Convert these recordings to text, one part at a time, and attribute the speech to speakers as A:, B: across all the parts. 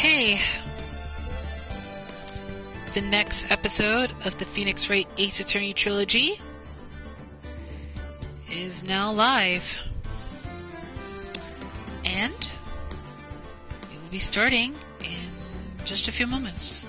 A: Okay. The next episode of the Phoenix Wright Ace Attorney Trilogy is now live. And we will be starting in just a few moments.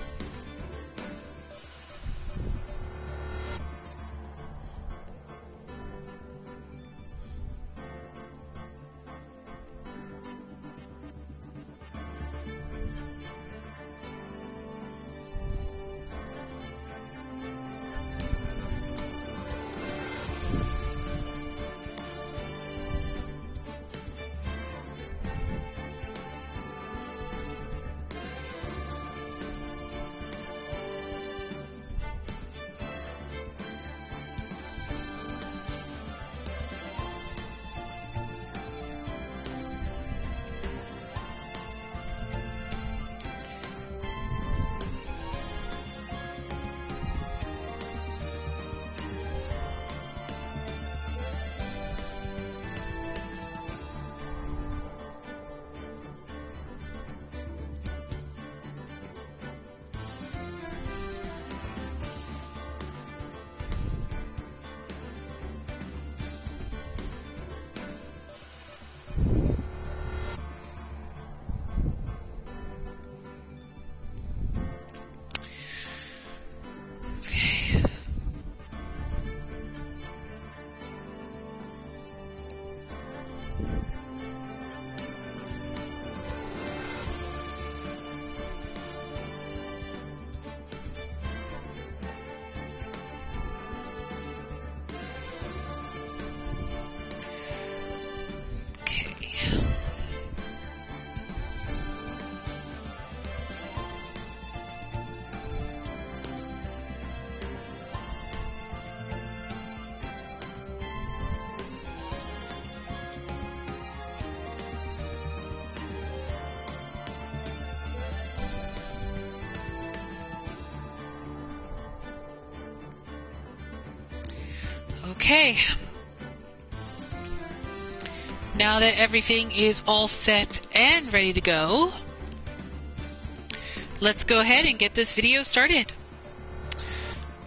A: Okay, now that everything is all set and ready to go, let's go ahead and get this video started.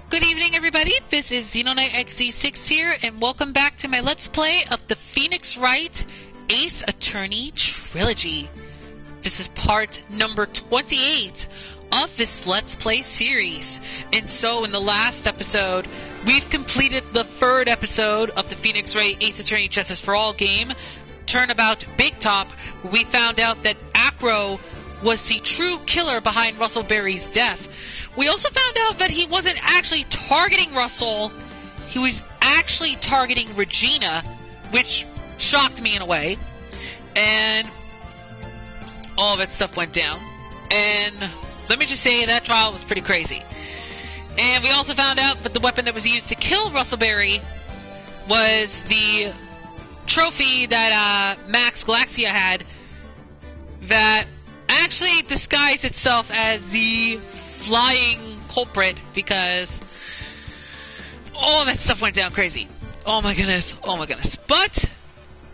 A: Good evening, everybody. This is Xenoknight XZ6 here, and welcome back to my Let's Play of the Phoenix Wright Ace Attorney Trilogy. This is part number 28 of this Let's Play series. And so in the last episode, we've completed the third episode of the Phoenix Wright Ace Attorney Justice for All game, Turnabout Big Top, where we found out that Acro was the true killer behind Russell Berry's death. We also found out that he wasn't actually targeting Russell, he was actually targeting Regina, which shocked me in a way. And all of that stuff went down. And let me just say that trial was pretty crazy. And we also found out that the weapon that was used to kill Russell Berry was the trophy that Max Galaxia had that actually disguised itself as the flying culprit, because all that stuff went down crazy. Oh my goodness, oh my goodness. But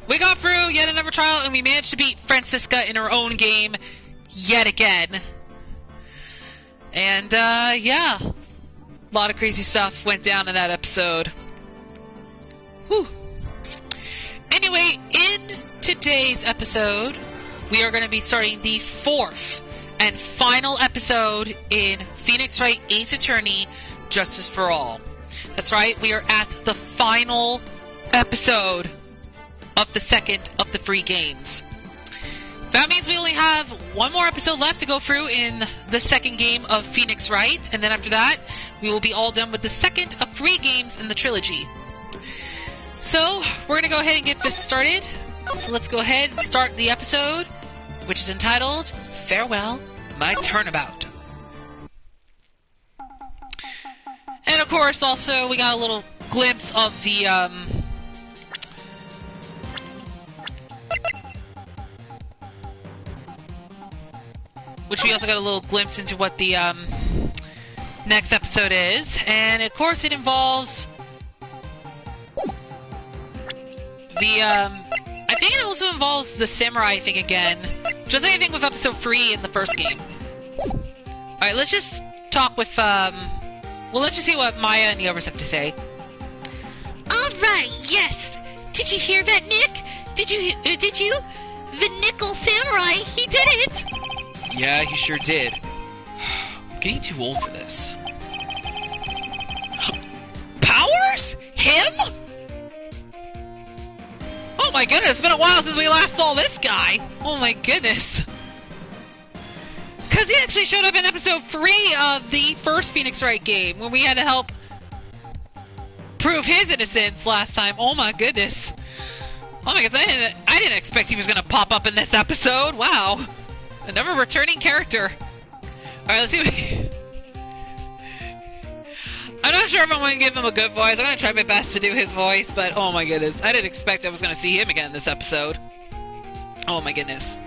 A: we got through yet another trial, and we managed to beat Francisca in her own game yet again. And yeah, a lot of crazy stuff went down in that episode. Whew. Anyway, in today's episode, we are going to be starting the fourth and final episode in Phoenix Wright Ace Attorney Justice for All. That's right, we are at the final episode of the second of the 3 games. That means we only have one more episode left to go through in the second game of Phoenix Wright, and then after that, we will be all done with the second of 3 games in the trilogy. So, we're going to go ahead and get this started. So let's go ahead and start the episode, which is entitled, Farewell, My Turnabout. And of course, also, we got a little glimpse of the, which we also got a little glimpse into what the next episode is. And of course it involves the I think it also involves the samurai thing again. just like anything with episode 3 in the first game. Alright, let's just talk with, well, let's just see what Maya and the others have to say.
B: Alright, yes. Did you hear that, Nick? Did you? The Nickel Samurai, he did it!
C: Yeah, he sure did. I'm getting too old for this.
A: Powers? Him? Oh my goodness, it's been a while since we last saw this guy. Oh my goodness. Because he actually showed up in episode 3 of the first Phoenix Wright game, when we had to help prove his innocence last time. Oh my goodness. Oh my goodness, I didn't expect he was going to pop up in this episode. Wow. Another returning character. Alright, let's see what I'm not sure if I'm going to give him a good voice. I'm going to try my best to do his voice, but oh my goodness. I didn't expect I was going to see him again in this episode. Oh my goodness.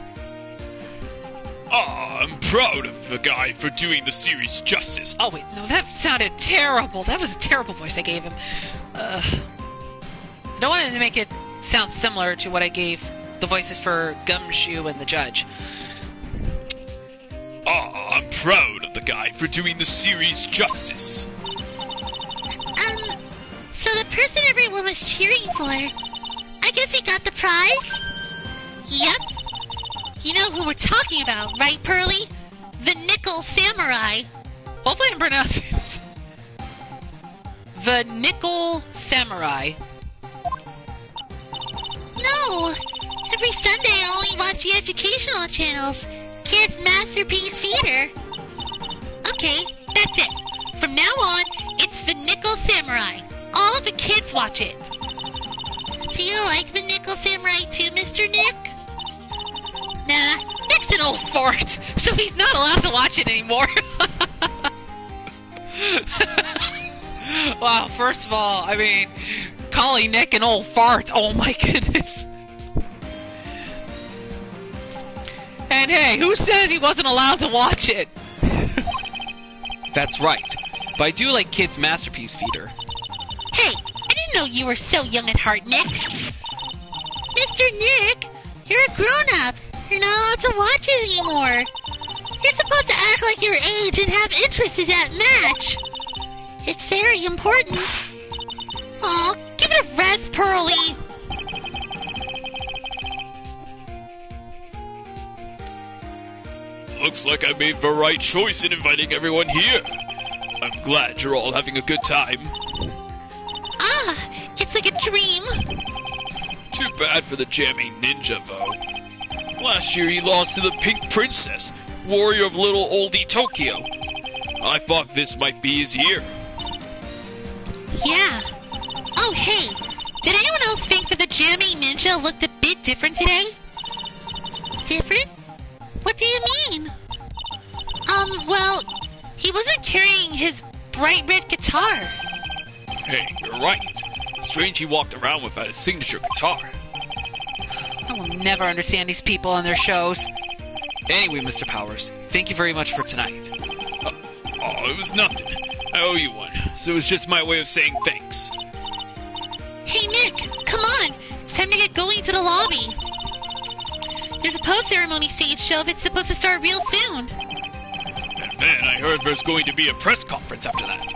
D: I'm proud of the guy for doing the series justice.
A: Oh wait, no, that sounded terrible. That was a terrible voice I gave him. I don't want to make it sound similar to what I gave the voices for Gumshoe and the Judge.
D: I'm proud of the guy for doing the series justice.
B: So the person everyone was cheering for, I guess he got the prize? Yep. You know who we're talking about, right, Pearly? The Nickel Samurai.
A: Hopefully I'm pronouncing it. The Nickel Samurai.
B: No! Every Sunday I only watch the educational channels. Kids Masterpiece Feeder. Okay, that's it. From now on, it's the Nickel Samurai. All the kids watch it. Do you like the Nickel Samurai too, Mr. Nick?
A: Nah, Nick's an old fart, so he's not allowed to watch it anymore. Wow, first of all, I mean, calling Nick an old fart, oh my goodness. And hey, who says he wasn't allowed to watch it?
C: That's right. But I do like Kids Masterpiece Feeder.
B: Hey, I didn't know you were so young at heart, Nick. Mr. Nick, you're a grown-up. You're not allowed to watch it anymore. You're supposed to act like your age and have interests that match. It's very important. Aw, give it a rest, Pearly.
D: Looks like I made the right choice in inviting everyone here. I'm glad you're all having a good time.
B: Ah, it's like a dream.
D: Too bad for the jamming ninja, though. Last year he lost to the Pink Princess, warrior of little oldie Tokyo. I thought this might be his year.
B: Yeah. Oh, hey, did anyone else think that the jamming ninja looked a bit different today? Different? What do you mean? Well, he wasn't carrying his bright red guitar.
D: Hey, you're right. Strange he walked around without his signature guitar.
A: I will never understand these people and their shows.
C: Anyway, Mr. Powers, thank you very much for tonight.
D: It was nothing. I owe you one, so it was just my way of saying thanks.
B: Hey, Nick, come on. It's time to get going to the lobby. There's a post-ceremony stage show that's supposed to start real soon.
D: And then I heard there's going to be a press conference after that.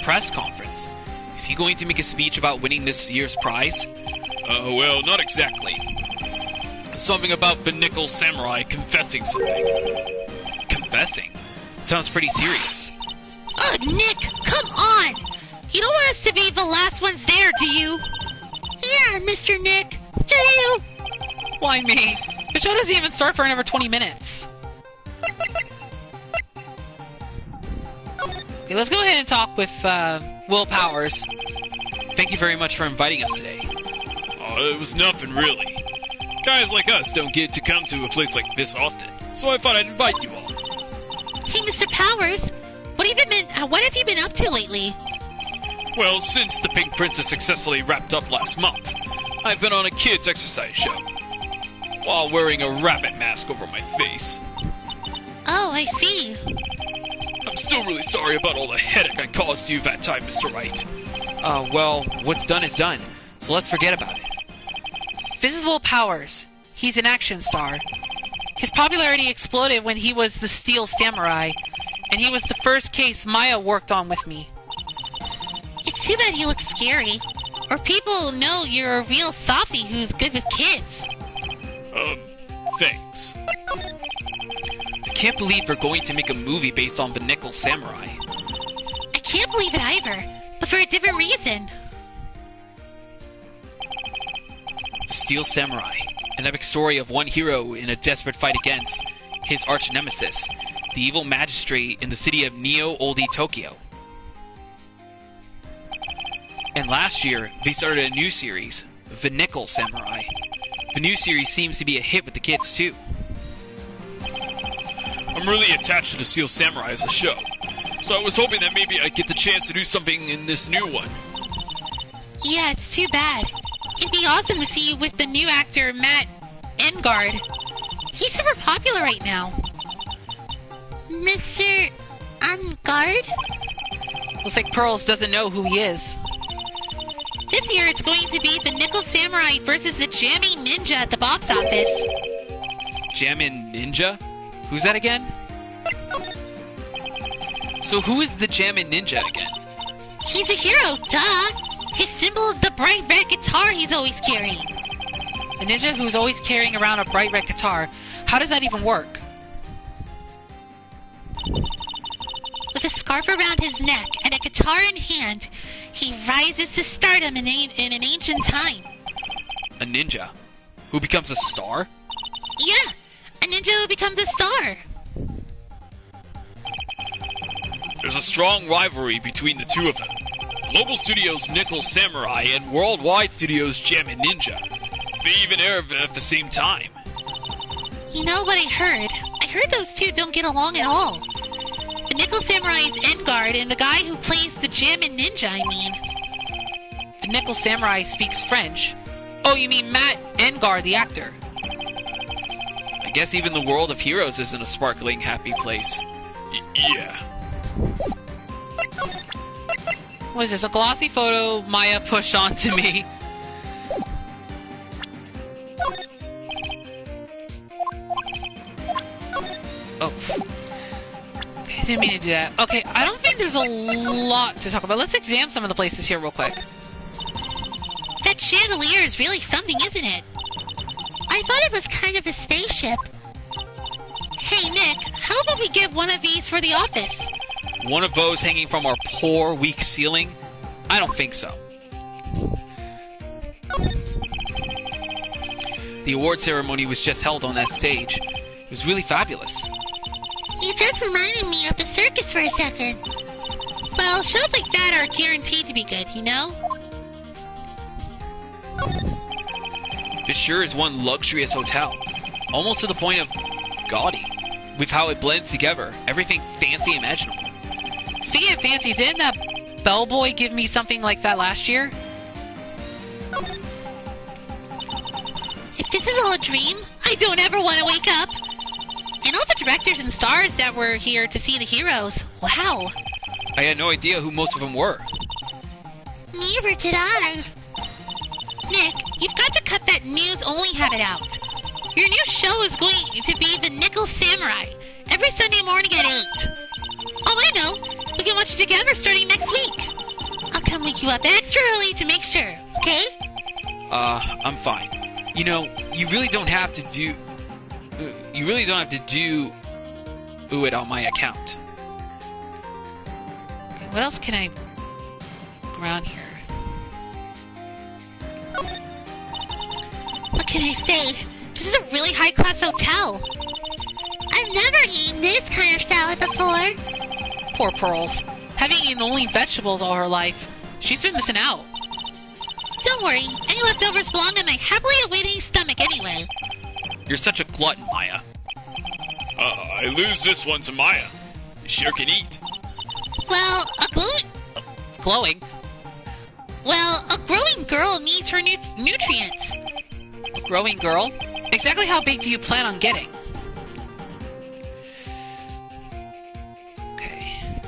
C: Press conference? Is he going to make a speech about winning this year's prize?
D: Well, not exactly. Something about the Nickel Samurai confessing something.
C: Confessing? Sounds pretty serious.
B: Nick, come on! You don't want us to be the last ones there, do you? Yeah, Mr. Nick, do you?
A: Why me? The show doesn't even start for another 20 minutes. Okay, let's go ahead and talk with Will Powers.
C: Thank you very much for inviting us today.
D: It was nothing, really. Guys like us don't get to come to a place like this often, so I thought I'd invite you all.
B: Hey, Mr. Powers, what have you been up to lately?
D: Well, since the Pink Princess successfully wrapped up last month, I've been on a kids' exercise show, while wearing a rabbit mask over my face.
B: Oh, I see.
D: I'm still really sorry about all the headache I caused you that time, Mr. Wright.
C: Well, what's done is done, so let's forget about it.
A: This is Will Powers. he's an action star. His popularity exploded when he was the Steel Samurai, and he was the first case Maya worked on with me.
B: It's too bad you look scary. Or people know you're a real softie who's good with kids.
D: Thanks.
C: I can't believe we're going to make a movie based on the Nickel Samurai.
B: I can't believe it either, but for a different reason.
C: The Steel Samurai, an epic story of one hero in a desperate fight against his arch-nemesis, the evil magistrate in the city of Neo-Oldie Tokyo. And last year, they started a new series, The Nickel Samurai. The new series seems to be a hit with the kids too.
D: I'm really attached to the Steel Samurai as a show, so I was hoping that maybe I'd get the chance to do something in this new one.
B: Yeah, it's too bad. It'd be awesome to see you with the new actor, Matt Engard. He's super popular right now. Mr. Engard?
A: Looks like Pearls doesn't know who he is.
B: This year it's going to be the Nickel Samurai versus the Jamming Ninja at the box office.
C: Jammin' Ninja? Who's that again? So who is the Jammin' Ninja again?
B: He's a hero, duh! His symbol is the bright red guitar he's always carrying.
A: A ninja who's always carrying around a bright red guitar. How does that even work?
B: With a scarf around his neck and a guitar in hand, he rises to stardom in an ancient time.
C: A ninja? Who becomes a star?
B: Yeah, a ninja who becomes a star.
D: There's a strong rivalry between the two of them. Global Studios' Nickel Samurai and Worldwide Studios' Jammin' Ninja. They even air at the same time.
B: You know what I heard? I heard those two don't get along at all. The Nickel Samurai is Engard, and the guy who plays the Jammin' Ninja, I mean.
A: The Nickel Samurai speaks French. Oh, you mean Matt Engard, the actor.
C: I guess even the world of heroes isn't a sparkling, happy place.
D: Yeah.
A: What is this, a glossy photo Maya pushed onto me? Oh. Okay, didn't mean to do that. Okay, I don't think there's a lot to talk about. Let's examine some of the places here real quick.
B: That chandelier is really something, isn't it? I thought it was kind of a spaceship. Hey, Nick, how about we get one of these for the office?
C: One of those hanging from our poor, weak ceiling? I don't think so. The award ceremony was just held on that stage. It was really fabulous.
B: You just reminded me of the circus for a second. Well, shows like that are guaranteed to be good, you know?
C: This sure is one luxurious hotel. Almost to the point of gaudy. With how it blends together. Everything fancy imaginable.
A: Speaking of fancy, didn't that bellboy give me something like that last year?
B: If this is all a dream, I don't ever want to wake up. And all the directors and stars that were here to see the heroes. Wow.
C: I had no idea who most of them were.
B: Neither did I. Nick, you've got to cut that news-only habit out. Your new show is going to be The Nickel Samurai, every Sunday morning at 8. Oh, I know. We can watch it together starting next week. I'll come wake you up extra early to make sure, okay?
C: I'm fine. You know, you really don't have to do it on my account.
A: Okay, what else can I look around here?
B: What can I say? This is a really high-class hotel. I've never eaten this kind of salad before.
A: Poor Pearls. Having eaten only vegetables all her life. She's been missing out.
B: Don't worry, any leftovers belong in my happily awaiting stomach anyway.
C: You're such a glutton, Maya.
D: I lose this one to Maya. You sure can eat.
B: Well,
A: Glowing?
B: Well, a growing girl needs her nutrients.
A: A growing girl? Exactly how big do you plan on getting? Okay.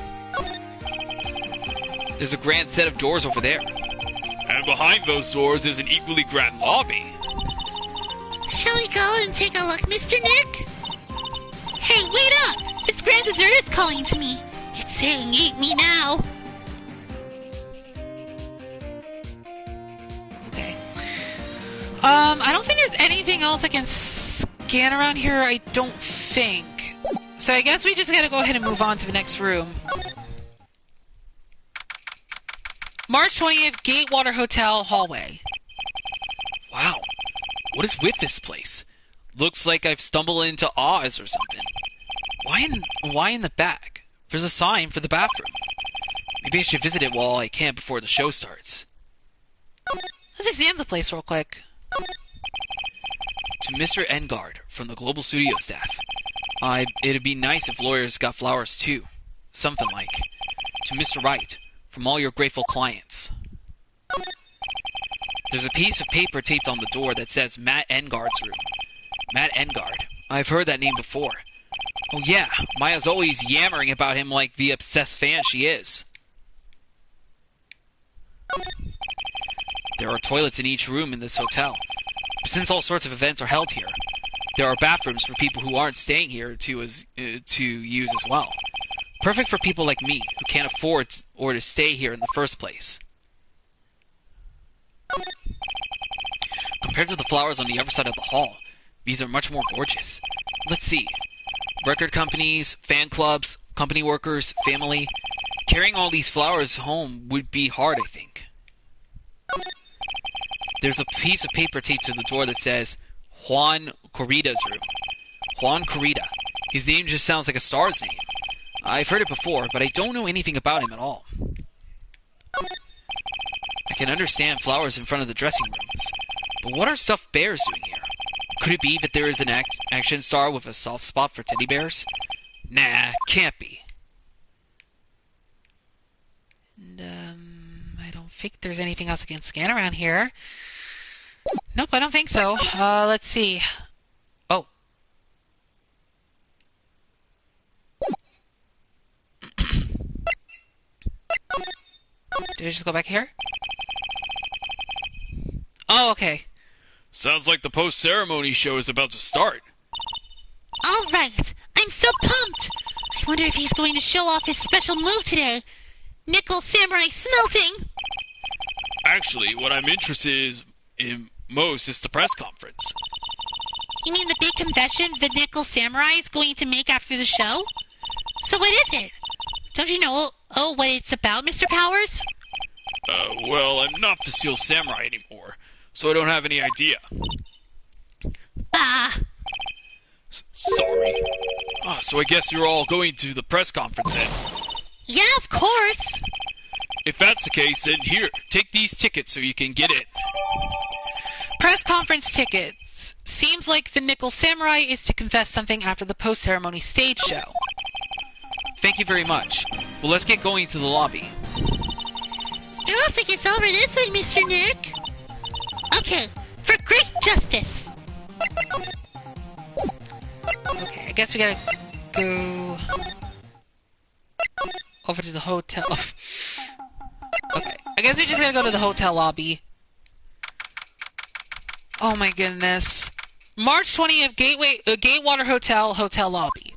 C: There's a grand set of doors over there.
D: And behind those doors is an equally grand lobby.
B: Shall we go and take a look, Mr. Nick? Hey, wait up! It's Grand Dessert is calling to me. It's saying eat me now.
A: Okay. I don't think there's anything else I can scan around here, I don't think. So I guess we just gotta go ahead and move on to the next room. March 20th, Gatewater Hotel hallway.
C: Wow. What is with this place? Looks like I've stumbled into Oz or something. Why in the back? There's a sign for the bathroom. Maybe I should visit it while I can before the show starts.
A: Let's examine the place real quick.
C: To Mr. Engard from the Global Studio staff. It'd be nice if lawyers got flowers too. Something like. To Mr. Wright, from all your grateful clients. There's a piece of paper taped on the door that says Matt Engard's room. Matt Engard. I've heard that name before. Oh yeah, Maya's always yammering about him like the obsessed fan she is. There are toilets in each room in this hotel. But since all sorts of events are held here, there are bathrooms for people who aren't staying here to use as well. Perfect for people like me, who can't afford or to stay here in the first place. Compared to the flowers on the other side of the hall, these are much more gorgeous. Let's see. Record companies, fan clubs, company workers, family. Carrying all these flowers home would be hard, I think. There's a piece of paper taped to the door that says Juan Corrida's room. Juan Corrida. His name just sounds like a star's name. I've heard it before, but I don't know anything about him at all. I can understand flowers in front of the dressing rooms, but what are stuffed bears doing here? Could it be that there is an action star with a soft spot for teddy bears? Nah, can't be.
A: And, I don't think there's anything else I can scan around here. Nope, I don't think so. Let's see. Oh. Did I just go back here? Oh, okay.
D: Sounds like the post-ceremony show is about to start.
B: All right, I'm so pumped. I wonder if he's going to show off his special move today. Nickel Samurai Smelting.
D: Actually, what I'm interested in most is the press conference.
B: You mean the big confession the Nickel Samurai is going to make after the show? So what is it? Don't you know what it's about, Mr. Powers?
D: Well, I'm not the Steel Samurai anymore, so I don't have any idea.
B: Ah.
D: Sorry. So I guess you're all going to the press conference then?
B: Yeah, of course.
D: If that's the case, then here, take these tickets so you can get in.
A: Press conference tickets. Seems like the Nickel Samurai is to confess something after the post-ceremony stage show.
C: Thank you very much. Well, let's get going to the lobby.
B: It looks like it's over this way, Mr. Nick. Okay, for great justice.
A: Okay, I guess we gotta go over to the hotel. Okay, I guess we just gotta go to the hotel lobby. Oh my goodness. March 20th, Gatewater Hotel lobby.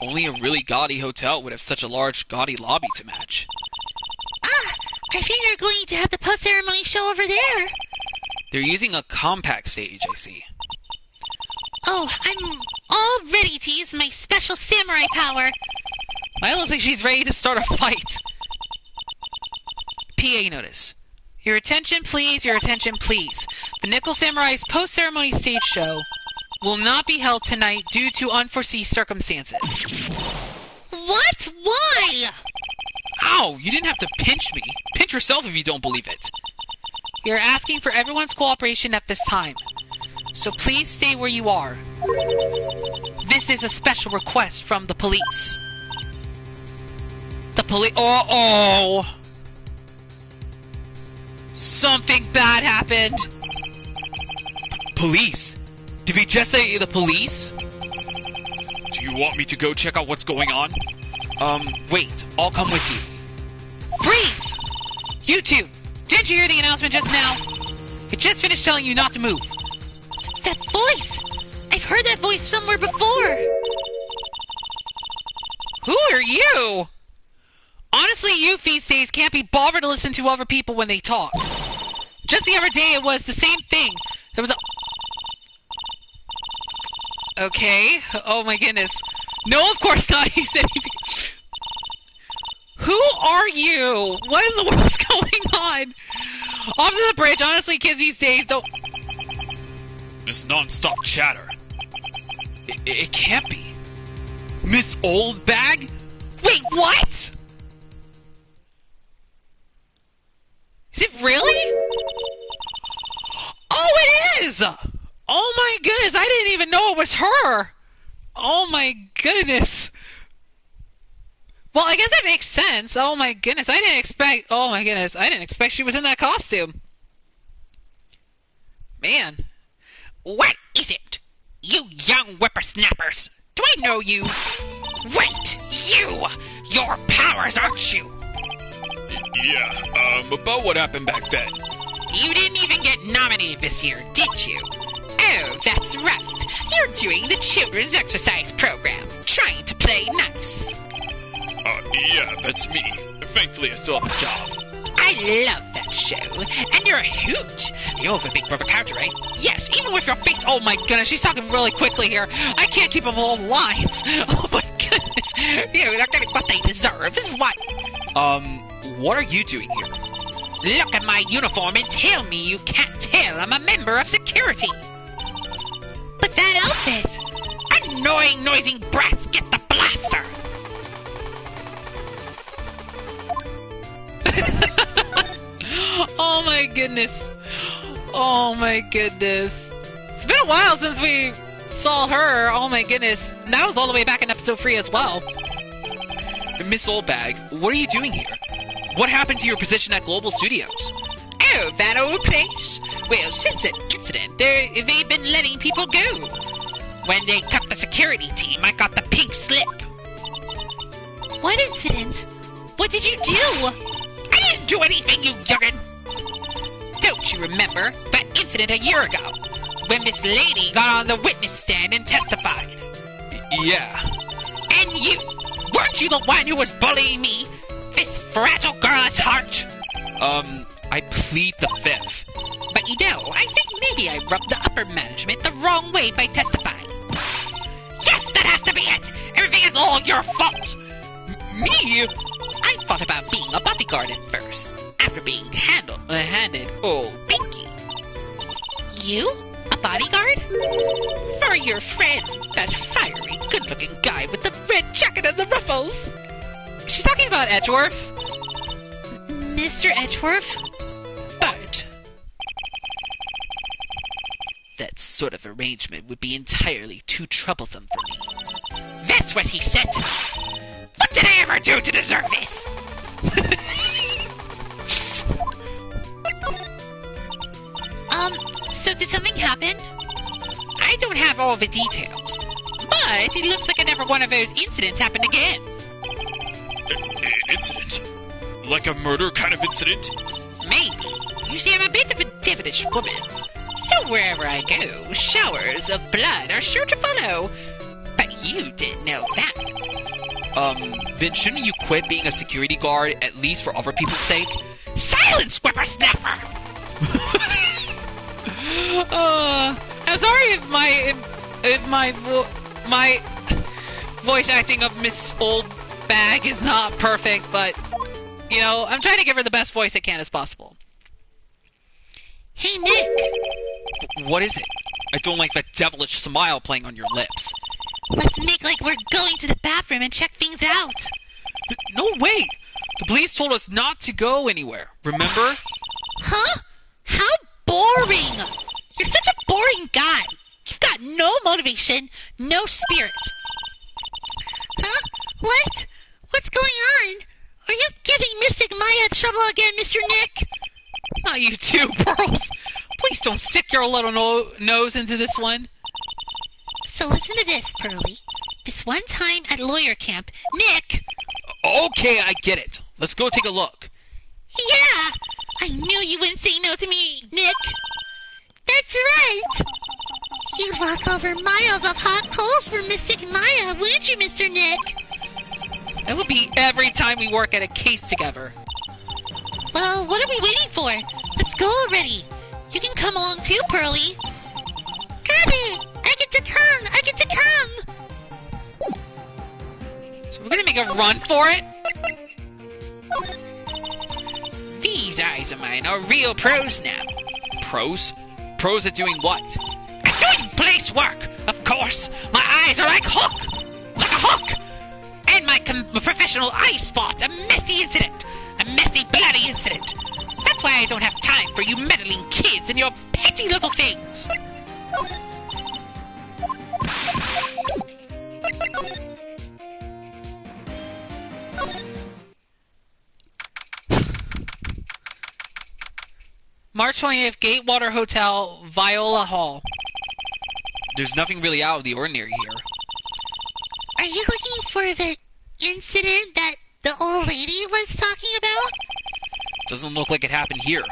C: Only a really gaudy hotel would have such a large, gaudy lobby to match.
B: I think they're going to have the post-ceremony show over there.
C: They're using a compact stage, I see.
B: Oh, I'm all ready to use my special samurai power.
A: Well, it looks like she's ready to start a fight. PA notice. Your attention, please. Your attention, please. The Nickel Samurai's post-ceremony stage show will not be held tonight due to unforeseen circumstances.
B: What? Why?
C: Ow! You didn't have to pinch me. Pinch yourself if you don't believe it.
A: We are asking for everyone's cooperation at this time. So please stay where you are. This is a special request from the police. The police... Uh-oh! Something bad happened.
C: Police? Did we just say the police?
D: Do you want me to go check out what's going on?
C: Wait. I'll come with you.
A: Freeze! You two! Didn't you hear the announcement just now? I just finished telling you not to move.
B: That voice! I've heard that voice somewhere before.
A: Who are you? Honestly, you feast days can't be bothered to listen to other people when they talk. Just the other day, it was the same thing. There was a... Okay. Oh my goodness. No, of course not. He said... Who are you? What in the world's going on? Off to the bridge. Honestly, kids these days don't...
D: This non-stop chatter.
C: It can't be. Miss Oldbag?
A: Wait, what? Is it really? Oh, it is! Oh my goodness, I didn't even know it was her! Oh my goodness. Well, I guess that makes sense. Oh my goodness, I didn't expect she was in that costume. Man.
E: What is it? You young whippersnappers! Do I know you? Wait! You! Your powers, aren't you?
D: Yeah, about what happened back then.
E: You didn't even get nominated this year, did you? Oh, that's right. You're doing the children's exercise program, trying to play nice.
D: Yeah, that's me. Thankfully, I still have a job.
E: I love that show. And you're a hoot. You're the Big Brother character, right? Yes, even with your face...
A: Oh my goodness, she's talking really quickly here. I can't keep up all the lines. Oh my goodness.
E: They're getting what they deserve, is what...
C: What are you doing here?
E: Look at my uniform and tell me you can't tell I'm a member of security.
B: But that outfit...
E: Annoying, noisy brats, get the blaster!
A: Oh my goodness. Oh my goodness. It's been a while since we saw her. Oh my goodness. That was all the way back in episode 3 as well.
C: Miss Oldbag, what are you doing here? What happened to your position at Global Studios?
E: Oh, that old place? Well, since that incident, they've been letting people go. When they cut the security team, I got the pink slip.
B: What incident? What did you do?
E: I didn't do anything, you youngin'! Don't you remember that incident a year ago? When this lady got on the witness stand and testified?
C: Yeah.
E: And you? Weren't you the one who was bullying me? This fragile girl at heart?
C: I plead the fifth.
E: But you know, I think maybe I rubbed the upper management the wrong way by testifying. Yes, that has to be it! Everything is all your fault! Me? I thought about being a bodyguard at first, after being handed old Pinky.
B: You? A bodyguard?
E: For your friend, that fiery, good-looking guy with the red jacket and the ruffles.
A: Is she talking about Edgeworth?
B: Mr. Edgeworth?
E: But
C: That sort of arrangement would be entirely too troublesome for me.
E: that's what he said to me. What did I ever do to deserve this?
B: So did something happen?
E: I don't have all the details, but it looks like another one of those incidents happened again.
D: An incident? Like a murder kind of incident?
E: Maybe. You see, I'm a bit of a devilish woman. So wherever I go, showers of blood are sure to follow. But you didn't know that.
C: Then shouldn't you quit being a security guard, at least for other people's sake?
E: Silence, whippersnapper!
A: I'm sorry if my voice acting of Miss Oldbag is not perfect, but you know, I'm trying to give her the best voice I can as possible.
B: Hey, Nick.
C: What is it? I don't like that devilish smile playing on your lips.
B: Let's make like we're going to the bathroom and check things out.
C: No, wait! The police told us not to go anywhere, remember?
B: Huh? How boring! You're such a boring guy. You've got no motivation, no spirit. Huh? What? What's going on? Are you giving Mystic Maya trouble again, Mr. Nick?
A: Not you too, Pearls. Please don't stick your little nose into this one.
B: So listen to this, Pearly. This one time at lawyer camp, Nick...
C: Okay, I get it. Let's go take a look.
B: Yeah! I knew you wouldn't say no to me, Nick. what? You'd walk over miles of hot coals for Mystic Maya, wouldn't you, Mr. Nick?
A: That would be every time we work at a case together.
B: Well, what are we waiting for? Let's go already. You can come along too, Pearly. Kirby! I get to come! I get to come!
A: So we're gonna make a run for it? These eyes of mine are real pros now.
C: Pros? Pros at doing what?
E: At doing police work, of course. My eyes are like hook. Like a hook. And my professional eye spot, a messy incident. A messy, bloody incident. That's why I don't have time for you meddling kids and your petty little things.
A: March 20th, Gatewater Hotel, Viola Hall.
C: There's nothing really out of the ordinary here.
B: Are you looking for the incident that the old lady was talking about?
C: Doesn't look like it happened here.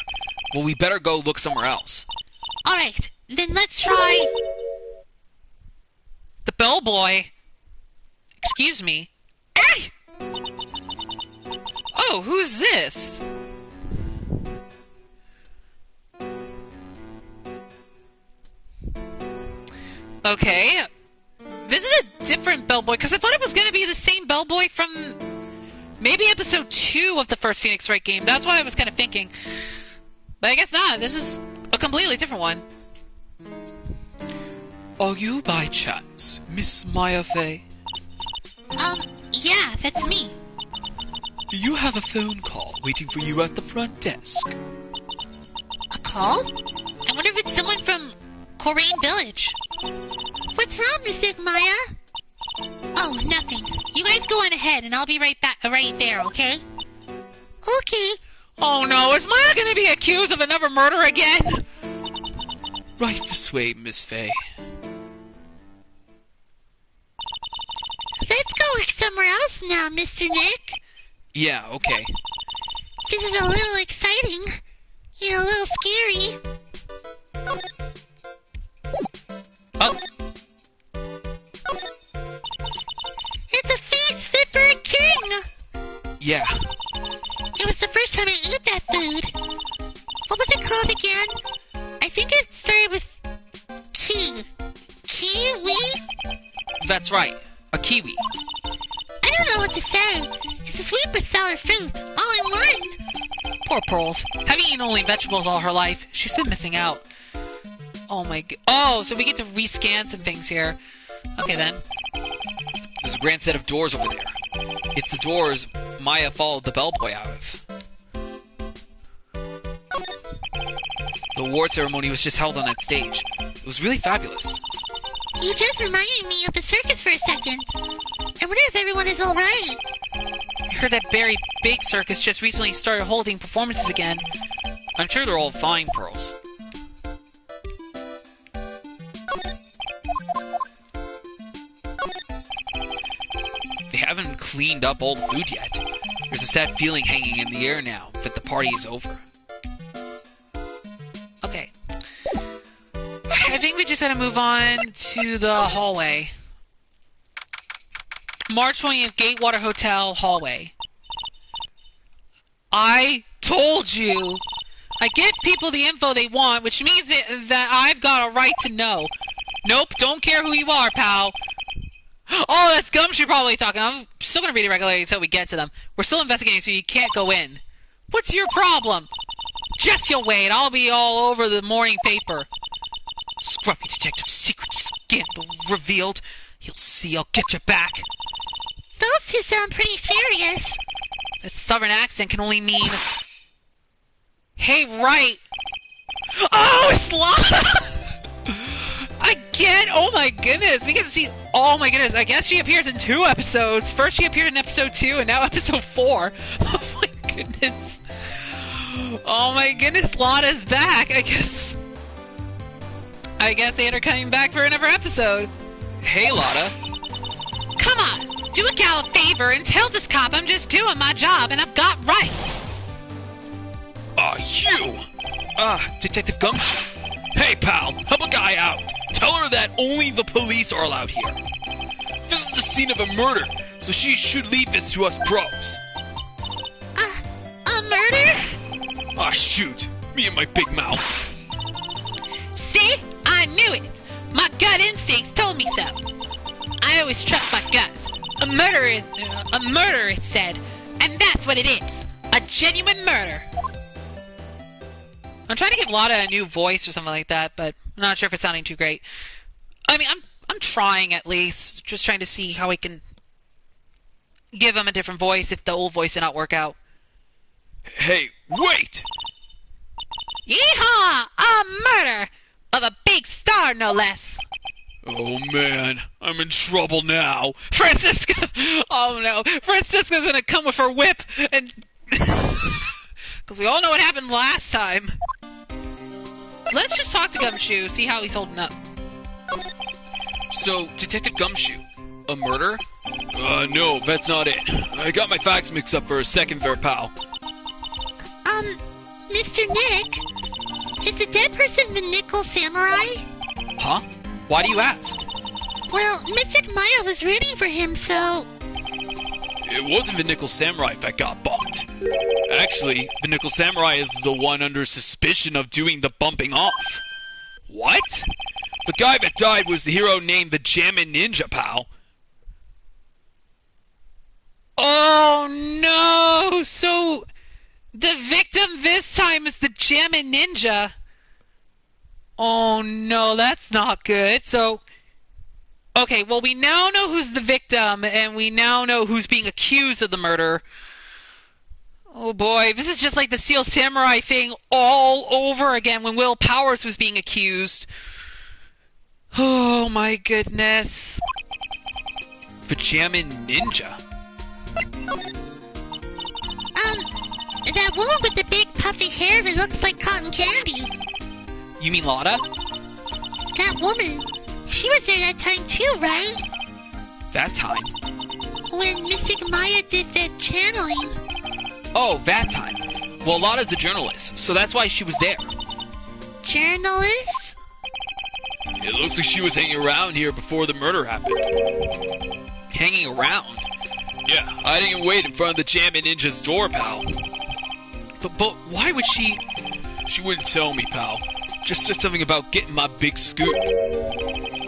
C: Well, we better go look somewhere else.
B: Alright, then let's try...
A: The bellboy. Excuse me.
B: Hey!
A: Oh, who's this? Okay. This is a different bellboy, because I thought it was going to be the same bellboy from maybe episode 2 of the first Phoenix Wright game. That's what I was kind of thinking. But I guess not. This is a completely different one.
C: Are you, by chance, Miss Maya Fey?
B: Yeah, that's me.
C: You have a phone call waiting for you at the front desk.
B: A call? I wonder if it's someone from Corain Village. What's wrong, Mystic Maya? Oh, nothing. You guys go on ahead, and I'll be right there, okay? Okay.
A: Oh no, is Maya going to be accused of another murder again?
C: Right this way, Miss Fey.
B: Let's go somewhere else now, Mr. Nick.
C: Yeah, okay.
B: This is a little exciting. You know, a little scary.
A: Oh.
B: It's a feast fit for a king.
C: Yeah.
B: It was the first time I ate that food. What was it called again? I think it started with kiwi?
A: That's right. A kiwi.
B: I don't know what to say. It's a sweet but sour fruit, all in one.
A: Poor Pearls. Having eaten only vegetables all her life, she's been missing out. Oh my god. Oh, so we get to rescan some things here. Okay then.
C: There's a grand set of doors over there. It's the doors Maya followed the bellboy out of. The award ceremony was just held on that stage. It was really fabulous.
B: You just reminded me of the circus for a second. I wonder if everyone is alright.
A: I heard that Barry Big Circus just recently started holding performances again. I'm sure they're all fine, Pearls. They haven't cleaned up all the food yet. There's a sad feeling hanging in the air now that the party is over. Okay. I think we just gotta move on to the hallway. March 20th, Gatewater Hotel hallway. I told you! I get people the info they want, which means that I've got a right to know. Nope, don't care who you are, pal. Oh, that's Gumshoe probably talking. I'm still gonna read it regularly until we get to them. We're still investigating, so you can't go in. What's your problem? Just you wait, I'll be all over the morning paper. Scruffy detective secret scandal revealed. You'll see, I'll get you back.
B: Those two sound pretty serious.
A: That southern accent can only mean... Hey, right. Oh, it's Lana! Again? Oh my goodness. We get to see... Oh my goodness. I guess she appears in 2 episodes. First she appeared in episode 2 and now episode 4. Oh my goodness. Oh my goodness. Lana's back. I guess they had her coming back for another episode.
C: Hey, Lana.
A: Come on. Do a gal a favor and tell this cop I'm just doing my job and I've got rights.
C: You! Detective Gumshoe. Hey,
D: Hey, pal, help a guy out. Tell her that only the police are allowed here. This is the scene of a murder, so she should leave this to us pros.
B: A murder?
D: Ah, shoot. Me and my big mouth.
E: See? I knew it. My gut instincts told me so. I always trust my guts. A murder, it said. And that's what it is. A genuine murder. I'm trying to give Lotta a new voice or something like that, but I'm not sure if it's sounding too great. I mean, I'm trying at least. Just trying to see how I can give him a different voice if the old voice did not work out.
D: Hey, wait!
E: Yeehaw! A murder! Of a big star, no less.
D: Oh, man. I'm in trouble now.
E: Francisca! Oh, no. Francisca's gonna come with her whip and... Because we all know what happened last time. Let's just talk to Gumshoe, see how he's holding up.
C: So, Detective Gumshoe, a murder?
D: No, that's not it. I got my facts mixed up for a second there, pal.
B: Mr. Nick, is the dead person the Nickel Samurai?
C: Huh? Why do you ask?
B: Well, Mystic Maya was rooting for him, so...
D: It wasn't the Nickel Samurai that got bumped. Actually, the Nickel Samurai is the one under suspicion of doing the bumping off. What? The guy that died was the hero named the Jammin' Ninja, pal.
E: Oh, no! So... the victim this time is the Jammin' Ninja. Oh no, that's not good. So, okay, well we now know who's the victim, and we now know who's being accused of the murder. Oh boy, this is just like the Steel Samurai thing all over again when Will Powers was being accused. Oh my goodness.
C: The Jammin' Ninja?
B: That woman with the big puffy hair that looks like cotton candy.
C: You mean Lotta?
B: That woman, she was there that time too, right?
C: That time?
B: When Mystic Maya did that channeling.
C: Oh, that time. Well, Lotta's a journalist, so that's why she was there.
B: Journalist?
D: It looks like she was hanging around here before the murder happened.
C: Hanging around?
D: Yeah, hiding in wait in front of the Jammin' Ninja's door, pal.
C: But why would she...
D: She wouldn't tell me, pal. Just said something about getting my big scoop.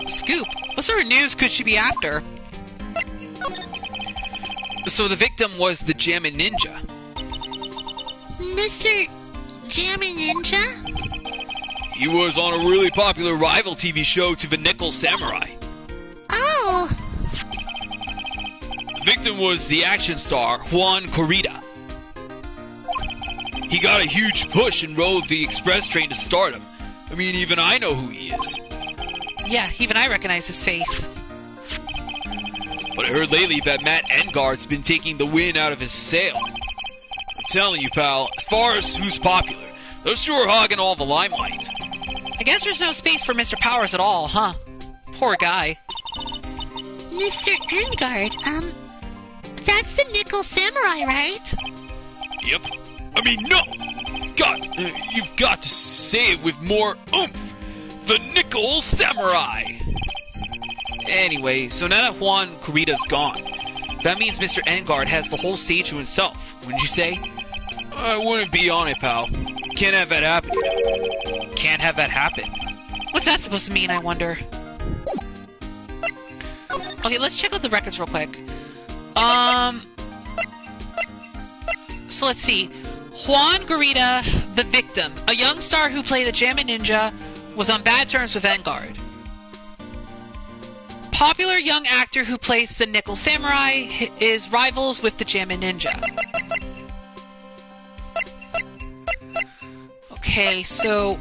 E: Scoop? What sort of news could she be after?
C: So the victim was the Jammin' Ninja?
B: Mr. Jammin' Ninja?
D: He was on a really popular rival TV show to the Nickel Samurai.
B: Oh!
D: The victim was the action star, Juan Corrida. He got a huge push and rode the express train to stardom. I mean, even I know who he is.
E: Yeah, even I recognize his face.
D: But I heard lately that Matt Engard's been taking the wind out of his sail. I'm telling you, pal, as far as who's popular, they're sure hogging all the limelight.
E: I guess there's no space for Mr. Powers at all, huh? Poor guy.
B: Mr. Engard, that's the Nickel Samurai, right?
D: Yep. I mean, no! God, you've got to say it with more oomph! The Nickel Samurai!
C: Anyway, so now that Juan Corrida's gone, that means Mr. Engard has the whole stage to himself, wouldn't you say?
D: I wouldn't be on it, pal. Can't have that happen.
C: Can't have that happen.
E: What's that supposed to mean, I wonder? Okay, let's check out the records real quick. So let's see. Juan Garita, the victim, a young star who played the Jammin' Ninja, was on bad terms with Engard. Popular young actor who plays the Nickel Samurai is rivals with the Jammin' Ninja. Okay, so...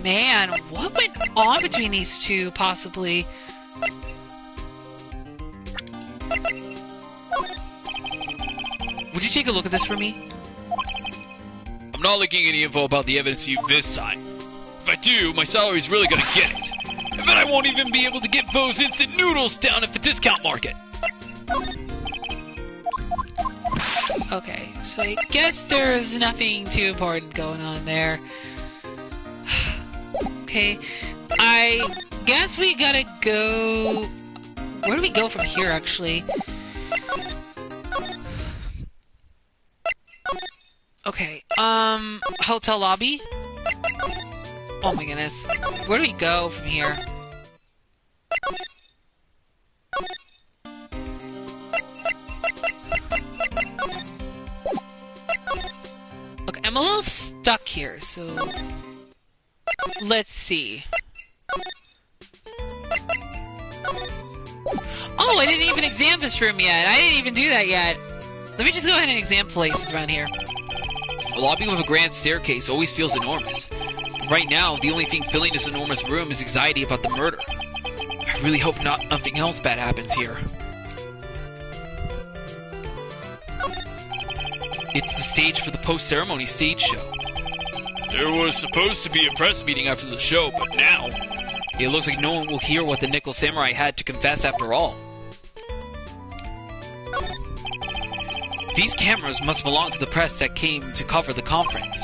E: Man, what went on between these two, possibly? Would you take a look at this for me?
D: I'm not leaking any info about the evidence to you this time. If I do, my salary's really gonna get it. And then I won't even be able to get those instant noodles down at the discount market.
E: Okay, so I guess there's nothing too important going on there.
A: Okay. I guess we gotta go... Where do we go from here, actually? Okay, hotel lobby? Oh my goodness. Where do we go from here? Okay, I'm a little stuck here, so... Let's see. Oh, I didn't even examine this room yet. I didn't even do that yet. Let me just go ahead and examine places around here.
C: A lobby with a grand staircase always feels enormous. Right now, the only thing filling this enormous room is anxiety about the murder. I really hope nothing else bad happens here. It's the stage for the post-ceremony stage show.
D: There was supposed to be a press meeting after the show, but now...
C: It looks like no one will hear what the Nickel Samurai had to confess after all. These cameras must belong to the press that came to cover the conference.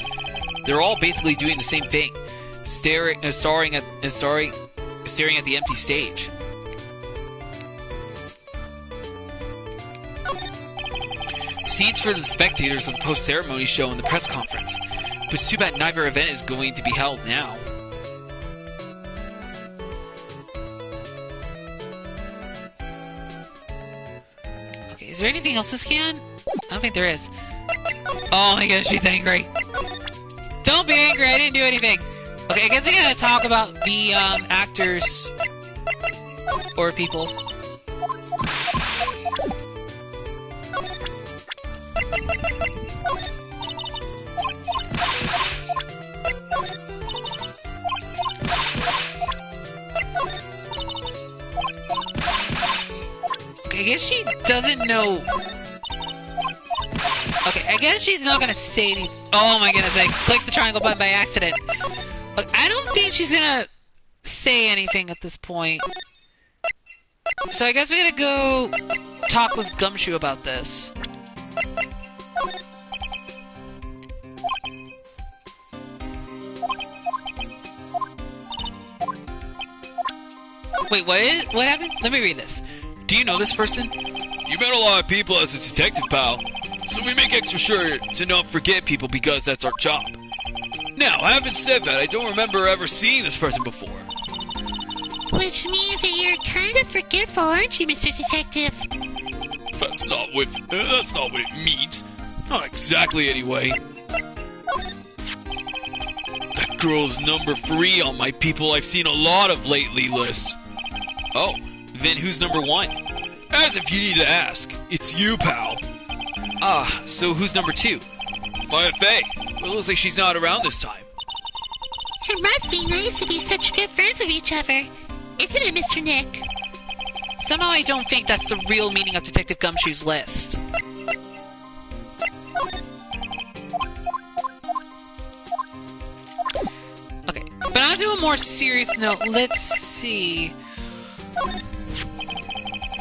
C: They're all basically doing the same thing, staring at the empty stage. Seats for the spectators of the post-ceremony show and the press conference. But it's too bad neither event is going to be held now.
A: Okay, is there anything else this can? I don't think there is. Oh my gosh, she's angry. Don't be angry, I didn't do anything. Okay, I guess we gotta talk about the actors or people. Okay, I guess she doesn't know. Okay, I guess she's not gonna say anything. Oh my goodness, I clicked the triangle button by accident. Look, I don't think she's gonna say anything at this point. So I guess we gotta go talk with Gumshoe about this. Wait, what happened? Let me read this. Do you know this person?
D: You met a lot of people as a detective, pal. So we make extra sure to not forget people because that's our job. Now, having said that, I don't remember ever seeing this person before.
B: Which means that you're kind of forgetful, aren't you, Mr. Detective?
D: That's not what it means. Not exactly, anyway. That girl's number 3 on my people I've seen a lot of lately list.
C: Oh, then who's number 1?
D: As if you need to ask. It's you, pal.
C: Ah, so who's number 2?
D: My FA.
C: Well, it looks like she's not around this time.
B: It must be nice to be such good friends with each other, isn't it, Mr. Nick?
A: Somehow I don't think that's the real meaning of Detective Gumshoe's list. Okay, but on to a more serious note, let's see.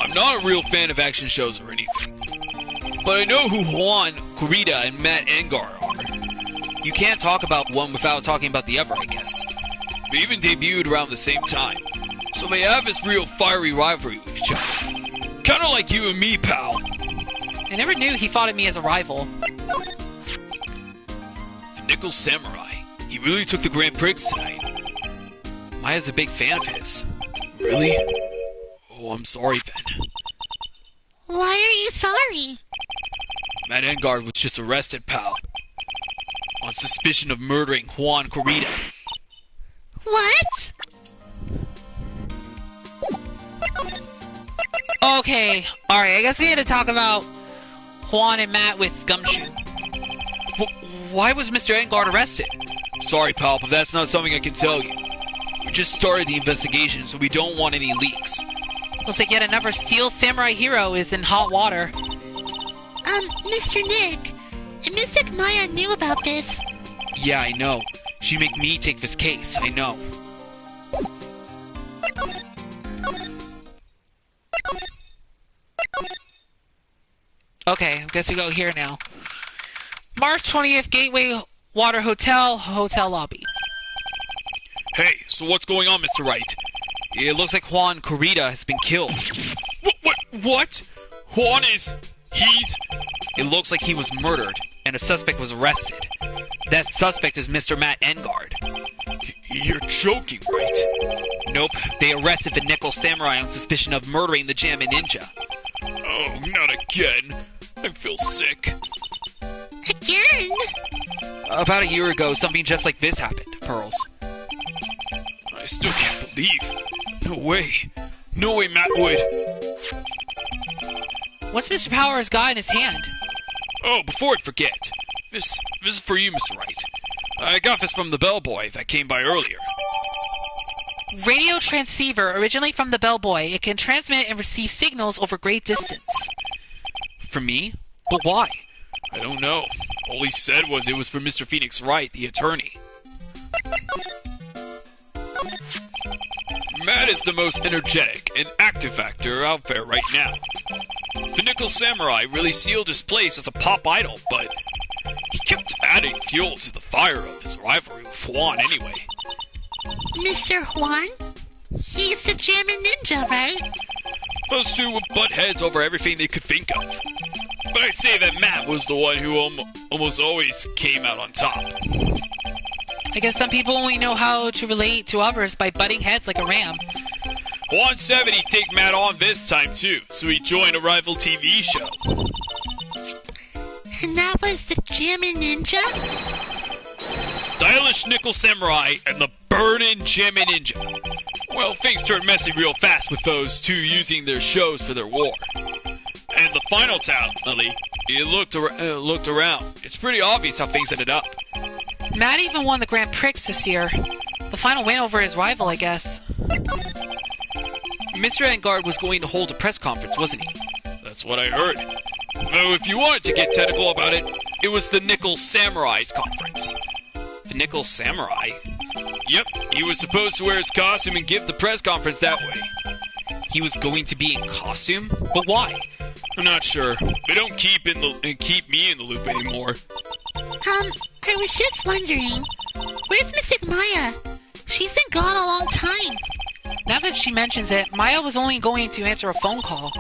D: I'm not a real fan of action shows or anything, but I know who Juan Corrida and Matt Engar are.
C: You can't talk about one without talking about the other, I guess.
D: They even debuted around the same time, so they have this real fiery rivalry with each other. Kinda like you and me, pal.
A: I never knew he thought of me as a rival.
D: The Nickel Samurai. He really took the Grand Prix tonight.
C: Maya's a big fan of his.
D: Really? Oh, I'm sorry then.
B: Why are you sorry?
D: Matt Engard was just arrested, pal. On suspicion of murdering Juan Corrida.
B: What?
A: Okay, alright, I guess we had to talk about Juan and Matt with Gumshoe.
C: Why was Mr. Engard arrested?
D: Sorry, pal, but that's not something I can tell you. We just started the investigation, so we don't want any leaks.
A: Looks like yet another Steel Samurai hero is in hot water.
B: Mr. Nick, Miss Maya knew about this.
C: Yeah, I know. She'd make me take this case, I know.
A: Okay, I guess we go here now. March 20th, Gateway Water Hotel, hotel lobby.
D: Hey, so what's going on, Mr. Wright?
C: It looks like Juan Corrida has been killed.
D: What? Juan is... he's...
C: It looks like he was murdered, and a suspect was arrested. That suspect is Mr. Matt Engard.
D: You're joking, right?
C: Nope, they arrested the Nickel Samurai on suspicion of murdering the Jammin' Ninja.
D: Oh, not again. I feel sick.
B: Again?
C: About a year ago, something just like this happened, Pearls.
D: I still can't believe. No way. No way Matt would.
A: What's Mr. Powers got in his hand?
D: Oh, before I forget. This is for you, Mr. Wright. I got this from the bellboy that came by earlier.
A: Radio transceiver, originally from the bellboy. It can transmit and receive signals over great distance.
C: For me? But why?
D: I don't know. All he said was it was for Mr. Phoenix Wright, the attorney. Matt is the most energetic and active actor out there right now. The Nickel Samurai really sealed his place as a pop idol, but he kept adding fuel to the fire of his rivalry with Juan anyway.
B: Mr. Juan? He's the Jammin' Ninja, right?
D: Those two would butt heads over everything they could think of. But I'd say that Matt was the one who almost always came out on top.
A: I guess some people only know how to relate to others by butting heads like a ram.
D: Juan said he'd take Matt on this time too, so he joined a rival TV show.
B: And that was the Jammin' Ninja?
D: Stylish Nickel Samurai and the burnin' Jammin' Ninja. Well, things turned messy real fast with those two using their shows for their war. And the final tally, he looked around. It's pretty obvious how things ended up.
A: Matt even won the Grand Prix this year. The final win over his rival, I guess.
C: Mr. Engard was going to hold a press conference, wasn't he?
D: That's what I heard. Though if you wanted to get technical about it, it was the Nickel Samurai's conference.
C: The Nickel Samurai?
D: Yep, he was supposed to wear his costume and give the press conference that way.
C: He was going to be in costume? But why?
D: I'm not sure. They don't keep me in the loop anymore.
B: I was just wondering, where's Mystic Maya? She's been gone a long time.
A: Now that she mentions it, Maya was only going to answer a phone call.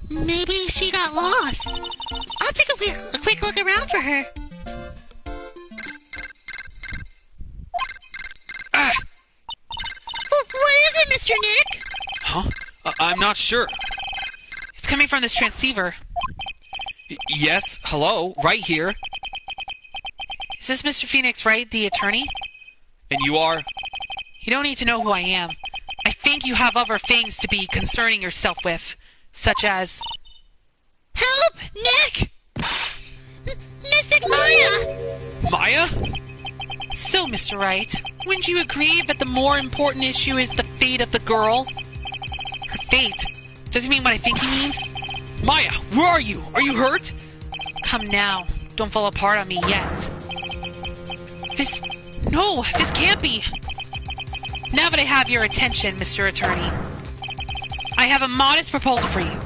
B: Maybe she got lost. I'll take a quick look around for her.
C: Ah!
B: What is it, Mr. Nick?
C: Huh? I'm not sure.
A: It's coming from this transceiver.
C: Yes, hello, right here.
A: Is this Mr. Phoenix Wright, the attorney?
C: And you are?
A: You don't need to know who I am. I think you have other things to be concerning yourself with, such as...
B: Help! Nick! Mystic Maya!
C: Maya?
A: So, Mr. Wright, wouldn't you agree that the more important issue is the fate of the girl? Her fate? Does he mean what I think he means?
C: Maya, where are you? Are you hurt?
A: Come now. Don't fall apart on me yet. This can't be. Now that I have your attention, Mr. Attorney, I have a modest proposal for you.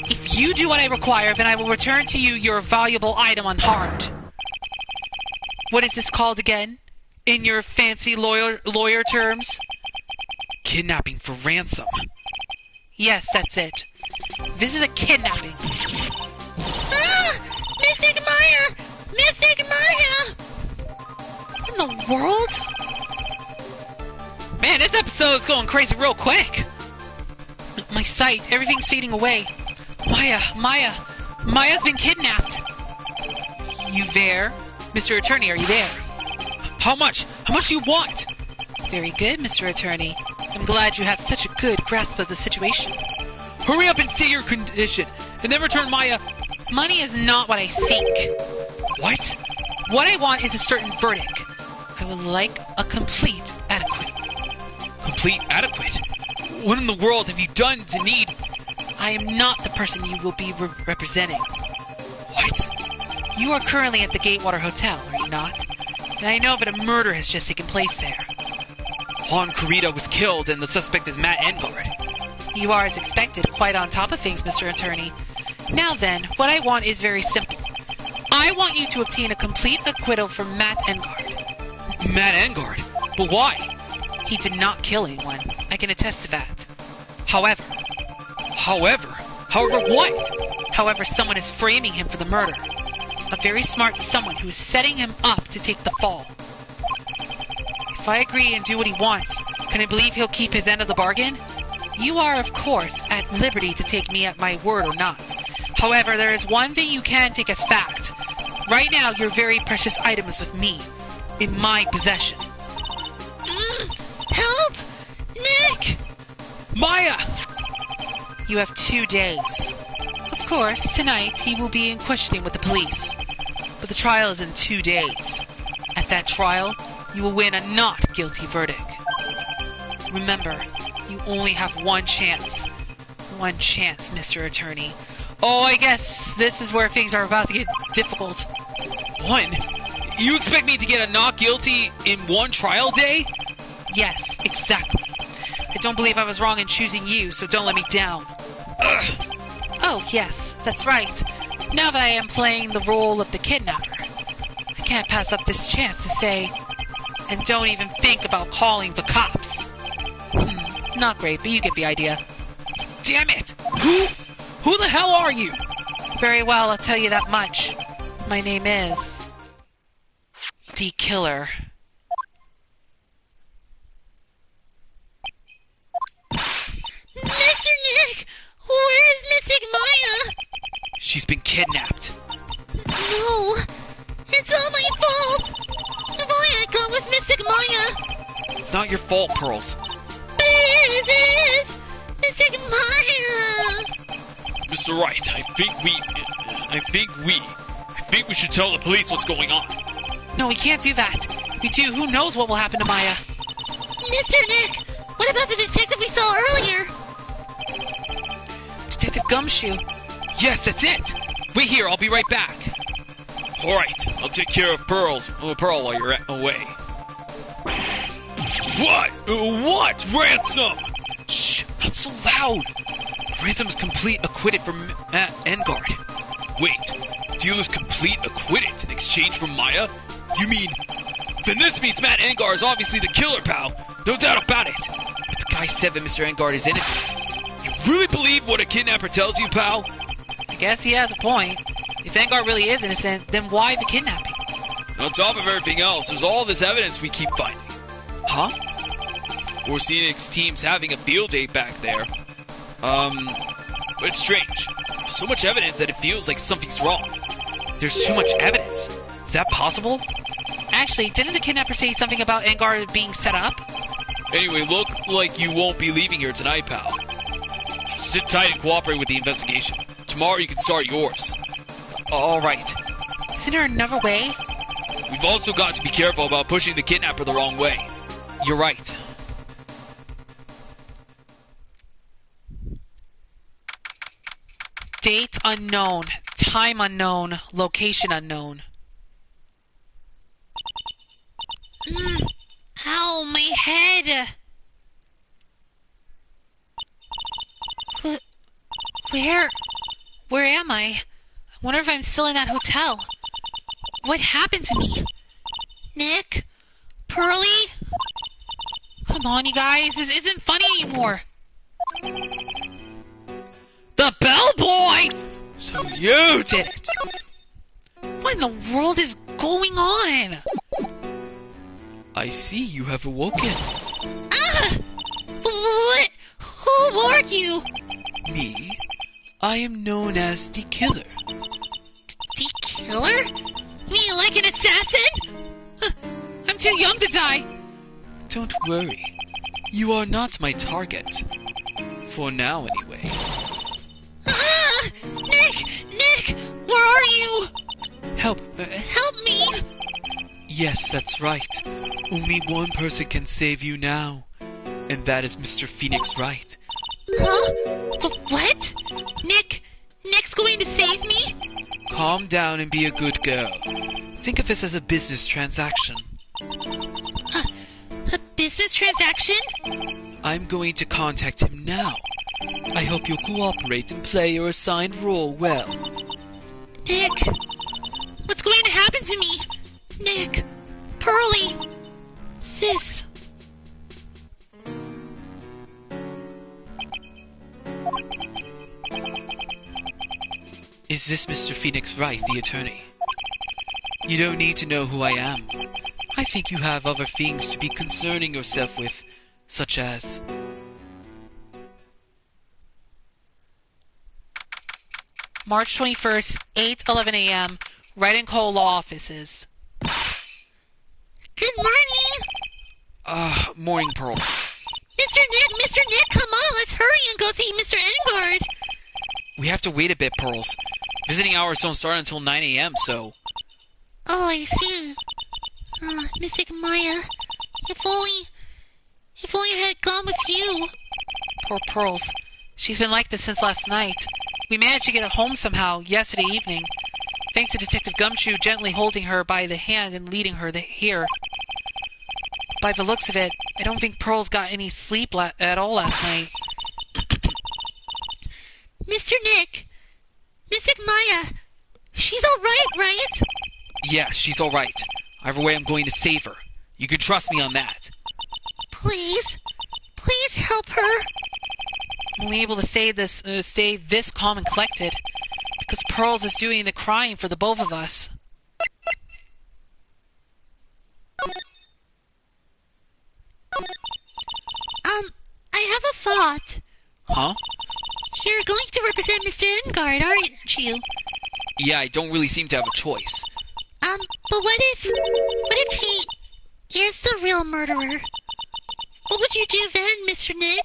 A: If you do what I require, then I will return to you your valuable item unharmed. What is this called again? In your fancy lawyer terms?
C: Kidnapping for ransom.
A: Yes, that's it. This is a kidnapping.
B: Ah! Mystic Maya! Mystic Maya!
A: In the world? Man, this episode's going crazy real quick. My sight, everything's fading away. Maya's been kidnapped. You there? Mr. Attorney, are you there?
C: How much? How much do you want?
A: Very good, Mr. Attorney. I'm glad you have such a good grasp of the situation.
C: Hurry up and see your condition, and then return Maya.
A: Money is not what I seek.
C: What?
A: What I want is a certain verdict. I would like a complete adequate.
C: Complete adequate? What in the world have you done to need...
A: I am not the person you will be representing.
C: What?
A: You are currently at the Gatewater Hotel, are you not? And I know that a murder has just taken place there.
C: Juan Corrida was killed, and the suspect is Matt Engard.
A: You are, as expected, quite on top of things, Mr. Attorney. Now then, what I want is very simple. I want you to obtain a complete acquittal for Matt Engard.
C: Matt Engard? But why?
A: He did not kill anyone. I can attest to that.
C: However what?
A: However, someone is framing him for the murder. A very smart someone who is setting him up to take the fall. If I agree and do what he wants, can I believe he'll keep his end of the bargain? You are, of course, at liberty to take me at my word or not. However, there is one thing you can take as fact. Right now, your very precious item is with me, in my possession.
B: Help! Nick!
C: Maya!
A: You have 2 days. Of course, tonight he will be in questioning with the police. But the trial is in 2 days. At that trial, you will win a not guilty verdict. Remember, you only have one chance. One chance, Mr. Attorney. Oh, I guess this is where things are about to get difficult.
C: One? You expect me to get a not guilty in one trial day?
A: Yes, exactly. I don't believe I was wrong in choosing you, so don't let me down.
C: Ugh.
A: Oh, yes, that's right. Now that I am playing the role of the kidnapper, I can't pass up this chance to say, and don't even think about calling the cops. Not great, but you get the idea.
C: Damn it! Who the hell are you?
A: Very well, I'll tell you that much. My name is... the Killer.
B: Mr. Nick! Where is missing Maya?
C: She's been kidnapped.
B: No! It's all my fault! If I had gone with Mystic Maya!
C: It's not your fault, Pearls.
B: But it is! Mystic Maya!
D: Mr. Wright, I think we should tell the police what's going on.
A: No, we can't do that. If we do, who knows what will happen to Maya?
B: Mr. Nick! What about the detective we saw earlier?
A: Detective Gumshoe.
C: Yes, that's it! Wait here, I'll be right back.
D: Alright, I'll take care of Pearl while you're away. What? Ransom!
C: Shh, not so loud. Ransom is complete acquitted from Matt Engard.
D: Wait, deal is complete acquitted in exchange for Maya? You mean... Then this means Matt Engard is obviously the killer, pal. No doubt about it.
C: But the guy said that Mr. Engard is innocent.
D: You really believe what a kidnapper tells you, pal?
A: I guess he has a point. If Engard really is innocent, then why the kidnapping?
D: On top of everything else, there's all this evidence we keep finding.
C: Huh?
D: Or Phoenix team's having a field day back there. But it's strange. There's so much evidence that it feels like something's wrong.
C: There's too much evidence. Is that possible?
A: Actually, didn't the kidnapper say something about Engard being set up?
D: Anyway, look like you won't be leaving here tonight, pal. Just sit tight and cooperate with the investigation. Tomorrow you can start yours.
C: Alright.
A: Isn't there another way?
D: We've also got to be careful about pushing the kidnapper the wrong way.
C: You're right.
A: Date unknown. Time unknown. Location unknown.
B: Ow, my head!
A: Where am I? I wonder if I'm still in that hotel. What happened to me?
B: Nick? Pearlie?
A: Come on, you guys. This isn't funny anymore.
C: The bellboy!
D: So you did it!
A: What in the world is going on?
C: I see you have awoken.
B: Ah! What? Who are you?
C: Me? I am known as the Killer.
B: The killer? Me like an assassin?
A: I'm too young to die.
C: Don't worry. You are not my target. For now, anyway.
B: Ah! Nick! Where are you?
C: Help.
B: Help me!
C: Yes, that's right. Only one person can save you now. And that is Mr. Phoenix Wright.
B: Huh? What? Nick's going to save me?
C: Calm down and be a good girl. Think of this as a business transaction.
B: A business transaction?
C: I'm going to contact him now. I hope you'll cooperate and play your assigned role well.
B: Nick, what's going to happen to me? Nick, Pearlie, Sis,
C: Is this Mr. Phoenix Wright, the attorney? You don't need to know who I am. I think you have other things to be concerning yourself with, such as...
A: March 21st, 8:11 a.m., Wright and Cole Law Offices.
B: Good morning.
C: Morning, Pearls.
B: Mr. Nick, come on, let's hurry and go see Mr. Engard.
C: We have to wait a bit, Pearls. Visiting hours don't start until 9 a.m., so...
B: Oh, I see. Mystic Maya, if only I had gone with you.
A: Poor Pearls. She's been like this since last night. We managed to get her home somehow yesterday evening, thanks to Detective Gumshoe gently holding her by the hand and leading her here. By the looks of it, I don't think Pearls got any sleep at all last night.
B: Mr. Nick, Mystic Maya, she's all right?
C: Yeah, she's alright. Either way, I'm going to save her. You can trust me on that.
B: Please help her.
A: I'm only able to stay this calm and collected because Pearls is doing the crying for the both of us.
B: I have a thought.
C: Huh?
B: You're going to represent Mr. Engard, aren't you?
C: Yeah, I don't really seem to have a choice.
B: But what if he is the real murderer? What would you do then, Mr. Nick?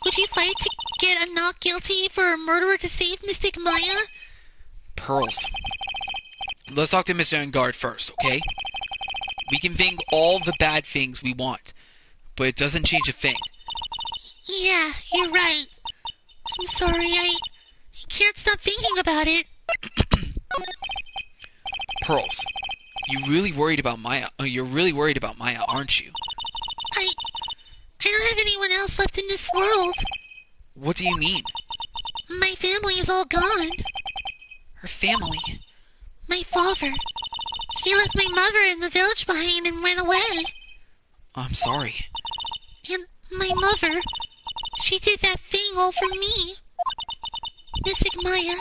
B: Would you fight to get a not guilty for a murderer to save Mystic Maya?
C: Pearls. Let's talk to Mr. Engard first, okay? We can think all the bad things we want, but it doesn't change a thing.
B: Yeah, you're right. I'm sorry, I can't stop thinking about it.
C: Pearls, you're really worried about Maya, aren't you?
B: I don't have anyone else left in this world.
C: What do you mean?
B: My family is all gone.
A: Her family?
B: My father. He left my mother in the village behind and went away.
C: I'm sorry.
B: And my mother, she did that thing all for me. Mystic Maya,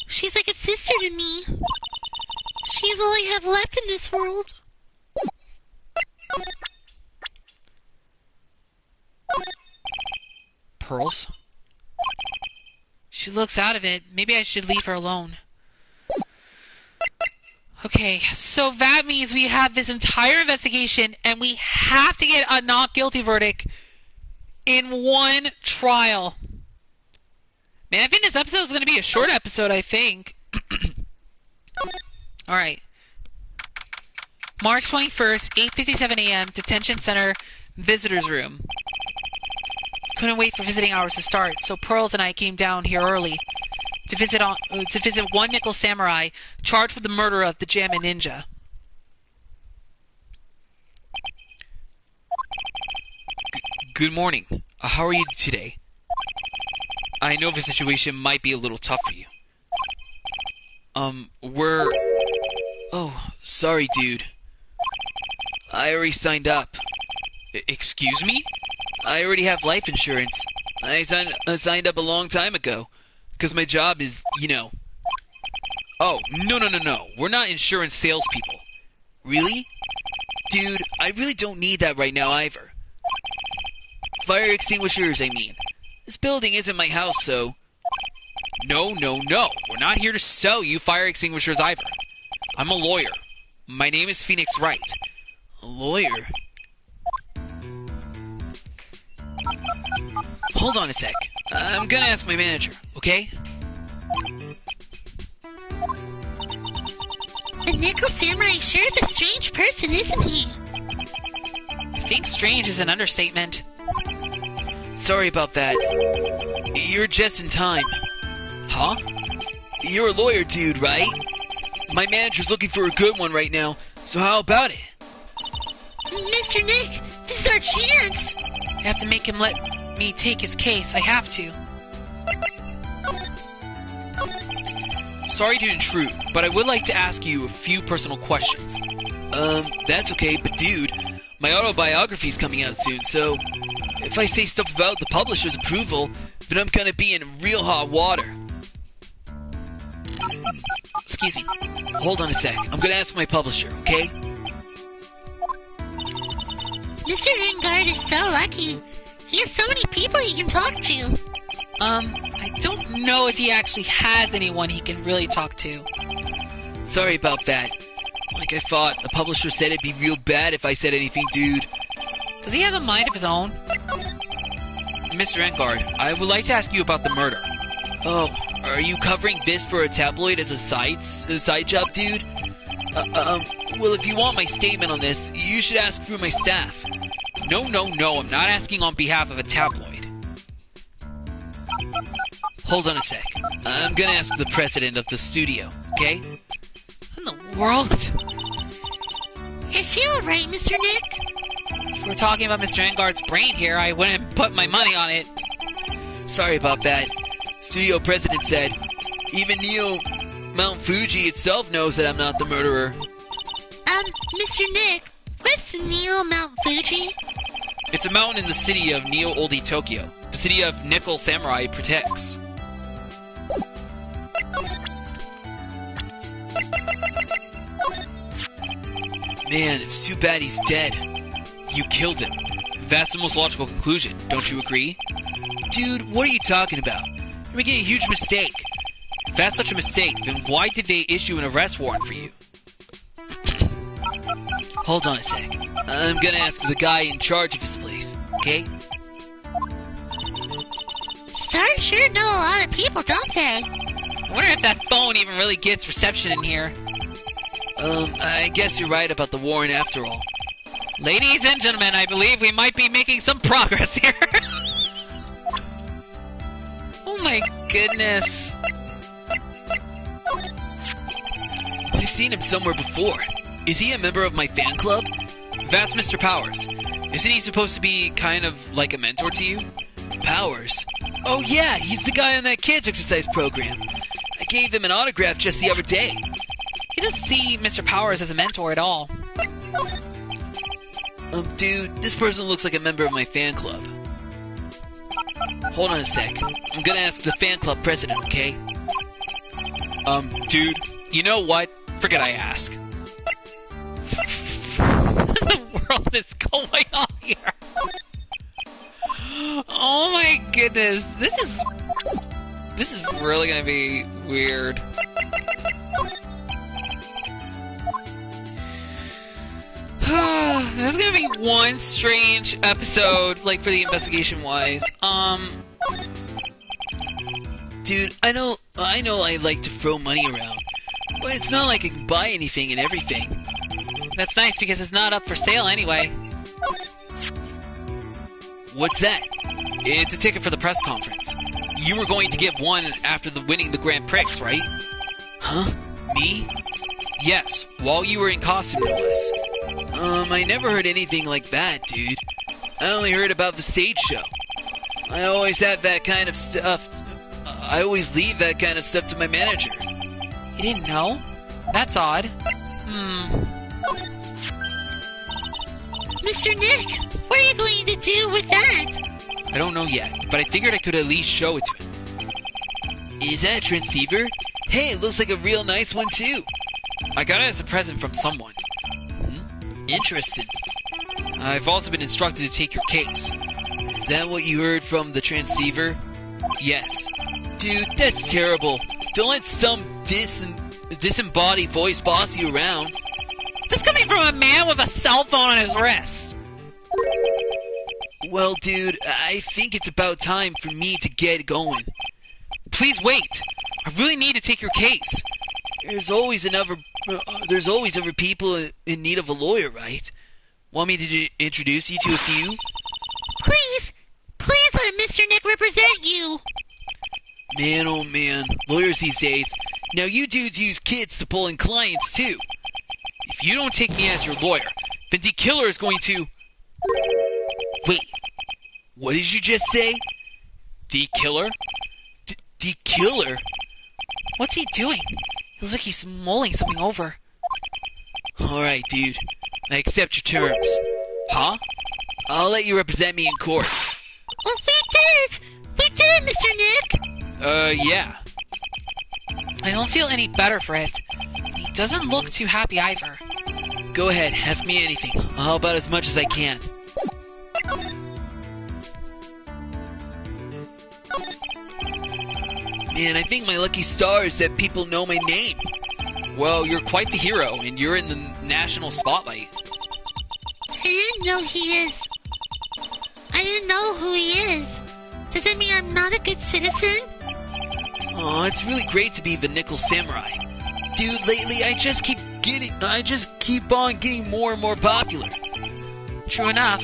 B: she's like a sister to me. She's all I have left in this world.
C: Pearls?
A: She looks out of it. Maybe I should leave her alone. Okay, so that means we have this entire investigation and we have to get a not guilty verdict in one trial. Man, I think this episode is going to be a short episode, I think. Alright. March 21st, 8:57 a.m., Detention Center, Visitors Room. Couldn't wait for visiting hours to start, so Pearls and I came down here early to visit one nickel samurai charged with the murder of the Jammin Ninja.
C: Good morning. How are you today? I know the situation might be a little tough for you. Oh, sorry, dude. I already signed up. Excuse me? I already have life insurance. I signed up a long time ago. Because my job is, Oh, no. We're not insurance salespeople. Really? Dude, I really don't need that right now either. Fire extinguishers, I mean. This building isn't my house, so... No. We're not here to sell you fire extinguishers either. I'm a lawyer. My name is Phoenix Wright. A lawyer? Hold on a sec. I'm gonna ask my manager, okay?
B: The Nickel Samurai sure is a strange person, isn't he?
A: I think strange is an understatement.
C: Sorry about that. You're just in time. Huh? You're a lawyer dude, right? My manager's looking for a good one right now, so how about it?
B: Mr. Nick, this is our chance.
A: I have to make him let me take his case. I have to.
C: Sorry to intrude, but I would like to ask you a few personal questions. That's okay, but dude, my autobiography's coming out soon, so if I say stuff about the publisher's approval, then I'm gonna be in real hot water.
A: Excuse me.
C: Hold on a sec. I'm gonna ask my publisher, okay?
B: Mr. Engard is so lucky. He has so many people he can talk to.
A: I don't know if he actually has anyone he can really talk to.
C: Sorry about that. Like I thought, the publisher said it'd be real bad if I said anything, dude.
A: Does he have a mind of his own?
C: Mr. Engard, I would like to ask you about the murder. Oh, are you covering this for a tabloid as a side job, dude? Well, if you want my statement on this, you should ask through my staff.
A: No, I'm not asking on behalf of a tabloid.
C: Hold on a sec. I'm gonna ask the president of the studio, okay?
A: In the world?
B: Is he alright, Mr. Nick?
A: If we're talking about Mr. Engard's brain here, I wouldn't put my money on it.
C: Sorry about that. Studio president said, even Neo Mount Fuji itself knows that I'm not the murderer.
B: Mr. Nick, what's Neo Mount Fuji?
C: It's a mountain in the city of Neo Oldie Tokyo. The city of Nickel Samurai protects. Man, it's too bad he's dead. You killed him. That's the most logical conclusion, don't you agree? Dude, what are you talking about? You're making a huge mistake. If that's such a mistake, then why did they issue an arrest warrant for you? Hold on a sec. I'm gonna ask the guy in charge of this place, okay?
B: Stars sure know a lot of people, don't they?
A: I wonder if that phone even really gets reception in here.
C: I guess you're right about the warrant after all.
A: Ladies and gentlemen, I believe we might be making some progress here. Oh my goodness.
C: I've seen him somewhere before. Is he a member of my fan club? That's Mr. Powers. Isn't he supposed to be kind of like a mentor to you? Powers? Oh yeah, he's the guy on that kids exercise program. I gave him an autograph just the other day.
A: He doesn't see Mr. Powers as a mentor at all.
C: Dude, this person looks like a member of my fan club. Hold on a sec. I'm gonna ask the fan club president, okay? Dude, you know what? Forget I ask.
A: What in the world is going on here? Oh my goodness, this is really gonna be weird. There's gonna be one strange episode, like for the investigation wise.
C: Dude, I know I like to throw money around, but it's not like I can buy anything and everything.
A: That's nice because it's not up for sale anyway.
C: What's that? It's a ticket for the press conference. You were going to get one after winning the Grand Prix, right? Huh? Me? Yes, while you were in costume, no less. I never heard anything like that, dude. I only heard about the stage show. I always have that kind of stuff. I always leave that kind of stuff to my manager.
A: You didn't know? That's odd.
B: Mr. Nick, what are you going to do with that?
C: I don't know yet, but I figured I could at least show it to him. Is that a transceiver? Hey, it looks like a real nice one too. I got it as a present from someone. Interesting. I've also been instructed to take your case. Is that what you heard from the transceiver? Yes. Dude, that's terrible. Don't let some disembodied voice boss you around.
A: This coming from a man with a cell phone on his wrist.
C: Well, dude, I think it's about time for me to get going. Please wait. I really need to take your case. There's always other people in need of a lawyer, right? Want me to introduce you to a few?
B: Please let Mr. Nick represent you.
C: Man, oh man, lawyers these days. Now you dudes use kids to pull in clients too. If you don't take me as your lawyer, then D Killer is going to... Wait, what did you just say? D Killer? D Killer?
A: What's he doing? It looks like he's mulling something over.
C: Alright, dude. I accept your terms. Huh? I'll let you represent me in court.
B: Oh, we did, Mr. Nick.
C: Yeah.
A: I don't feel any better for it. He doesn't look too happy either.
C: Go ahead, ask me anything. I'll help out as much as I can. Man, I think my lucky star is that people know my name. Well, you're quite the hero, and you're in the national spotlight.
B: I didn't know he is. I didn't know who he is. Does that mean I'm not a good citizen?
C: Oh, it's really great to be the Nickel Samurai. Dude, lately I just keep on getting more and more popular.
A: True enough.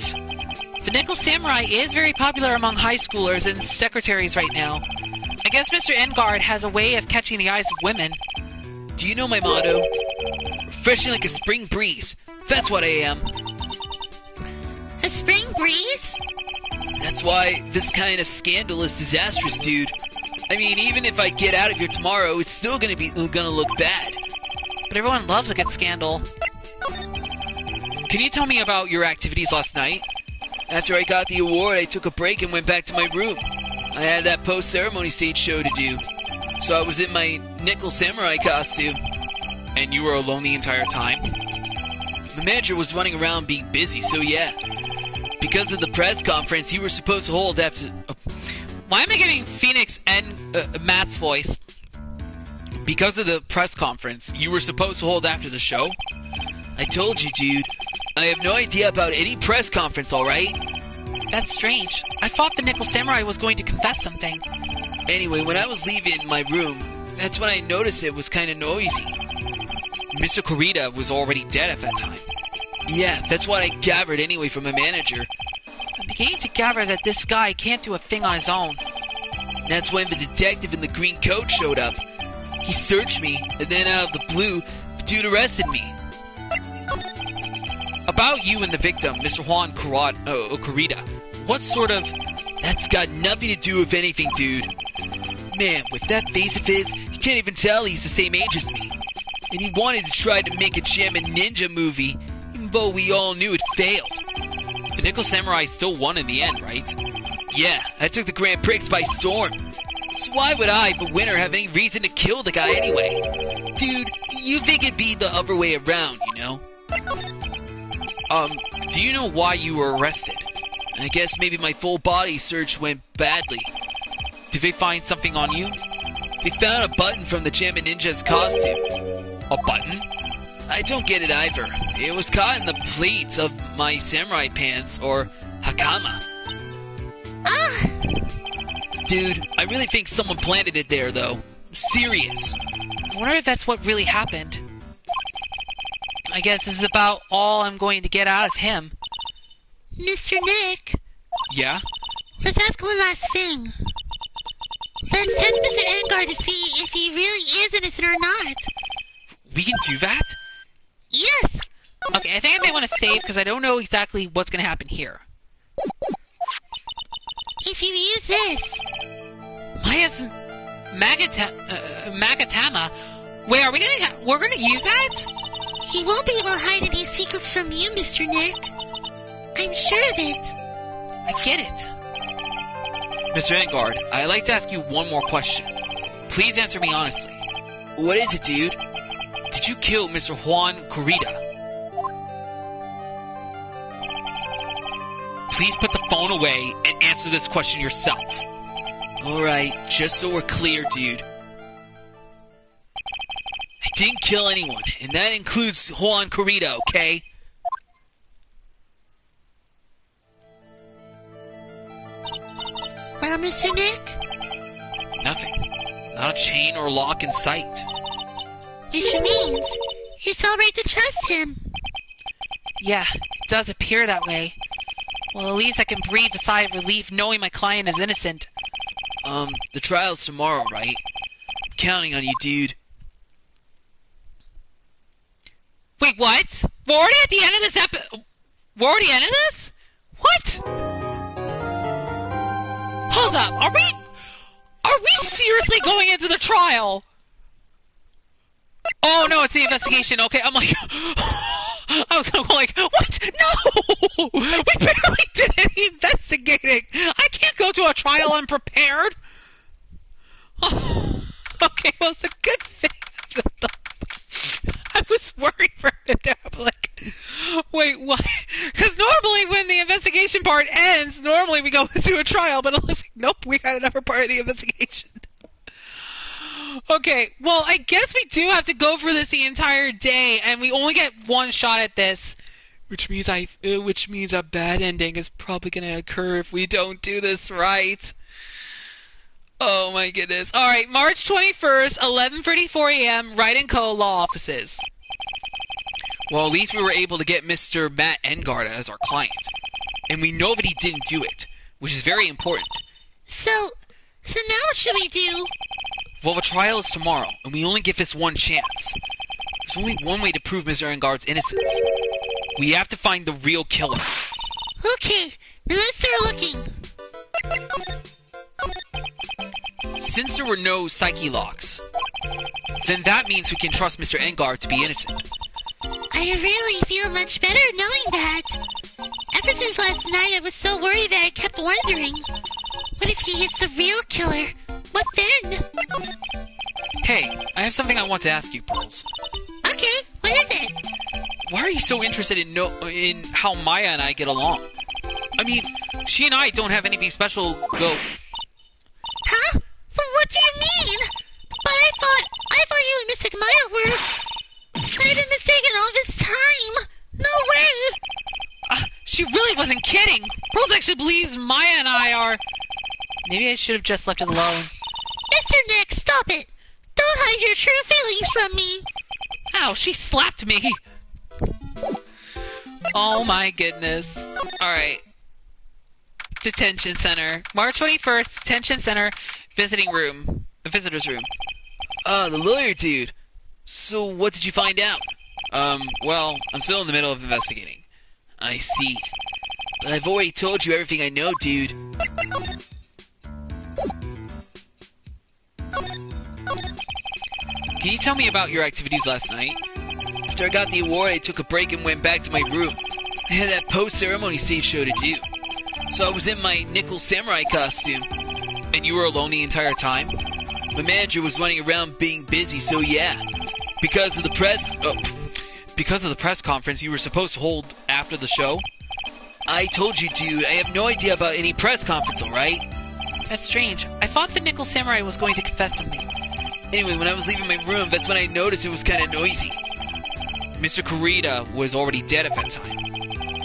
A: The Nickel Samurai is very popular among high schoolers and secretaries right now. I guess Mr. Engard has a way of catching the eyes of women.
C: Do you know my motto? Refreshing like a spring breeze. That's what I am.
B: A spring breeze?
C: That's why this kind of scandal is disastrous, dude. I mean, even if I get out of here tomorrow, it's still gonna look bad.
A: But everyone loves a good scandal.
C: Can you tell me about your activities last night? After I got the award, I took a break and went back to my room. I had that post-ceremony stage show to do, so I was in my Nickel Samurai costume.
D: And you were alone the entire time?
C: My manager was running around being busy, so yeah. Because of the press conference you were supposed to hold after...
A: Why am I getting Phoenix and Matt's voice?
C: Because of the press conference you were supposed to hold after the show? I told you, dude. I have no idea about any press conference, alright?
A: That's strange. I thought the Nickel Samurai was going to confess something.
C: Anyway, when I was leaving my room, that's when I noticed it was kind of noisy.
D: Mr. Kurita was already dead at that time.
C: Yeah, that's what I gathered anyway from my manager.
A: I'm beginning to gather that this guy can't do a thing on his own.
C: That's when the detective in the green coat showed up. He searched me, and then out of the blue, the dude arrested me.
D: About you and the victim, Mr. Juan Kurita, what sort of...
C: That's got nothing to do with anything, dude. Man, with that face of his, you can't even tell he's the same age as me. And he wanted to try to make a Jammin' Ninja movie, even though we all knew it failed.
D: The Nickel Samurai still won in the end, right?
C: Yeah, I took the Grand Prix by storm. So why would I, the winner, have any reason to kill the guy anyway? Dude, you think it'd be the other way around, you know?
D: Do you know why you were arrested?
C: I guess maybe my full body search went badly.
D: Did they find something on you?
C: They found a button from the Jammin' Ninja's costume.
D: A button?
C: I don't get it either. It was caught in the pleats of my samurai pants, or hakama.
B: Ah!
C: Dude, I really think someone planted it there, though. I'm serious.
A: I wonder if that's what really happened. I guess this is about all I'm going to get out of him.
B: Mr. Nick,
D: Yeah?
B: let's ask one last thing. Let's test Mr. Engard to see if he really is innocent or not.
D: We can do that?
B: Yes!
A: Okay, I think I may want to save because I don't know exactly what's going to happen here.
B: If you use this,
A: Maya's Magatama. Wait, we're gonna use that?
B: he won't be able to hide any secrets from you, Mr. Nick. I'm sure of it.
A: I get it.
D: Mr. Engard, I'd like to ask you one more question. Please answer me honestly.
C: What is it, dude?
D: Did you kill Mr. Juan Kurita? Please put the phone away and answer this question yourself.
C: Alright, just so we're clear, dude. I didn't kill anyone, and that includes Juan Kurita, okay?
B: Well, Mr. Nick,
D: Nothing. Not a chain or lock in sight.
B: which means it's alright to trust him.
A: Yeah, it does appear that way. Well, at least I can breathe a sigh of relief knowing my client is innocent.
C: The trial's tomorrow, right? I'm counting on you, dude.
A: Wait, what? We're already at the end of this We're already ended this? What? Hold up, are we seriously going into the trial? Oh no, it's the investigation. Okay, I'm like, I was kind of like, what? No, we barely did any investigating. I can't go to a trial unprepared. Oh, Okay, well, it's a good thing. I was worried for a minute there. I'm like, wait, what? Because normally when the investigation part ends, normally we go into a trial, but it looks like, nope, we got another part of the investigation. Okay, well, I guess we do have to go for this the entire day, and we only get one shot at this. Which means a bad ending is probably going to occur if we don't do this right. Oh my goodness. Alright, March 21st, 11:34 a.m., Wright & Co. Law Offices.
C: Well, at least we were able to get Mr. Matt Engard as our client. And we know that he didn't do it, which is very important.
B: So now what should we do?
C: Well, the trial is tomorrow, and we only get this one chance. There's only one way to prove Mr. Engard's innocence. We have to find the real killer.
B: Okay, then let's start looking.
C: Since there were no psyche locks, then that means we can trust Mr. Engard to be innocent.
B: I really feel much better knowing that. Ever since last night, I was so worried that I kept wondering, what if he is the real killer? What then?
C: Hey, I have something I want to ask you, Pearls.
B: Okay, what is it?
C: Why are you so interested in how Maya and I get along? I mean, she and I don't have anything special go...
B: Huh? What do you mean? But I thought you and Mystic Maya were... I've been mistaken all this time. No way.
A: She really wasn't kidding. Pearls actually believes Maya and I are... Maybe I should have just left it alone.
B: Mr. Nick, stop it. Don't hide your true feelings from me.
A: Ow, she slapped me. Oh my goodness. Alright. Detention Center. March 21st, Detention Center, visiting room. The visitor's room.
C: The lawyer dude. So what did you find out? Well, I'm still in the middle of investigating. I see. But I've already told you everything I know, dude. Can you tell me about your activities last night? After I got the award, I took a break and went back to my room. I had that post-ceremony stage show to do. So I was in my nickel samurai costume. And you were alone the entire time? My manager was running around being busy, so yeah. Because of the press conference you were supposed to hold after the show? I told you, dude, I have no idea about any press conference, alright?
A: That's strange. I thought the Nickel Samurai was going to confess something.
C: Anyway, when I was leaving my room, that's when I noticed it was kind of noisy. Mr. Kurita was already dead at that time.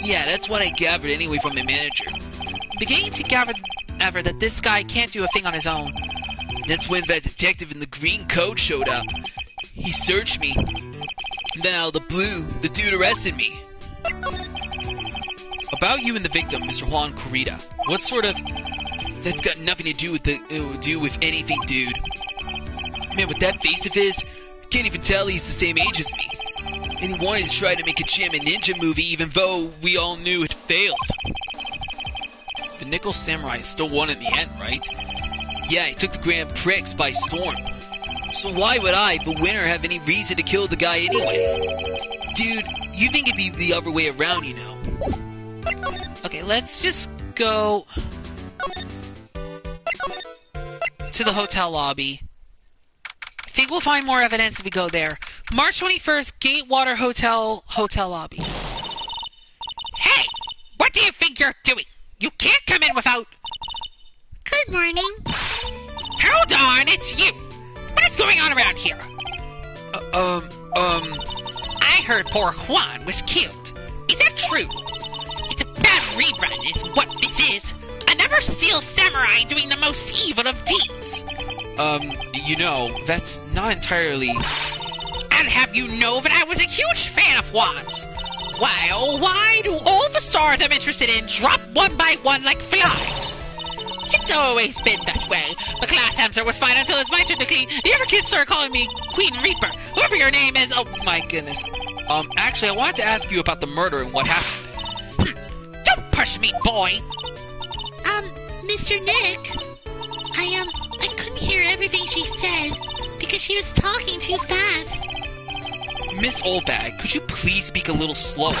C: Yeah, that's what I gathered anyway from my manager.
A: I'm beginning to gather that this guy can't do a thing on his own.
C: That's when that detective in the green coat showed up. He searched me. And then out of the blue, the dude arrested me. About you and the victim, Mr. Juan Kurita. What sort of... That's got nothing to do with anything, dude. Man, with that face of his, you can't even tell he's the same age as me. And he wanted to try to make a Jim and Ninja movie even though we all knew it failed. The Nickel Samurai still won in the end, right? Yeah, he took the Grand Prix by storm. So why would I, the winner, have any reason to kill the guy anyway? Dude, you think it'd be the other way around, you know.
A: Okay, let's just go to the hotel lobby. I think we'll find more evidence if we go there. March 21st, Gatewater Hotel lobby.
E: Hey! What do you think you're doing? You can't come in without...
B: Good morning.
E: Hold on, it's you! What is going on around here? I heard poor Juan was killed. Is that true? It's a bad rerun is what this is. Another steel samurai doing the most evil of deeds.
C: You know, that's not entirely...
E: I'd have you know that I was a huge fan of Juan's. Why do all the stars I'm interested in drop one by one like flies? It's always been that way. The class answer was fine until it's my turn to clean. The other kids start calling me Queen Reaper. Whoever your name is, oh my goodness.
C: Actually, I wanted to ask you about the murder and what happened.
E: Don't push me, boy.
B: Mr. Nick, I couldn't hear everything she said because she was talking too fast.
C: Miss Oldbag, could you please speak a little slower?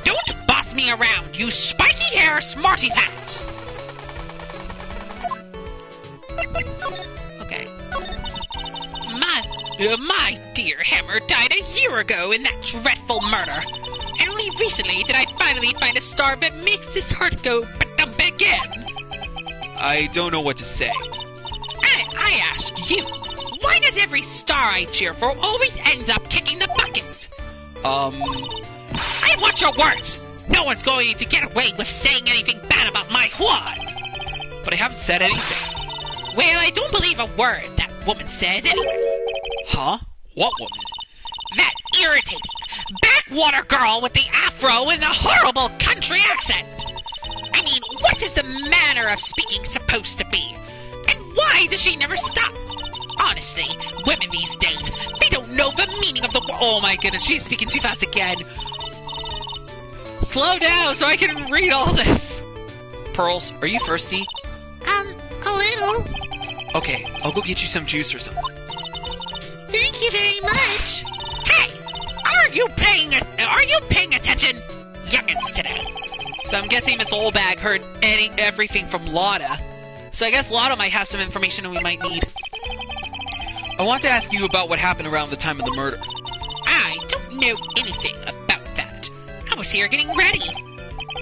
E: Don't boss me around, you spiky hair smarty pants.
A: Okay.
E: My dear Hammer died a year ago in that dreadful murder. And only recently did I finally find a star that makes his heart go ba-dump again.
C: I don't know what to say.
E: I ask you, why does every star I cheer for always ends up kicking the bucket? I want your words! No one's going to get away with saying anything bad about my Juan!
C: But I haven't said anything.
E: Well, I don't believe a word that woman says anyway.
C: Huh? What woman?
E: That irritating, backwater girl with the afro and the horrible country accent. I mean, what is the manner of speaking supposed to be? And why does she never stop? Honestly, women these days, they don't know the meaning of the word.
A: Oh my goodness, she's speaking too fast again. Slow down so I can read all this.
C: Pearls, are you thirsty?
B: A little.
C: Okay, I'll go get you some juice or something.
B: Thank you very much.
E: Hey, are you paying attention, youngins today?
A: So I'm guessing Miss Oldbag heard everything from Lotta. So I guess Lotta might have some information we might need.
C: I want to ask you about what happened around the time of the murder.
E: I don't know anything about that. I was here getting ready.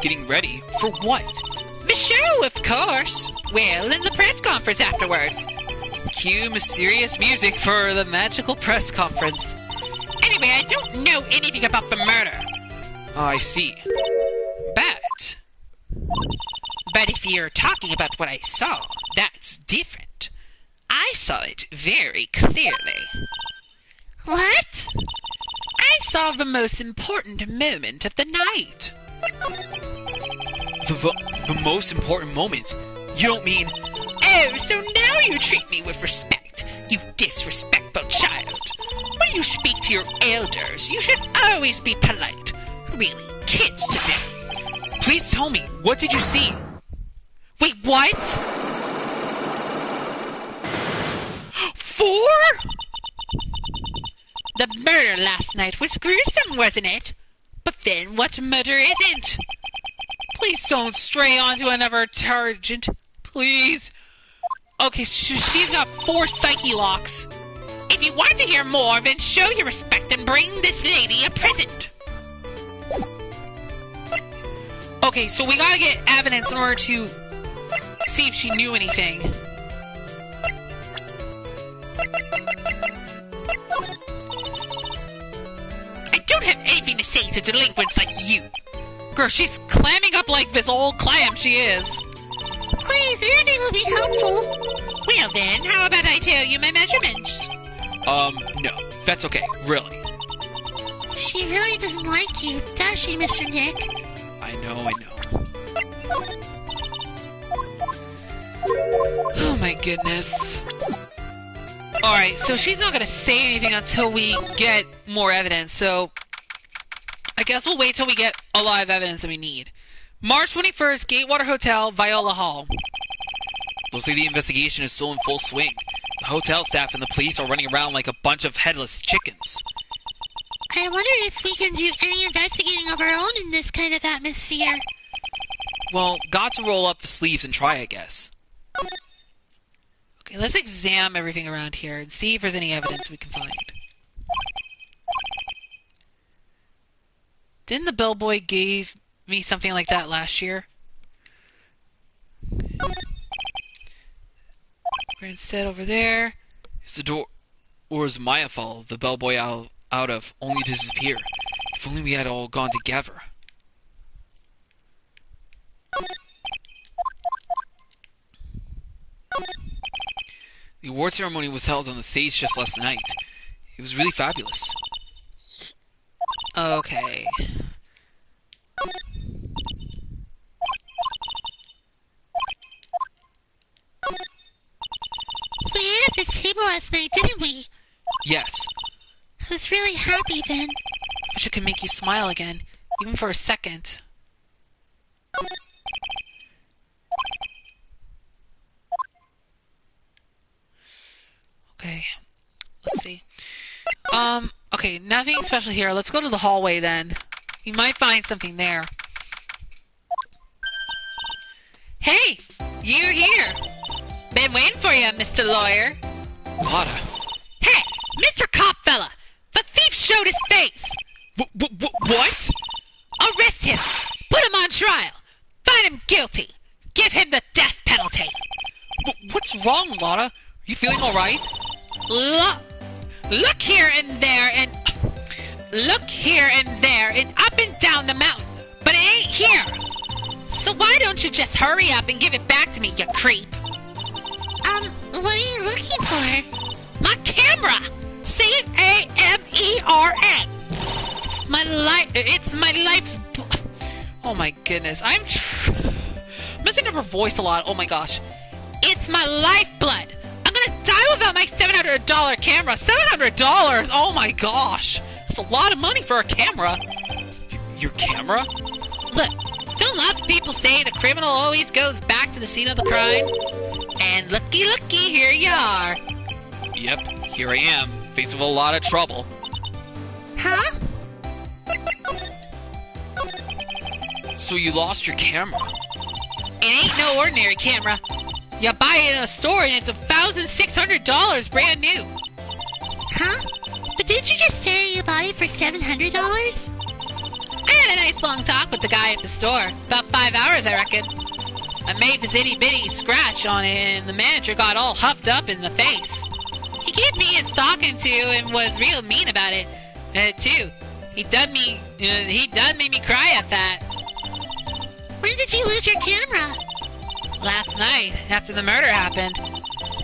C: Getting ready? For what?
E: The show, of course. Well, and the press conference afterwards.
A: Cue mysterious music for the magical press conference.
E: Anyway, I don't know anything about the murder.
C: Oh, I see.
A: Bat.
E: But if you're talking about what I saw, that's different. I saw it very clearly.
B: What?
A: I saw the most important moment of the night.
C: The most important moment? You don't mean...
E: Oh, so now you treat me with respect, you disrespectful child. When you speak to your elders, you should always be polite. Really, kids today.
C: Please tell me, what did you see?
A: Wait, what? 4?
E: The murder last night was gruesome, wasn't it? But then what murder isn't?
A: Please don't stray onto another tangent. Please. Okay, she's got 4 psyche locks.
E: If you want to hear more, then show your respect and bring this lady a present.
A: Okay, so we gotta get evidence in order to see if she knew anything.
E: I don't have anything to say to delinquents like you.
A: Girl, she's clamming up like this old clam she is.
B: Please, anything will be helpful.
E: Well then, how about I tell you my measurements?
C: No. That's okay, really.
B: She really doesn't like you, does she, Mr. Nick?
C: I know.
A: Oh my goodness. Alright, so she's not gonna say anything until we get more evidence, so I guess we'll wait till we get a lot of evidence that we need. March 21st, Gatewater Hotel, Viola Hall.
C: Looks like the investigation is still in full swing. The hotel staff and the police are running around like a bunch of headless chickens.
B: I wonder if we can do any investigating of our own in this kind of atmosphere.
C: Well, got to roll up the sleeves and try, I guess.
A: Okay, let's examine everything around here and see if there's any evidence we can find. Didn't the bellboy give me something like that last year? We're instead over there.
C: It's the door, or is Maya followed the bellboy out of, only to disappear. If only we had all gone together. The award ceremony was held on the stage just last night. It was really fabulous.
A: Okay.
B: We ate at this table last night, didn't we?
C: Yes.
B: I was really happy then.
A: Wish it could make you smile again, even for a second. Okay. Let's see. Okay, nothing special here. Let's go to the hallway then. You might find something there. Hey! You're here! Been waiting for you, Mr. Lawyer.
C: Lotta.
E: Hey, Mr. Cop fella, the thief showed his face.
C: What?
E: Arrest him. Put him on trial. Find him guilty. Give him the death penalty.
C: What's wrong, Lotta? You feeling all right?
E: Look here and there and up and down the mountain, but it ain't here. So why don't you just hurry up and give it back to me, you creep?
B: What are you looking for?
E: My camera! C-A-M-E-R-A! It's my life's...
C: Oh my goodness, I'm messing up her voice a lot. Oh my gosh.
E: It's my lifeblood! I'm gonna die without my $700 camera! $700! Oh my gosh! That's a lot of money for a camera!
C: Your camera?
E: Look, don't lots of people say the criminal always goes back to the scene of the crime? And looky, here you are.
C: Yep, here I am, faced with a lot of trouble.
B: Huh?
C: So you lost your camera?
E: It ain't no ordinary camera. You buy it in a store and it's $1,600 brand new.
B: Huh? But didn't you just say you bought it for $700?
E: I had a nice long talk with the guy at the store. About 5 hours, I reckon. I made this itty-bitty scratch on it, and the manager got all huffed up in the face. He gave me his talking to and was real mean about it, too. He done made me cry at that.
B: When did you lose your camera?
E: Last night, after the murder happened.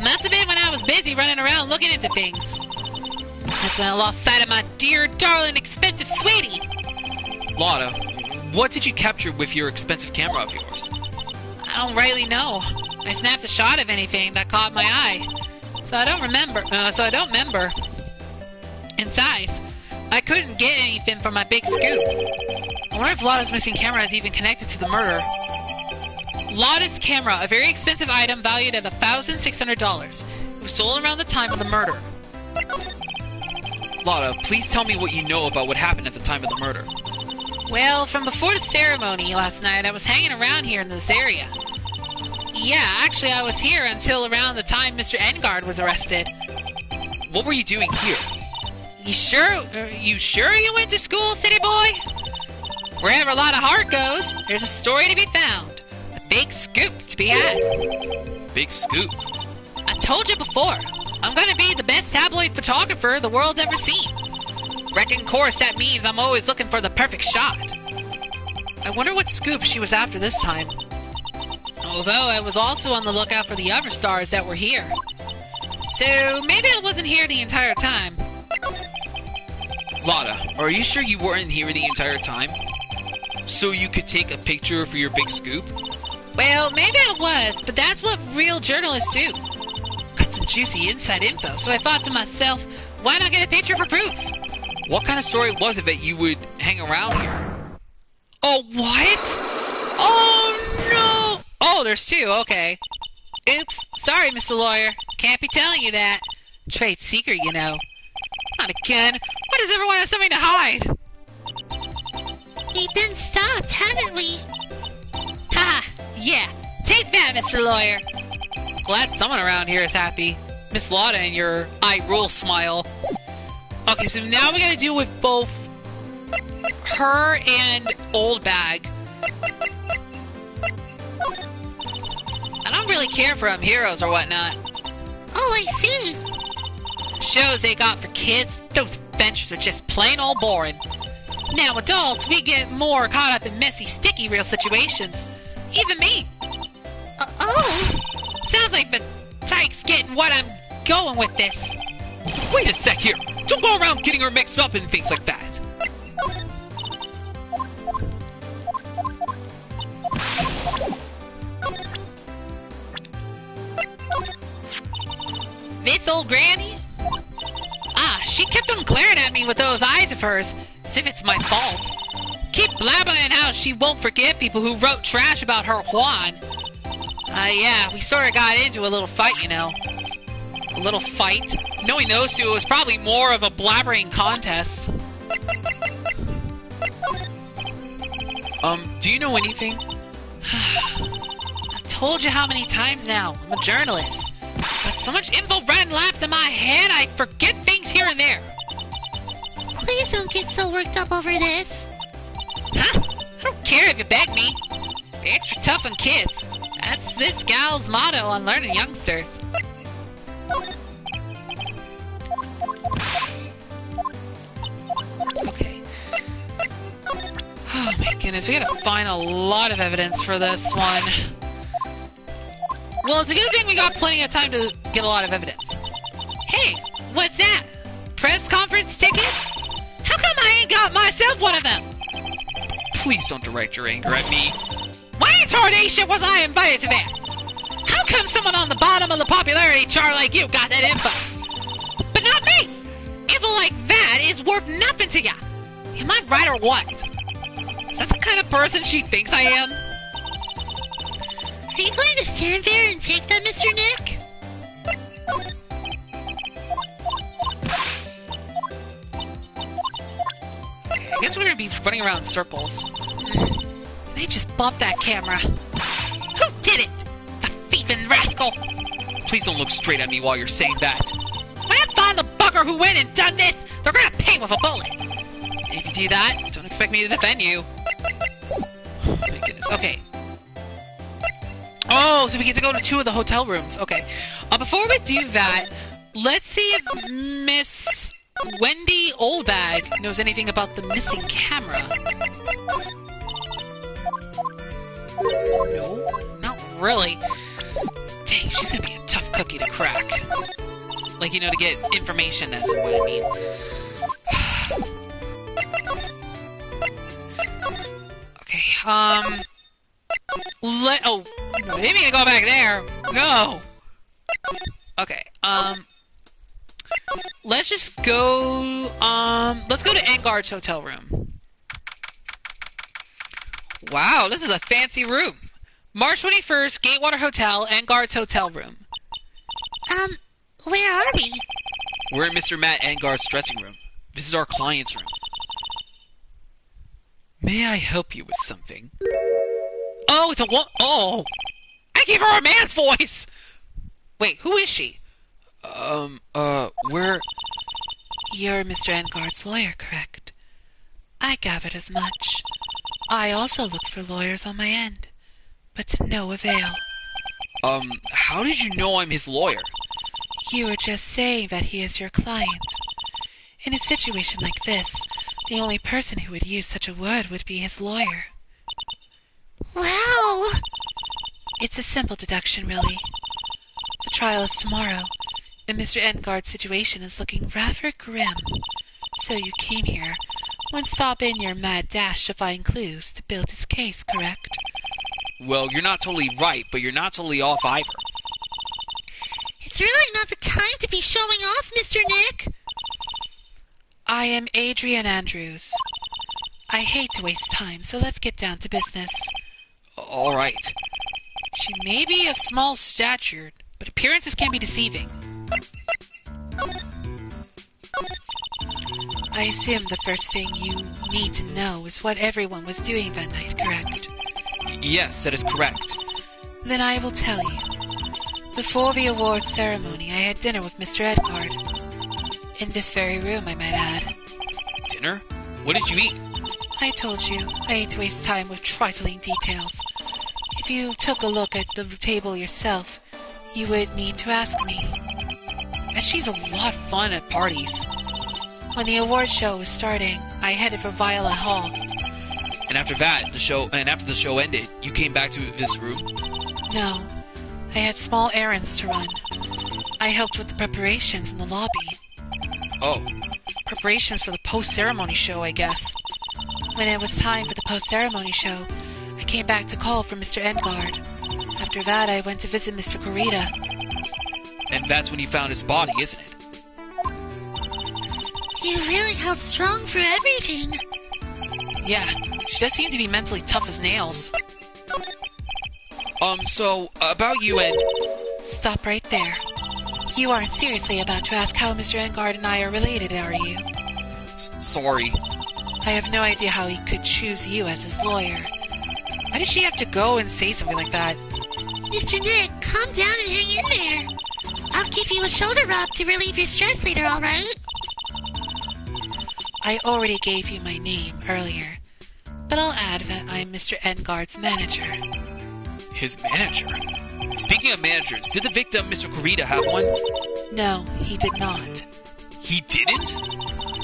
E: Must have been when I was busy running around looking into things. That's when I lost sight of my dear, darling, expensive sweetie.
C: Lotta, what did you capture with your expensive camera of yours?
E: I don't really know. I snapped a shot of anything that caught my eye. So I don't remember. Besides, I couldn't get anything from my big scoop. I wonder if Lotta's missing camera is even connected to the murder. Lotta's camera, a very expensive item valued at $1,600. It was stolen around the time of the murder.
C: Lotta, please tell me what you know about what happened at the time of the murder.
E: Well, from before the ceremony last night, I was hanging around here in this area. Yeah, actually, I was here until around the time Mr. Engard was arrested.
C: What were you doing here?
E: You sure you went to school, city boy? Wherever a lot of heart goes, there's a story to be found. A big scoop to be had.
C: Big scoop?
E: I told you before, I'm gonna be the best tabloid photographer the world's ever seen. Reckon, course, that means I'm always looking for the perfect shot. I wonder what scoop she was after this time. Although I was also on the lookout for the other stars that were here. So maybe I wasn't here the entire time.
C: Lotta, are you sure you weren't here the entire time? So you could take a picture for your big scoop?
E: Well, maybe I was, but that's what real journalists do. Got some juicy inside info, so I thought to myself, why not get a picture for proof?
C: What kind of story was it that you would hang around here?
E: Oh, what? Oh, no! Oh, there's two, okay. Oops, sorry, Mr. Lawyer. Can't be telling you that. Trade secret, you know. Not again. Why does everyone have something to hide?
B: We've been stopped, haven't we?
E: Ha! Yeah, take that, Mr. Lawyer. Glad someone around here is happy. Miss Lotta and your I rule smile. Okay, so now we gotta deal with both her and Old Bag. I don't really care for them heroes or whatnot.
B: Oh, I see.
E: Shows they got for kids, those adventures are just plain old boring. Now adults, we get more caught up in messy, sticky real situations. Even me.
B: Oh.
E: Sounds like the tyke's getting what I'm going with this.
C: Wait a sec here. Don't go around getting her mixed up in things like that.
E: This old granny? Ah, she kept on glaring at me with those eyes of hers, as if it's my fault. Keep blabbering how she won't forgive people who wrote trash about her Juan. Yeah, we sort of got into a little fight, you know. A little fight. Knowing those two, it was probably more of a blabbering contest.
C: Do you know anything?
E: I've told you how many times now. I'm a journalist. But so much info running laps in my head, I forget things here
A: here and there.
B: Please don't get so worked up over this.
A: Huh? I don't care if you beg me. Be extra tough on kids. That's this gal's motto on learning youngsters. Okay. Oh my goodness, we gotta find a lot of evidence for this one. Well, it's a good thing we got plenty of time to get a lot of evidence. Hey, what's that? Press conference ticket? How come I ain't got myself one of them?
C: Please don't direct your anger at me.
A: Why in tarnation was I invited to that? How come someone on the bottom of the popularity chart like you got that info? But not me! Info like that is worth nothing to ya. Am I right or what? Is that the kind of person she thinks I am?
B: Are you going to stand there and take them, Mr. Nick?
A: I guess we're gonna be running around in circles. They just bumped that camera. Who did it? The thieving rascal!
C: Please don't look straight at me while you're saying that.
A: When I find the bugger who went and done this, they're gonna pay with a bullet. If you do that, don't expect me to defend you. Oh my goodness. Okay. Oh, so we get to go to 2 of the hotel rooms. Okay. Before we do that, let's see if Miss Wendy Oldbag knows anything about the missing camera. No, not really. Dang, she's gonna be a tough cookie to crack. Like, you know, to get information, that's what I mean. Okay, oh, no, they didn't mean to go back there. No. Okay, let's just go, let's go to Engard's hotel room. Wow, this is a fancy room. March 21st, Gatewater Hotel, Engard's hotel room.
B: Where are we?
C: We're in Mr. Matt Engard's dressing room. This is our client's room. May I help you with something?
A: Oh, it's a oh! I gave her a man's voice! Wait, who is she?
C: We're...
F: You're Mr. Engard's lawyer, correct? I gathered as much. I also looked for lawyers on my end, but to no avail.
C: How did you know I'm his lawyer?
F: You were just saying that he is your client. In a situation like this, the only person who would use such a word would be his lawyer.
B: Wow!
F: It's a simple deduction, really. The trial is tomorrow, and Mr. Engard's situation is looking rather grim. So you came here, one stop in your mad dash to find clues to build his case, correct?
C: Well, you're not totally right, but you're not totally off either.
B: It's really not the time to be showing off, Mr. Nick.
F: I am Adrian Andrews. I hate to waste time, so let's get down to business.
C: All right.
A: She may be of small stature, but appearances can be deceiving.
F: I assume the first thing you need to know is what everyone was doing that night, correct?
C: Yes, that is correct.
F: Then I will tell you. Before the award ceremony, I had dinner with Mr. Engard. In this very room, I might add.
C: Dinner? What did you eat?
F: I told you, I hate to waste time with trifling details. If you took a look at the table yourself, you would need to ask me.
A: And she's a lot of fun at parties.
F: When the award show was starting, I headed for Viola Hall.
C: And after the show ended, you came back to this room?
F: No, I had small errands to run. I helped with the preparations in the lobby.
C: Oh.
A: Preparations for the post-ceremony show, I guess.
F: When it was time for the post-ceremony show, I came back to call for Mr. Engard. After that, I went to visit Mr. Corita.
C: And that's when you found his body, isn't it?
B: You really held strong for everything.
A: Yeah, she does seem to be mentally tough as nails.
C: So, about you and...
F: Stop right there. You aren't seriously about to ask how Mr. Engard and I are related, are you?
C: Sorry.
F: I have no idea how he could choose you as his lawyer.
A: Why did she have to go and say something like that?
B: Mr. Nick, calm down and hang in there. I'll give you a shoulder rub to relieve your stress later, alright?
F: I already gave you my name earlier, but I'll add that I'm Mr. Engard's manager.
C: His manager? Speaking of managers, did the victim, Mr. Kurita, have one?
F: No, he did not.
C: He didn't?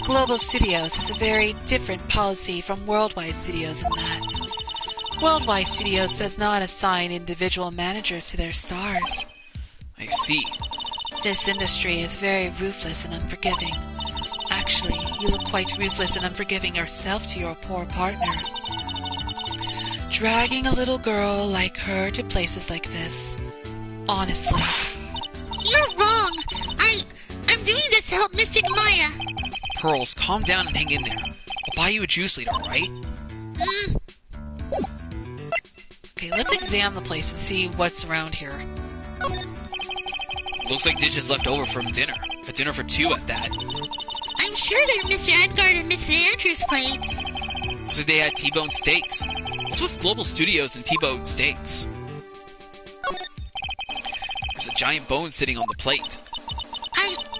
F: Global Studios has a very different policy from Worldwide Studios in that Worldwide Studios does not assign individual managers to their stars.
C: I see.
F: This industry is very ruthless and unforgiving. Actually, you look quite ruthless and unforgiving yourself to your poor partner. Dragging a little girl like her to places like this. Honestly.
B: You're wrong. I'm doing this to help Mystic Maya.
C: Pearls, calm down and hang in there. I'll buy you a juice later, alright?
F: Okay, let's examine the place and see what's around here.
C: Looks like dishes left over from dinner. A dinner for two at that.
B: I'm sure they're Mr. Edgard and Mrs. Andrews' plates.
C: So they had T-bone steaks. What's with Global Studios and T-bone steaks? There's a giant bone sitting on the plate.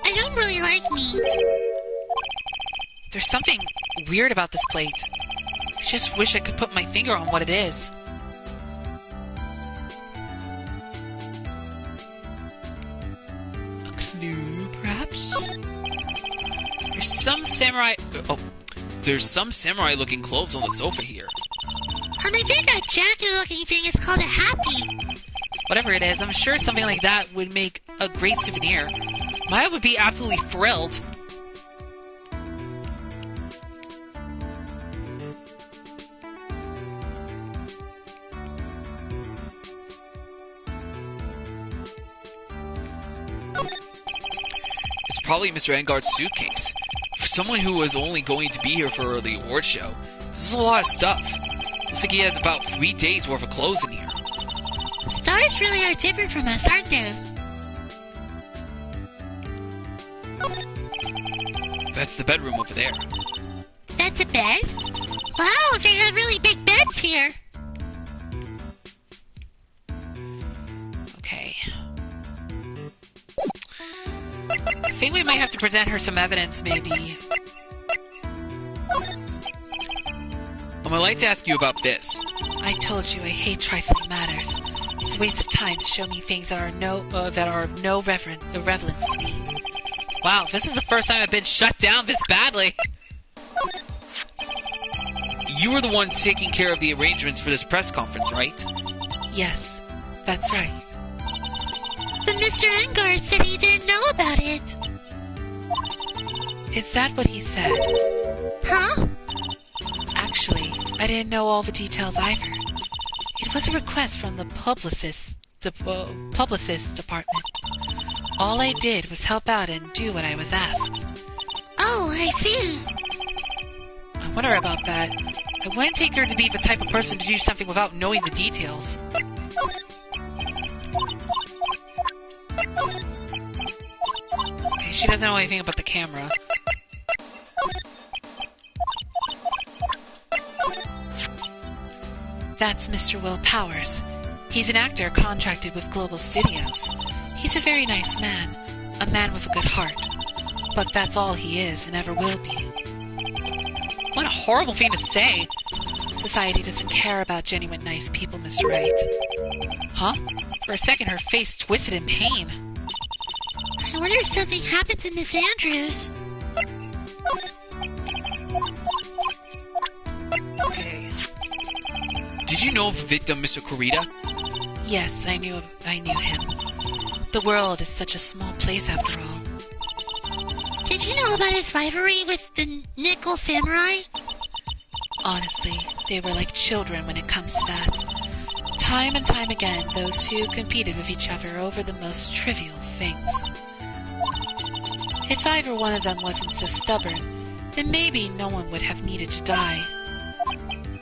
B: I don't really like meat.
F: There's something weird about this plate. I just wish I could put my finger on what it is. A clue, perhaps? There's some samurai... Oh,
C: there's some samurai-looking clothes on the sofa here.
B: I think that jacket-looking thing is called a happy.
F: Whatever it is, I'm sure something like that would make a great souvenir. Maya would be absolutely thrilled.
C: It's probably Mr. Engard's suitcase. For someone who was only going to be here for the award show, this is a lot of stuff. Looks like he has about 3 days worth of clothes in here.
B: Stars really are different from us, aren't they?
C: That's the bedroom over there.
B: That's a bed? Wow, they have really big beds here.
F: Okay. I think we might have to present her some evidence, maybe.
C: I'd like to ask you about this.
F: I told you I hate trifling matters. It's a waste of time to show me things that are of no relevance to me. Wow, this is the first time I've been shut down this badly.
C: You were the one taking care of the arrangements for this press conference, right?
F: Yes, that's right.
B: But Mr. Engard said he didn't know about it.
F: Is that what he said?
B: Huh?
F: Actually, I didn't know all the details either. It was a request from the publicist department. All I did was help out and do what I was asked.
B: Oh, I see.
F: I wonder about that. I wouldn't take her to be the type of person to do something without knowing the details. Okay, she doesn't know anything about the camera. That's Mr. Will Powers. He's an actor contracted with Global Studios. He's a very nice man, a man with a good heart. But that's all he is and ever will be. What a horrible thing to say! Society doesn't care about genuine nice people, Miss Wright. Huh? For a second, her face twisted in pain.
B: I wonder if something happened to Miss Andrews.
F: Okay.
C: Did you know of the victim, Mr. Kurita?
F: Yes, I knew him. The world is such a small place after all.
B: Did you know about his rivalry with the Nickel Samurai?
F: Honestly, they were like children when it comes to that. Time and time again, those two competed with each other over the most trivial things. If either one of them wasn't so stubborn, then maybe no one would have needed to die.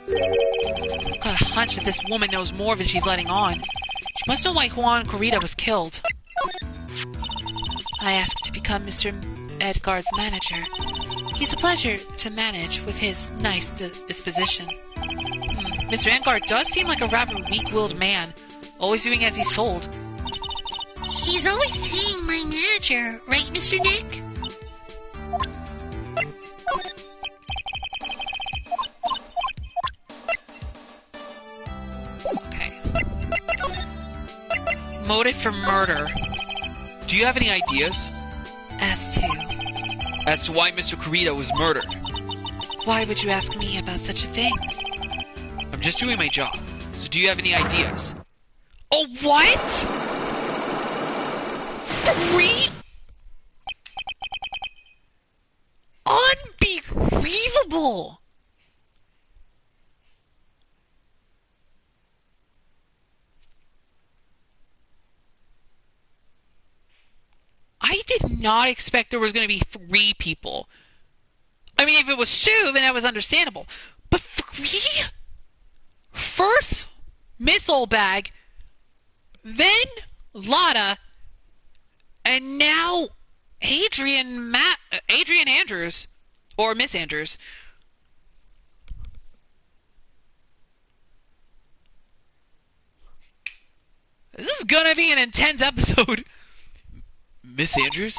F: I've got a hunch that this woman knows more than she's letting on. She must know why Juan Kurita was killed. I asked to become Mr. Edgard's manager. He's a pleasure to manage with his nice disposition. Mr. Engard does seem like a rather weak-willed man, always doing as he's told.
B: He's always saying my manager, right, Mr. Nick?
A: Motive for murder.
C: Do you have any ideas?
A: As to?
C: As to why Mr. Kurita was murdered?
A: Why would you ask me about such a thing?
C: I'm just doing my job. So do you have any ideas?
A: Oh, what? 3? Unbelievable! I did not expect there was going to be 3 people. I mean, if it was 2, then that was understandable. But 3? First, Miss Oldbag, then Lotta, and now Adrian Andrews, or Miss Andrews. This is gonna be an intense episode.
C: Miss Andrews?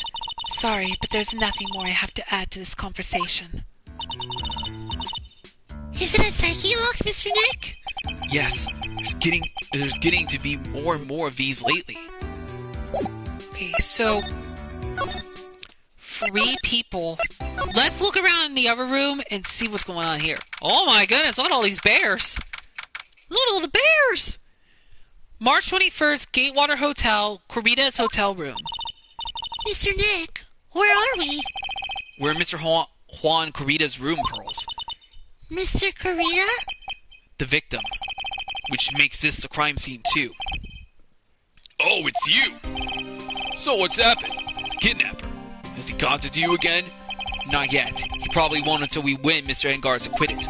A: Sorry, but there's nothing more I have to add to this conversation.
B: Is it a psyche lock, Mr. Nick?
C: Yes. There's getting to be more and more of these lately.
A: Okay, so 3 people. Let's look around in the other room and see what's going on here. Oh my goodness, look at all these bears. Look at all the bears. March 21st, Gatewater Hotel, Kurita's hotel room.
B: Mr. Nick, where are we?
C: We're in Mr. Juan Kurita's room, Pearls.
B: Mr. Kurita?
C: The victim. Which makes this a crime scene, too.
D: Oh, it's you! So what's happened? The kidnapper. Has he contacted you again?
C: Not yet. He probably won't until we win Mr. Engar's acquitted.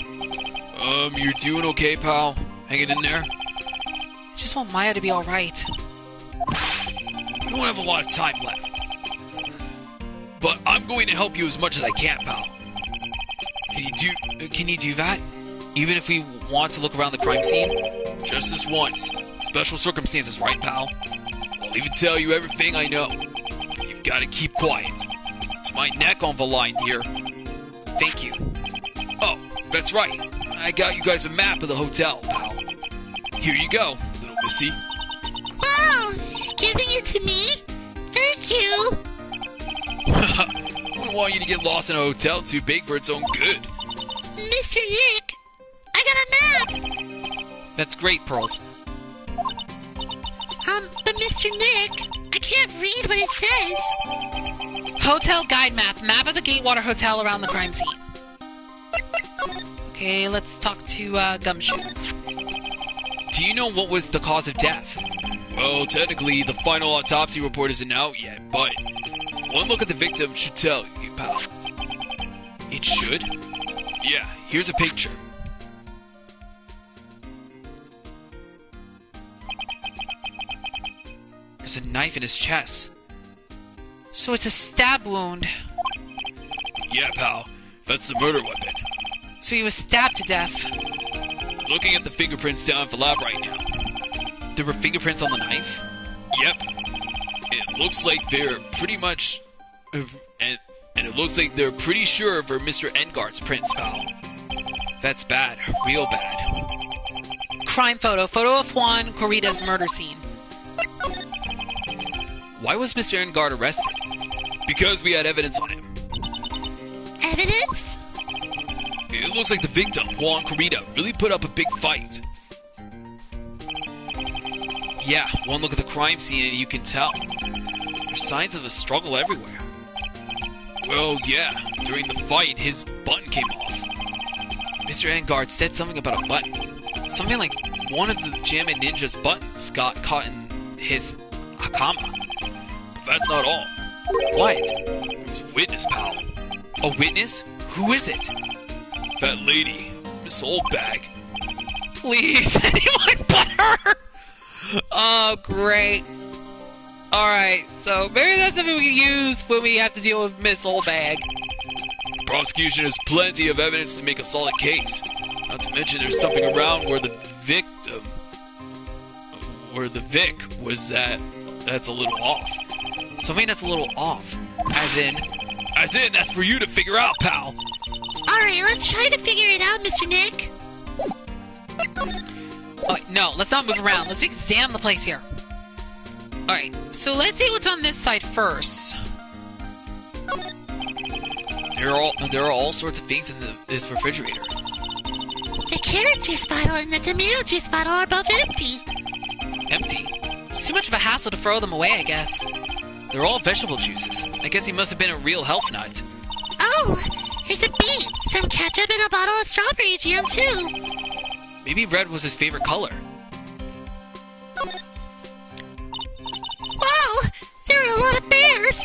D: You're doing okay, pal? Hanging in there?
A: Just want Maya to be alright.
D: We don't have a lot of time left. But I'm going to help you as much as I can, pal.
C: Can you do that? Even if we want to look around the crime scene?
D: Just this once. Special circumstances, right, pal? I'll even tell you everything I know. You've got to keep quiet. It's my neck on the line here.
C: Thank you.
D: Oh, that's right. I got you guys a map of the hotel, pal. Here you go, little missy.
B: Wow, giving it to me? Thank you.
D: Wouldn't want you to get lost in a hotel too big for its own good.
B: Mr. Nick, I got a map.
C: That's great, Pearls.
B: But Mr. Nick, I can't read what it says.
A: Hotel guide map. Map of the Gatewater Hotel around the crime scene. Okay, let's talk to Gumshoe.
C: Do you know what was the cause of death?
D: Well, technically, the final autopsy report isn't out yet, but one look at the victim should tell you, pal.
C: It should?
D: Yeah, here's a picture.
C: There's a knife in his chest.
A: So it's a stab wound.
D: Yeah, pal. That's the murder weapon.
A: So he was stabbed to death.
D: Looking at the fingerprints down at the lab right now.
C: There were fingerprints on the knife?
D: Yep. It looks like they're pretty much... And it looks like they're pretty sure for Mr. Engar's prints, pal.
C: That's bad. Real bad.
A: Crime photo. Photo of Juan Kurita's murder scene.
C: Why was Mr. Engard arrested?
D: Because we had evidence on him.
B: Evidence?
D: It looks like the victim, Juan Kurita, really put up a big fight.
C: Yeah, one look at the crime scene and you can tell. There's signs of a struggle everywhere.
D: Well, yeah. During the fight, his button came off.
C: Mr. Engard said something about a button. Something like one of the Jammin' Ninja's buttons got caught in his hakama.
D: But that's not all.
C: What?
D: There was a witness, pal.
C: A witness? Who is it?
D: That lady, Miss Oldbag.
A: Please, anyone but her! Oh, great. Alright, so maybe that's something we can use when we have to deal with Miss Oldbag.
D: The prosecution has plenty of evidence to make a solid case. Not to mention there's something around where the victim... Where the Vic was at... That's a little off.
C: Something that's a little off. As in,
D: that's for you to figure out, pal.
B: Alright, let's try to figure it out, Mr. Nick.
A: Oh, no, let's not move around. Let's examine the place here. Alright, so let's see what's on this side first.
C: There are all sorts of things in this refrigerator.
B: The carrot juice bottle and the tomato juice bottle are both empty.
C: Empty?
A: It's too much of a hassle to throw them away, I guess.
C: They're all vegetable juices. I guess he must have been a real health nut.
B: Oh, here's a beet, some ketchup, and a bottle of strawberry jam, too.
C: Maybe red was his favorite color.
B: Wow, there are a lot of bears.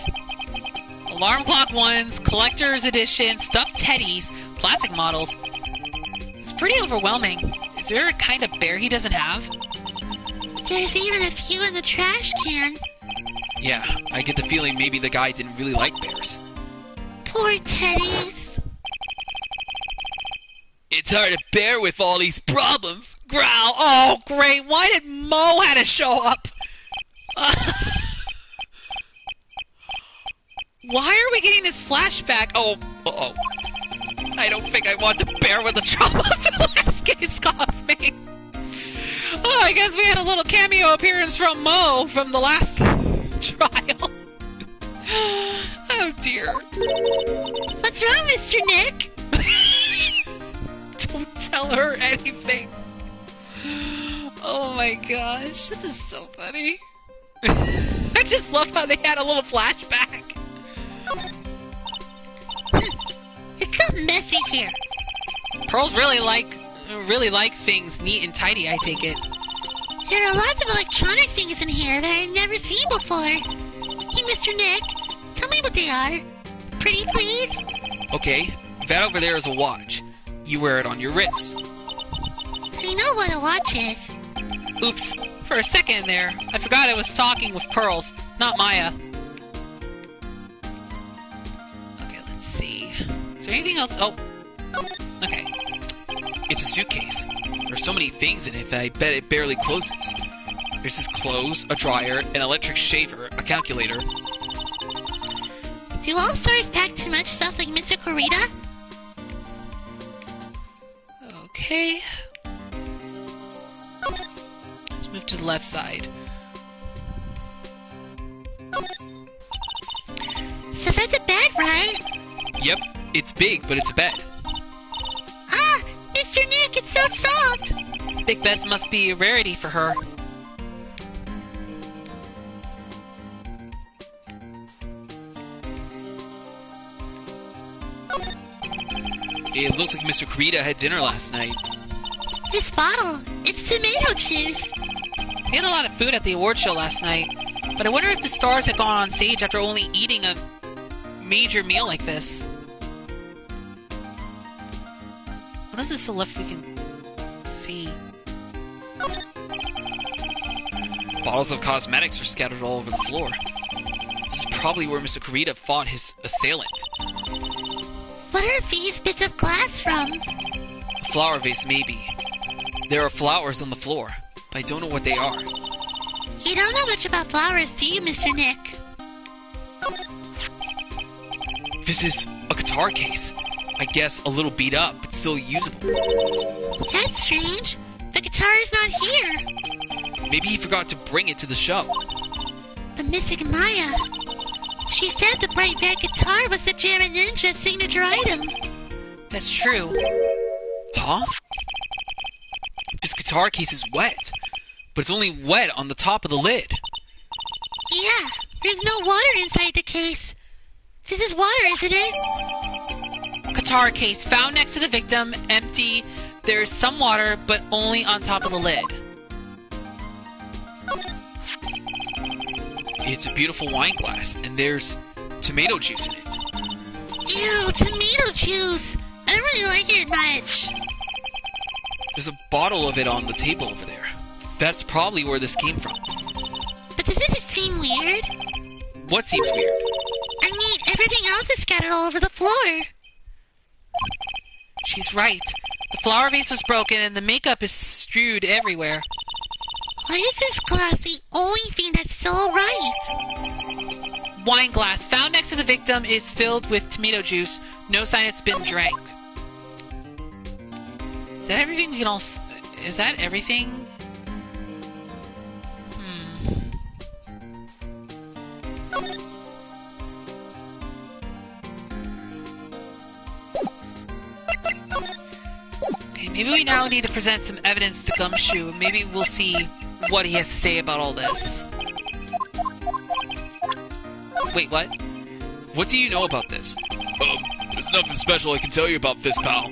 A: Alarm clock ones, collector's edition, stuffed teddies, plastic models. It's pretty overwhelming. Is there a kind of bear he doesn't have?
B: There's even a few in the trash can.
C: Yeah, I get the feeling maybe the guy didn't really like bears.
B: Poor teddies.
C: It's hard to bear with all these problems.
A: Growl. Oh, great. Why did Mo have to show up? Why are we getting this flashback? Oh, uh-oh. I don't think I want to bear with the trauma the last case caused me. Oh, I guess we had a little cameo appearance from Mo from the last trial. Oh, dear.
B: What's wrong, Mr. Nick?
A: Don't tell her anything. Oh, my gosh. This is so funny. I just love how they had a little flashback.
B: It's so messy here.
A: Pearls really likes things neat and tidy, I take it.
B: There are lots of electronic things in here that I've never seen before. Hey, Mr. Nick, tell me what they are. Pretty, please?
C: Okay, that over there is a watch. You wear it on your wrist.
B: I know what a watch is.
A: Oops. For a second there, I forgot I was talking with Pearls, not Maya. Okay, let's see. Is there anything else? Oh. Okay.
C: It's a suitcase. There are so many things in it that I bet it barely closes. There's his clothes, a dryer, an electric shaver, a calculator.
B: Do all stores pack too much stuff like Mr. Kurita?
A: Okay. Let's move to the left side.
B: So that's a bed, right?
C: Yep, it's big, but it's a bed.
B: Ah, Mr. Nick, it's so soft.
A: Big beds must be a rarity for her.
C: It looks like Mr. Kurita had dinner last night.
B: This bottle, it's tomato juice.
A: We had a lot of food at the award show last night, but I wonder if the stars had gone on stage after only eating a major meal like this. What is this so left we can see?
C: Bottles of cosmetics are scattered all over the floor. This is probably where Mr. Kurita fought his assailant.
B: What are these bits of glass from?
C: A flower vase, maybe. There are flowers on the floor, but I don't know what they are.
B: You don't know much about flowers, do you, Mr. Nick?
C: This is a guitar case. I guess a little beat up, but still usable.
B: That's strange. The guitar is not here.
C: Maybe he forgot to bring it to the show.
B: The missing Maya. She said the bright red guitar was the Jammin' Ninja's signature item.
A: That's true.
C: Huh? This guitar case is wet, but it's only wet on the top of the lid.
B: Yeah, there's no water inside the case. This is water, isn't it?
A: Guitar case found next to the victim, empty. There's some water, but only on top of the lid.
C: It's a beautiful wine glass, and there's tomato juice in it.
B: Ew, tomato juice. I don't really like it much.
C: There's a bottle of it on the table over there. That's probably where this came from.
B: But doesn't it seem weird?
C: What seems weird?
B: I mean, everything else is scattered all over the floor.
A: She's right. The flower vase was broken and the makeup is strewed everywhere.
B: Why is this glass the only thing that's still alright?
A: Wine glass found next to the victim is filled with tomato juice. No sign it's been drank. Is that everything we can all... Is that everything? Maybe we now need to present some evidence to Gumshoe. Maybe we'll see what he has to say about all this. Wait, what?
C: What do you know about this?
D: There's nothing special I can tell you about this, pal.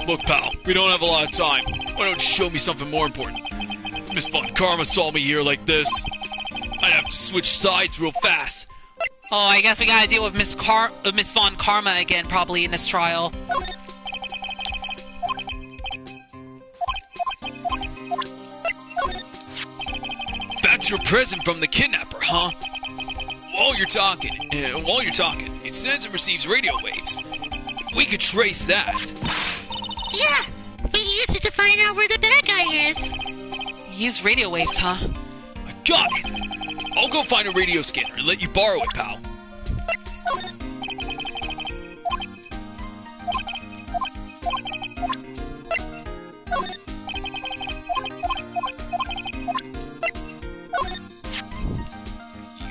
D: Look, pal, we don't have a lot of time. Why don't you show me something more important? If Miss Von Karma saw me here like this, I'd have to switch sides real fast.
A: Oh, I guess we gotta deal with Miss Von Karma again, probably, in this trial.
D: That's your present from the kidnapper, huh? While you're talking, it sends and receives radio waves. If we could trace that.
B: Yeah, we can use it to find out where the bad guy is.
A: Use radio waves, huh?
D: I got it. I'll go find a radio scanner and let you borrow it, pal.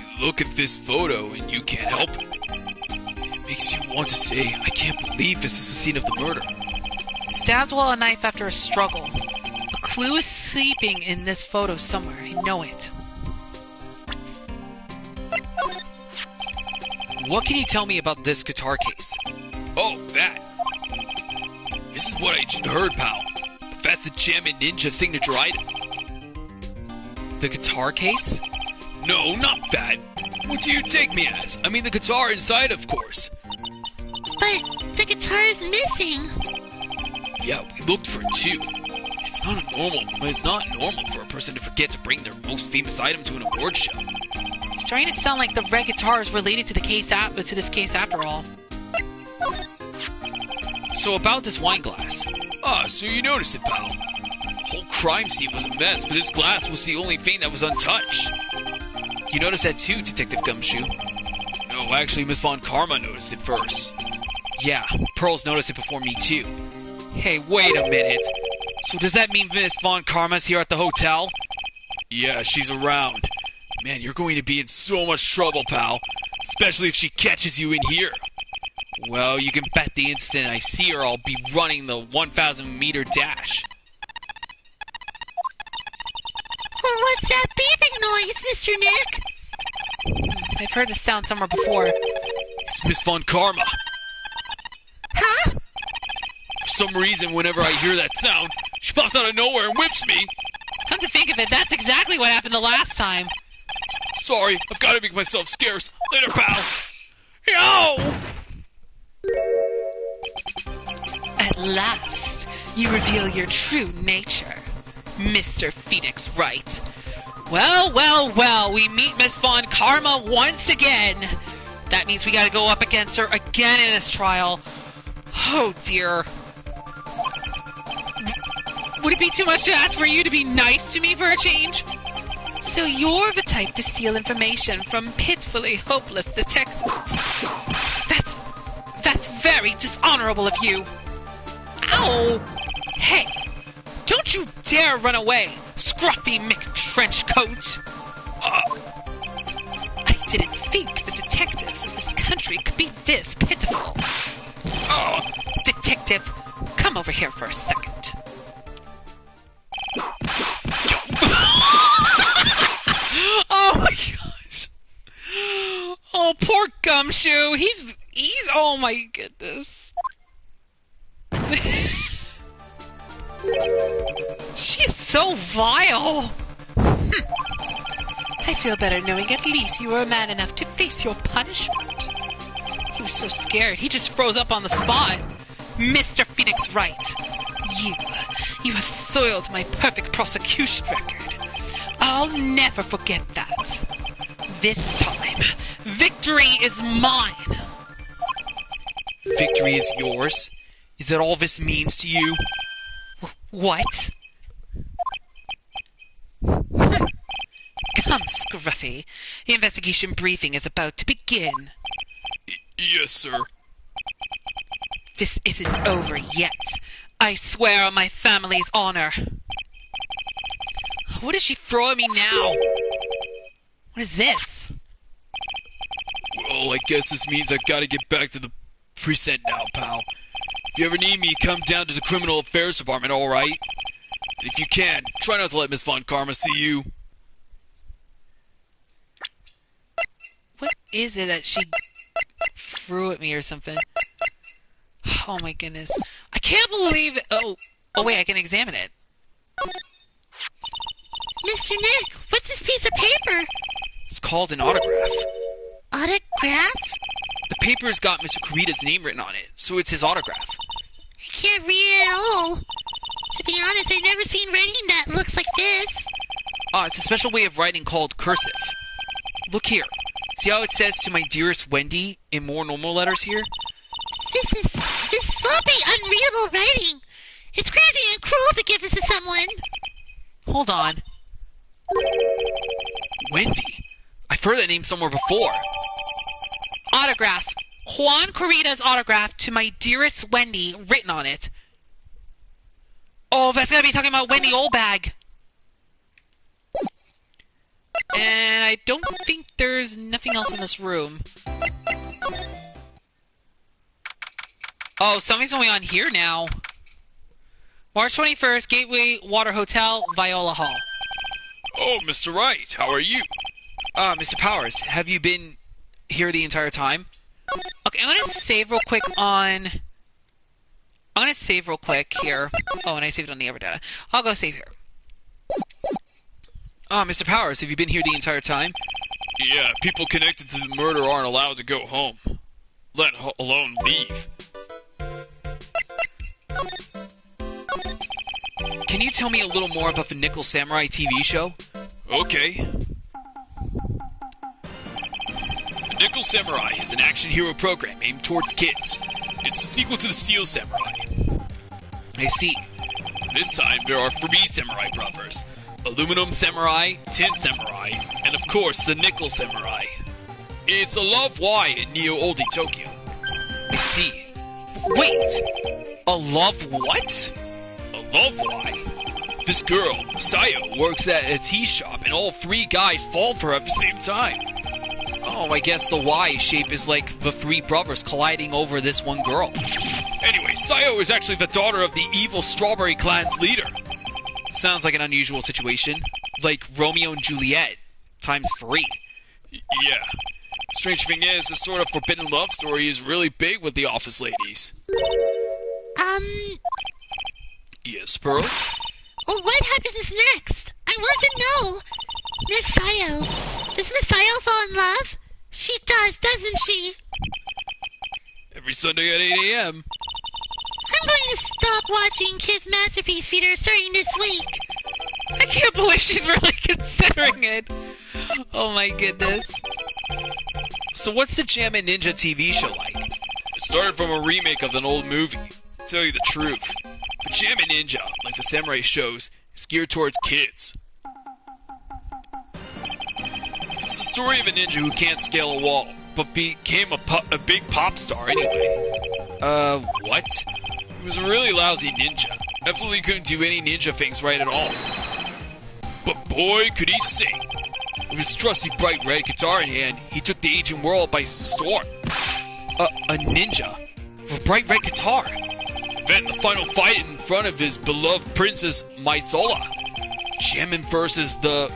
D: You look at this photo and you can't help it. It makes you want to say, I can't believe this is the scene of the murder.
A: Stabbed while a knife after a struggle. A clue is sleeping in this photo somewhere. I know it.
C: What can you tell me about this guitar case?
D: Oh, that. This is what I heard, pal. Professor Gem and Ninja signature item.
C: The guitar case?
D: No, not that. What do you take me as? I mean the guitar inside, of course.
B: But the guitar is missing.
D: Yeah, we looked for it too. It's not normal for a person to forget to bring their most famous item to an award show.
A: It's starting to sound like the red guitar is related to the case to this case after all.
C: So about this wine glass.
D: Ah, so you noticed it, pal. The whole crime scene was a mess, but this glass was the only thing that was untouched.
C: You noticed that too, Detective Gumshoe?
D: No, actually, Miss Von Karma noticed it first.
C: Yeah, Pearl's noticed it before me too. Hey, wait a minute. So does that mean Miss Von Karma's here at the hotel?
D: Yeah, she's around. Man, you're going to be in so much trouble, pal. Especially if she catches you in here.
C: Well, you can bet the instant I see her, I'll be running the 1,000-meter dash.
B: What's that beeping noise, Mr. Nick?
A: I've heard this sound somewhere before.
D: It's Miss Von Karma.
B: Huh?
D: For some reason, whenever I hear that sound, she pops out of nowhere and whips me.
A: Come to think of it, that's exactly what happened the last time.
D: Sorry, I've got to make myself scarce. Later, pal. Yo!
A: At last, you reveal your true nature, Mr. Phoenix Wright. Well, well, well, we meet Miss Von Karma once again. That means we gotta go up against her again in this trial. Oh, dear. Would it be too much to ask for you to be nice to me for a change? So you're the type to steal information from pitifully hopeless detectives. That's very dishonorable of you. Ow! Hey, don't you dare run away, scruffy McTrenchcoat! I didn't think the detectives in this country could be this pitiful. Detective, come over here for a second. Oh my gosh. Oh, poor Gumshoe. He's oh my goodness. She is so vile. I feel better knowing at least you were a man enough to face your punishment. He was so scared, he just froze up on the spot. Mr. Phoenix Wright, you have soiled my perfect prosecution record. I'll never forget that. This time, victory is mine.
C: Victory is yours? Is that all this means to you?
A: What? Come, Scruffy. The investigation briefing is about to begin.
D: Yes, sir.
A: This isn't over yet. I swear on my family's honor. What is she throwing me now? What is this?
D: Well, I guess this means I've got to get back to the precinct now, pal. If you ever need me, come down to the Criminal Affairs Department, alright? And if you can, try not to let Miss Von Karma see you.
A: What is it that she threw at me or something? Oh my goodness. I can't believe it. Oh wait, I can examine it.
B: Mr. Nick, what's this piece of paper?
C: It's called an autograph.
B: Autograph?
C: The paper's got Mr. Kurita's name written on it, so it's his autograph.
B: I can't read it at all. To be honest, I've never seen writing that looks like this.
C: It's a special way of writing called cursive. Look here. See how it says "to my dearest Wendy" in more normal letters here?
B: This sloppy, unreadable writing. It's crazy and cruel to give this to someone.
A: Hold on.
C: Wendy. I've heard that name somewhere before.
A: Autograph. Juan Kurita's autograph to my dearest Wendy written on it. Oh, that's gotta be talking about Wendy Oldbag. And I don't think there's nothing else in this room. Oh, something's going on here now. March 21st, Gateway Water Hotel, Viola Hall.
D: Oh, Mr. Wright, how are you?
C: Mr. Powers, have you been here the entire time?
A: Okay, I'm gonna save real quick on... I'm gonna save real quick here. Oh, and I saved it on the other data. I'll go save here.
C: Mr. Powers, have you been here the entire time?
D: Yeah, people connected to the murder aren't allowed to go home, let alone leave.
C: Can you tell me a little more about the Nickel Samurai TV show?
D: Okay. The Nickel Samurai is an action hero program aimed towards kids. It's a sequel to the Steel Samurai.
C: I see.
D: This time there are 3 samurai brothers. Aluminum Samurai, Tin Samurai, and of course the Nickel Samurai. It's a Love Y in Neo Oldie Tokyo.
C: I see. Wait! A love what?
D: A Love Y? This girl, Sayo, works at a tea shop and all 3 guys fall for her at the same time.
C: Oh, I guess the Y shape is like the 3 brothers colliding over this one girl.
D: Anyway, Sayo is actually the daughter of the evil Strawberry Clan's leader.
C: Sounds like an unusual situation. Like Romeo and Juliet times 3.
D: Yeah. Strange thing is, this sort of forbidden love story is really big with the office ladies. Yes, Pearl?
B: Well, what happens next? I want to know. Miss Sayo. Does Miss Sayo fall in love? She does, doesn't she?
D: Every Sunday at 8 a.m.
B: I'm going to stop watching Kids Masterpiece Feeder starting this week.
A: I can't believe she's really considering it. Oh my goodness.
C: So what's the Jammin' Ninja TV show like?
D: It started from a remake of an old movie. To tell you the truth, the Jammin' Ninja, like the samurai shows, is geared towards kids. It's the story of a ninja who can't scale a wall, but became a big pop star anyway.
C: What?
D: He was a really lousy ninja. Absolutely couldn't do any ninja things right at all. But boy, could he sing. With his trusty bright red guitar in hand, he took the ancient world by storm.
C: A ninja? With a bright red guitar?
D: And then the final fight in front of his beloved princess, Maisola. Jammin' versus the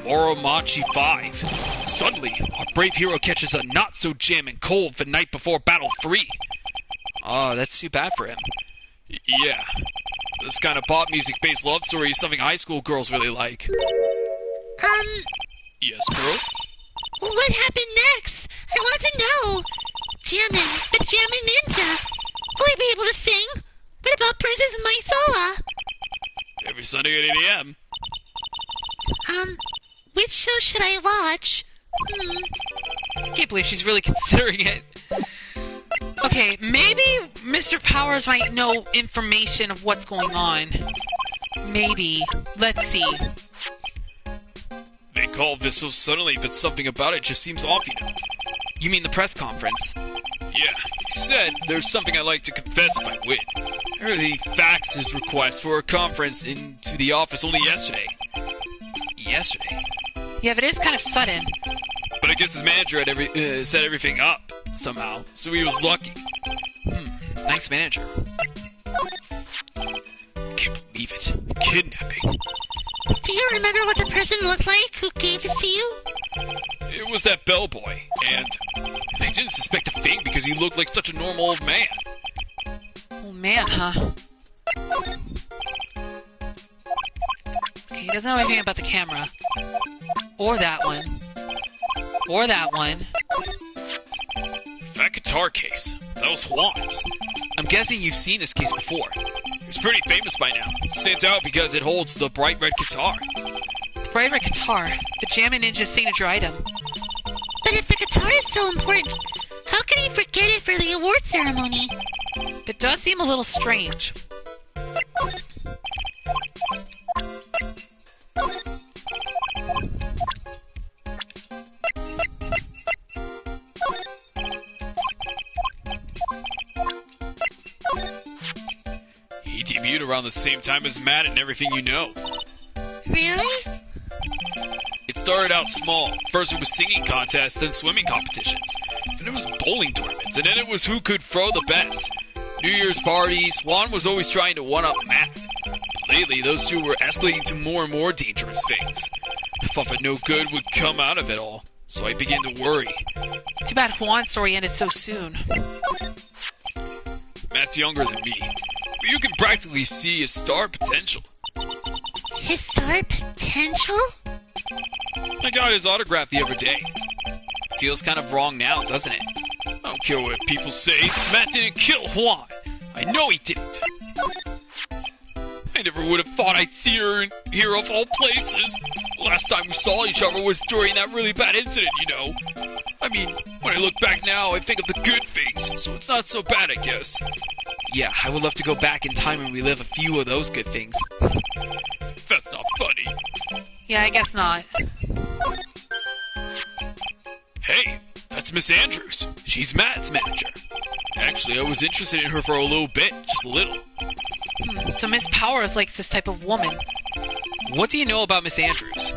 D: Moromachi 5. Suddenly, our brave hero catches a not-so-jammin' cold the night before Battle 3.
C: Oh, that's too bad for him.
D: Yeah. This kind of pop music-based love story is something high school girls really like. Yes, girl?
B: What happened next? I want to know. Jammin', but Jammin' Ninja. Will he be able to sing? What about Princess Maisola?
D: Every Sunday at 8 a.m.
B: Which show should I watch?
A: I can't believe she's really considering it. Okay, maybe Mr. Powers might know information of what's going on. Maybe. Let's see.
D: They call this so suddenly that something about it just seems off, you know.
C: You mean the press conference?
D: Yeah, he said there's something I'd like to confess if I win. I heard he faxed his request for a conference into the office only yesterday.
C: Yesterday?
A: Yeah, but it is kind of sudden.
D: But I guess his manager had set everything up, somehow, so he was lucky.
C: Nice manager.
D: I can't believe it. Kidnapping.
B: Do you remember what the person looked like who gave it to you?
D: It was that bellboy, and I didn't suspect a thing because he looked like such a normal old man.
A: Oh man, huh? Okay, he doesn't know anything about the camera. Or that one. Or that one.
D: That guitar case. That was Juan's.
C: I'm guessing you've seen this case before.
D: It's pretty famous by now. It stands out because it holds the bright red guitar.
A: The bright red guitar. The Jammin' Ninja's signature item.
B: But if the guitar is so important, how could he forget it for the award ceremony?
A: It does seem a little strange.
D: He debuted around the same time as Matt and Everything You Know.
B: Really?
D: It started out small. First it was singing contests, then swimming competitions. Then it was bowling tournaments, and then it was who could throw the best. New Year's parties, Juan was always trying to one-up Matt. But lately, those two were escalating to more and more dangerous things. I thought that no good would come out of it all, so I began to worry.
A: Too bad Juan's story ended so soon.
D: Matt's younger than me, but you can practically see his star potential.
B: His star potential?
D: I got his autograph the other day.
C: Feels kind of wrong now, doesn't it?
D: I don't care what people say. Matt didn't kill Juan. I know he didn't. I never would have thought I'd see her here of all places. Last time we saw each other was during that really bad incident, you know. I mean, when I look back now, I think of the good things, so it's not so bad, I guess.
C: Yeah, I would love to go back in time and relive a few of those good things.
D: That's not funny.
A: Yeah, I guess not.
D: Hey, that's Miss Andrews. She's Matt's manager. Actually, I was interested in her for a little bit, just a little.
A: So Miss Powers likes this type of woman.
C: What do you know about Miss Andrews?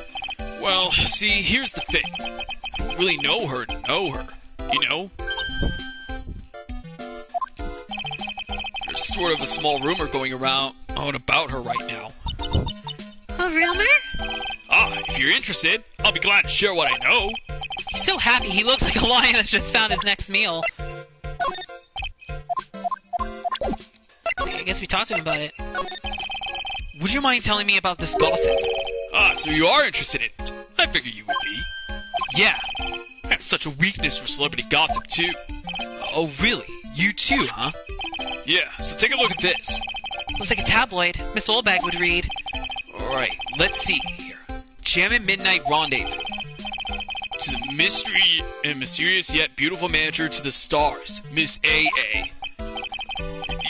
D: Well, see, here's the thing. I don't really know her, you know? There's sort of a small rumor going around about her right now.
B: A rumor?
D: Ah, if you're interested, I'll be glad to share what I know.
A: He's so happy. He looks like a lion that's just found his next meal. Okay, I guess we talked to him about it. Would you mind telling me about this gossip?
D: Ah, so you are interested in it. I figured you would be.
C: Yeah.
D: I have such a weakness for celebrity gossip, too.
C: Oh, really? You too, huh?
D: Yeah, so take a look at this.
A: Looks like a tabloid Miss Oldbag would read.
C: Alright, let's see here. Jammin' Midnight Rendezvous.
D: To the mystery and mysterious yet beautiful manager to the stars, Miss A.A.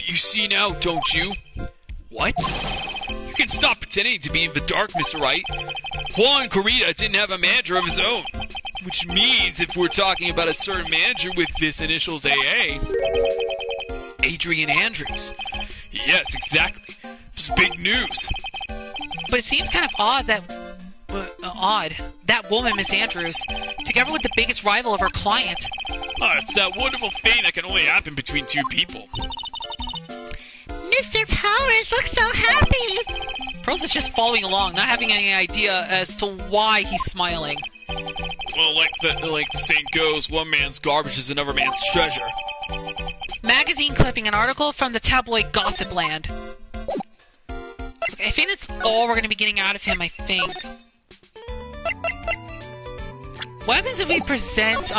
D: You see now, don't you?
C: What?
D: You can stop pretending to be in the dark, Mr. Wright. Juan Corrida didn't have a manager of his own. Which means if we're talking about a certain manager with this initials AA...
C: Adrian Andrews.
D: Yes, exactly. It's big news.
A: But it seems kind of odd that... that woman, Miss Andrews, together with the biggest rival of her client.
D: It's that wonderful thing that can only happen between two people.
B: Mr. Powers looks so happy.
A: Pearls is just following along, not having any idea as to why he's smiling.
D: Well, like the saying goes, one man's garbage is another man's treasure.
A: Magazine clipping, an article from the tabloid Gossip Land. Okay, I think that's all we're going to be getting out of him, I think. What happens if we present,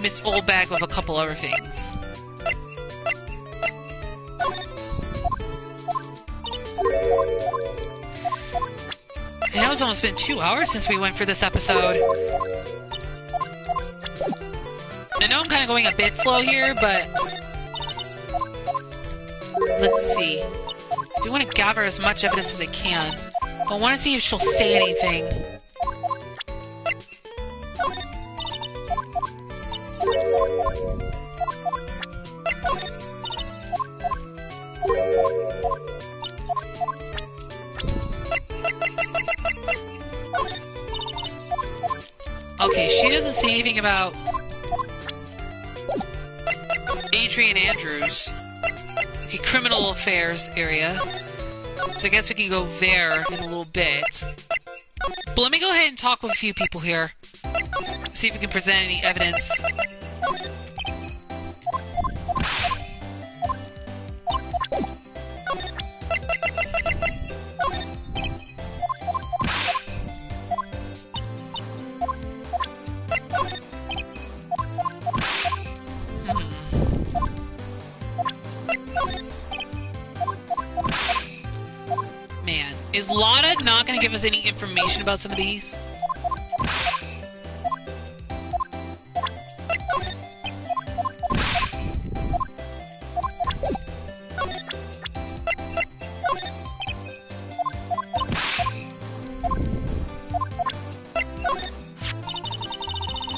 A: Miss Oldbag with a couple other things? I know it's almost been 2 hours since we went for this episode. I know I'm kind of going a bit slow here, but... Let's see. I do want to gather as much evidence as I can. But I want to see if she'll say anything. Okay, she doesn't say anything about Adrian Andrews, a criminal affairs area. So I guess we can go there in a little bit. But let me go ahead and talk with a few people here. See if we can present any evidence. Man, is Lana not going to give us any information about some of these?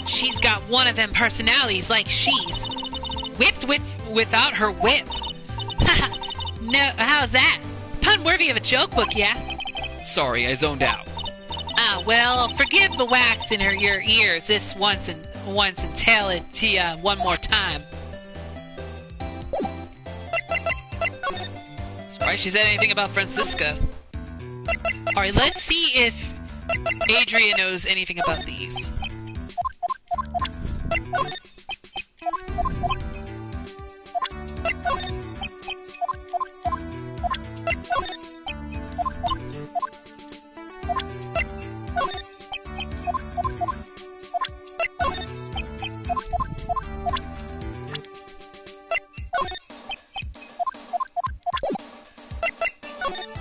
A: She's got one of them personalities like she's whipped without her whip. No, how's that? Pun worthy of a joke book, yeah?
C: Sorry, I zoned out.
A: Ah, well, forgive the wax in your ears this once and tell it to you one more time. Surprised she said anything about Francisca. Alright, let's see if Adria knows anything about these.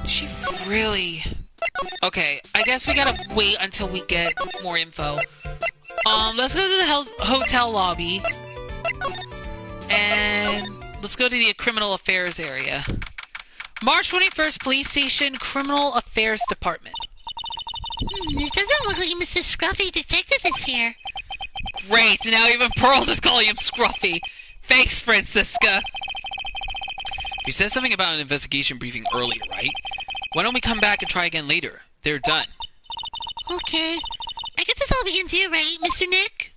A: She really... Okay, I guess we gotta wait until we get more info. Let's go to the hotel lobby. And let's go to the criminal affairs area. March 21st Police Station, Criminal Affairs Department.
B: It doesn't look like Mr. Scruffy Detective is here.
A: Great, now even Pearl is calling him Scruffy. Thanks, Francisca.
C: You said something about an investigation briefing earlier, right? Why don't we come back and try again later? They're done.
B: Okay. I guess that's all we can do, right, Mr. Nick?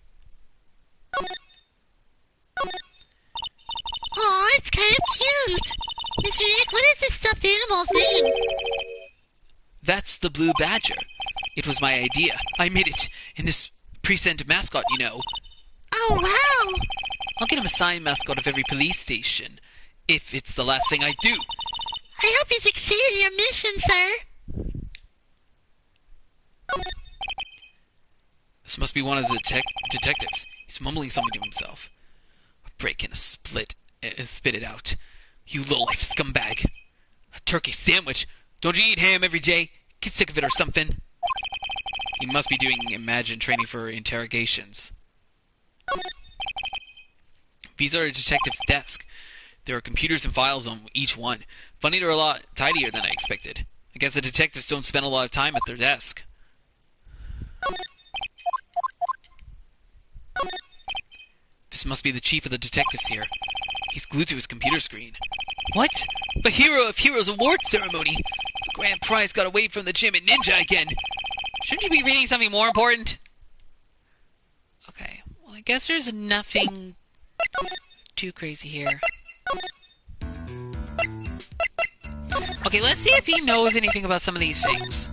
B: Aw, it's kind of cute. Mr. Nick, what is this stuffed animal's name?
C: That's the Blue Badger. It was my idea. I made it in this precinct mascot, you know.
B: Oh, wow.
C: I'll get him a signed mascot of every police station, if it's the last thing I do.
B: I hope you succeed in your mission, sir.
C: This must be one of the detectives. He's mumbling something to himself. A break and a split and spit it out. You lowlife scumbag. A turkey sandwich? Don't you eat ham every day? Get sick of it or something. He must be doing Imagine training for interrogations. These are a detective's desk. There are computers and files on each one. Funny they're a lot tidier than I expected. I guess the detectives don't spend a lot of time at their desk. This must be the chief of the detectives here. He's glued to his computer screen. What? The Hero of Heroes award ceremony! The grand prize got away from the gym at Ninja again!
A: Shouldn't you be reading something more important? Okay, well I guess there's nothing too crazy here. Okay, let's see if he knows anything about some of these things.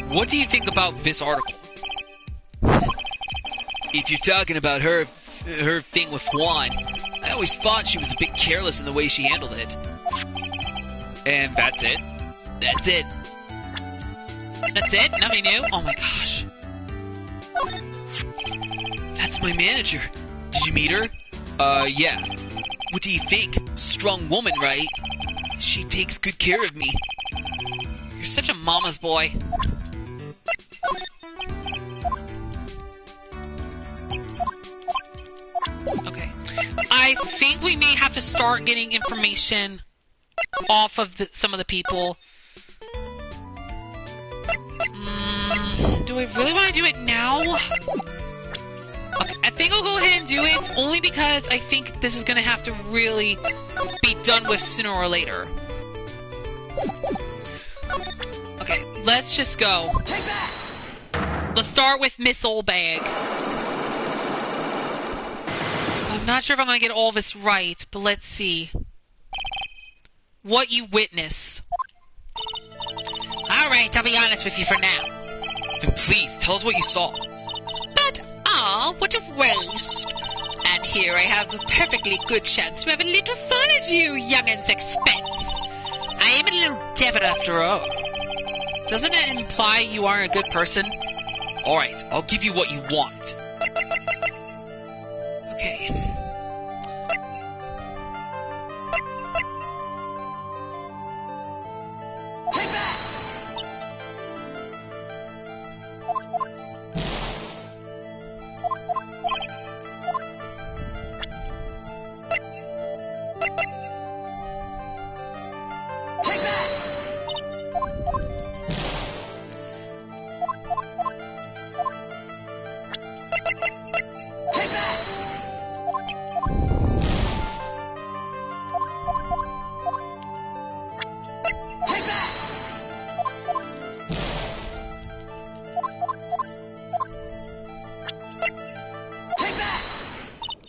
C: What do you think about this article? If you're talking about her thing with Juan, I always thought she was a bit careless in the way she handled it. And that's it? That's it.
A: That's it? Nothing new? Oh my gosh.
C: That's my manager. Did you meet her? Yeah. What do you think? Strong woman, right? She takes good care of me.
A: You're such a mama's boy. Okay. I think we may have to start getting information off of some of the people. Do I really want to do it now? Okay, I think I'll go ahead and do it, only because I think this is going to have to really be done with sooner or later. Okay, let's just go. Let's start with Miss Oldbag. I'm not sure if I'm going to get all this right, but let's see. What you witnessed.
E: Alright, I'll be honest with you for now.
C: Then please, tell us what you saw.
E: But, what a waste. And here I have a perfectly good chance to have a little fun at you young'un's expense. I am a little devil after all.
A: Doesn't it imply you aren't a good person?
C: Alright, I'll give you what you want.
A: Okay.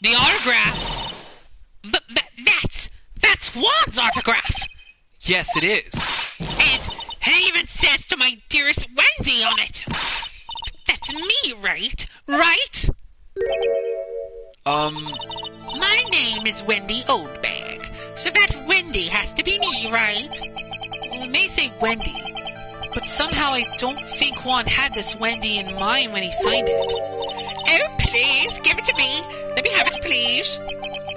A: The autograph?
E: That's Juan's autograph!
C: Yes, it is.
E: And it even says to my dearest Wendy on it. That's me, right? Right? My name is Wendy Oldbag, so that Wendy has to be me, right?
A: Well, it may say Wendy, but somehow I don't think Juan had this Wendy in mind when he signed it.
E: Oh, please, give it to me. Let me have it, please.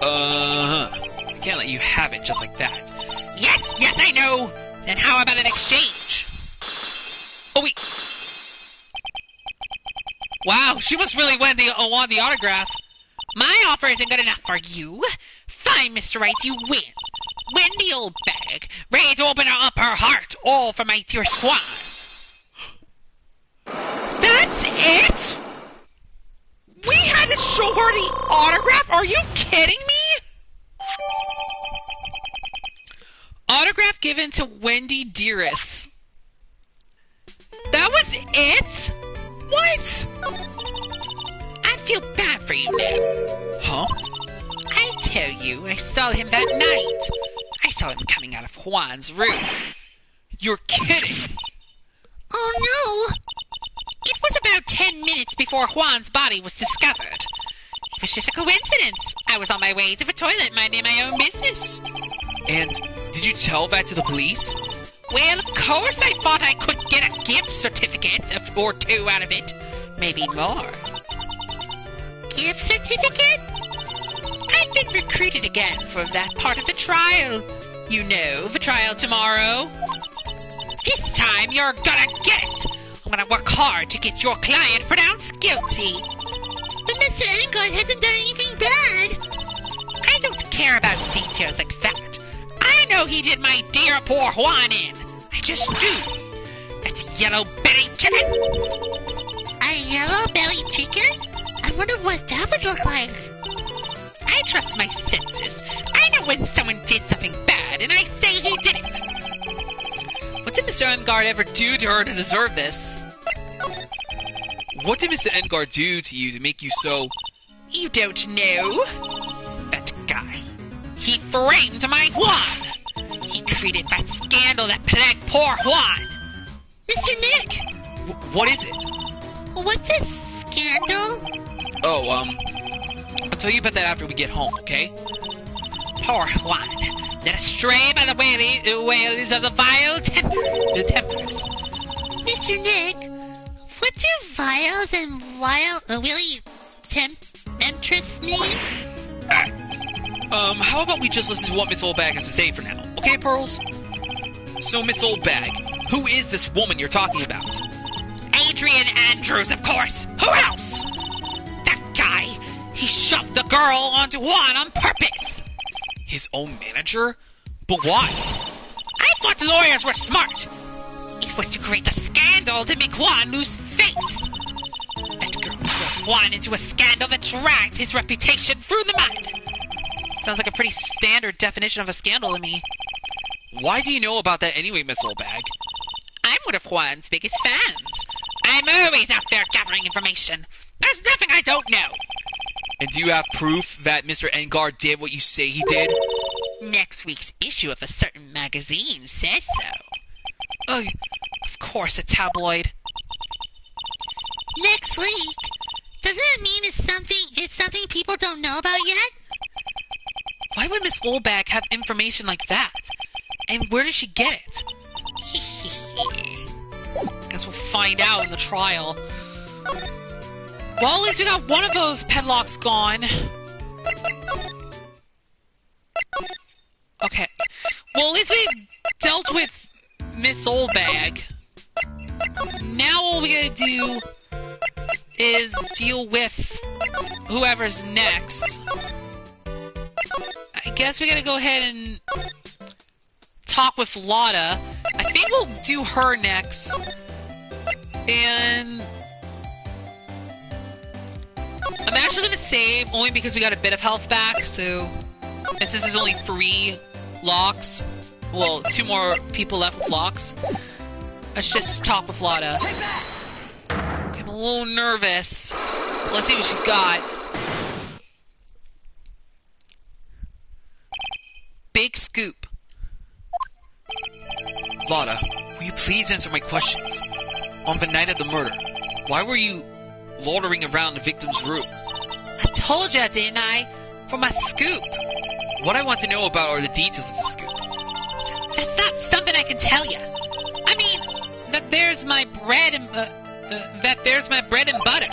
C: I can't let you have it just like that.
E: Yes, I know. Then how about an exchange?
A: Oh, wait. Wow, she must really want the autograph.
E: My offer isn't good enough for you. Fine, Mr. Wright, you win. Wendy Oldbag, ready to open up her heart, all for my dear Juan. That's it? We had to show her the autograph? Are you kidding me?
A: Autograph given to Wendy Dearest. That was it? What?
E: I feel bad for you now.
C: Huh?
E: I tell you, I saw him that night. I saw him coming out of Juan's room.
C: You're kidding!
E: Oh no! It was about 10 minutes before Juan's body was discovered. It was just a coincidence. I was on my way to the toilet minding my own business.
C: And did you tell that to the police?
E: Well, of course I thought I could get a gift certificate or two out of it. Maybe more. Gift certificate? I've been recruited again for that part of the trial. You know, the trial tomorrow. This time you're gonna get it. I'm gonna work hard to get your client pronounced guilty. But Mr. Engard hasn't done anything bad. I don't care about details like that. I know he did my dear poor Juan in. I just do. That's yellow-bellied chicken. A yellow-bellied chicken? I wonder what that would look like. I trust my senses. I know when someone did something bad, and I say he did it.
A: What did Mr. Engard ever do to her to deserve this?
C: What did Mr. Engard do to you to make you so...
E: You don't know? That guy. He framed my Juan. He created that scandal that plagued poor Juan. Mr. Nick!
C: What is it?
B: What's this scandal?
C: Oh, I'll tell you about that after we get home, okay?
E: Poor Juan, led astray by the ways of the vile temptress.
B: Mr. Nick, what do vials and willy temptress mean?
C: How about we just listen to what Miss Oldbag has to say for now, okay, Pearls? So, Miss Oldbag, who is this woman you're talking about?
E: Adrian Andrews, of course. Who else? That guy. He shoved the girl onto Juan on purpose.
C: His own manager? But why?
E: I thought lawyers were smart. It was to create a scandal to make Juan lose face. That girl was no Juan into a scandal that dragged his reputation through the mud.
A: Sounds like a pretty standard definition of a scandal to me.
C: Why do you know about that anyway, Miss Oldbag?
E: I'm one of Juan's biggest fans. I'm always out there gathering information. There's nothing I don't know.
C: And do you have proof that Mr. Engard did what you say he did?
E: Next week's issue of a certain magazine says so.
A: Ugh, of course, a tabloid.
B: Next week? Doesn't it mean it's something people don't know about yet?
A: Why would Miss Oldbag have information like that? And where did she get it? Guess we'll find out in the trial. Well, at least we got one of those padlocks gone. Okay. Well, at least we dealt with Miss Oldbag. Now all we gotta do is deal with whoever's next. I guess we gotta go ahead and talk with Lotta. I think we'll do her next. And I'm actually going to save only because we got a bit of health back, so... And since there's only 3 locks, well, 2 more people left with locks, let's just talk with Lotta. I'm a little nervous. Let's see what she's got. Big scoop.
C: Lotta, will you please answer my questions? On the night of the murder, why were you loitering around the victim's room?
A: I told you, didn't I? For my scoop.
C: What I want to know about are the details of the scoop.
A: That's not something I can tell you. I mean, that there's my bread and butter.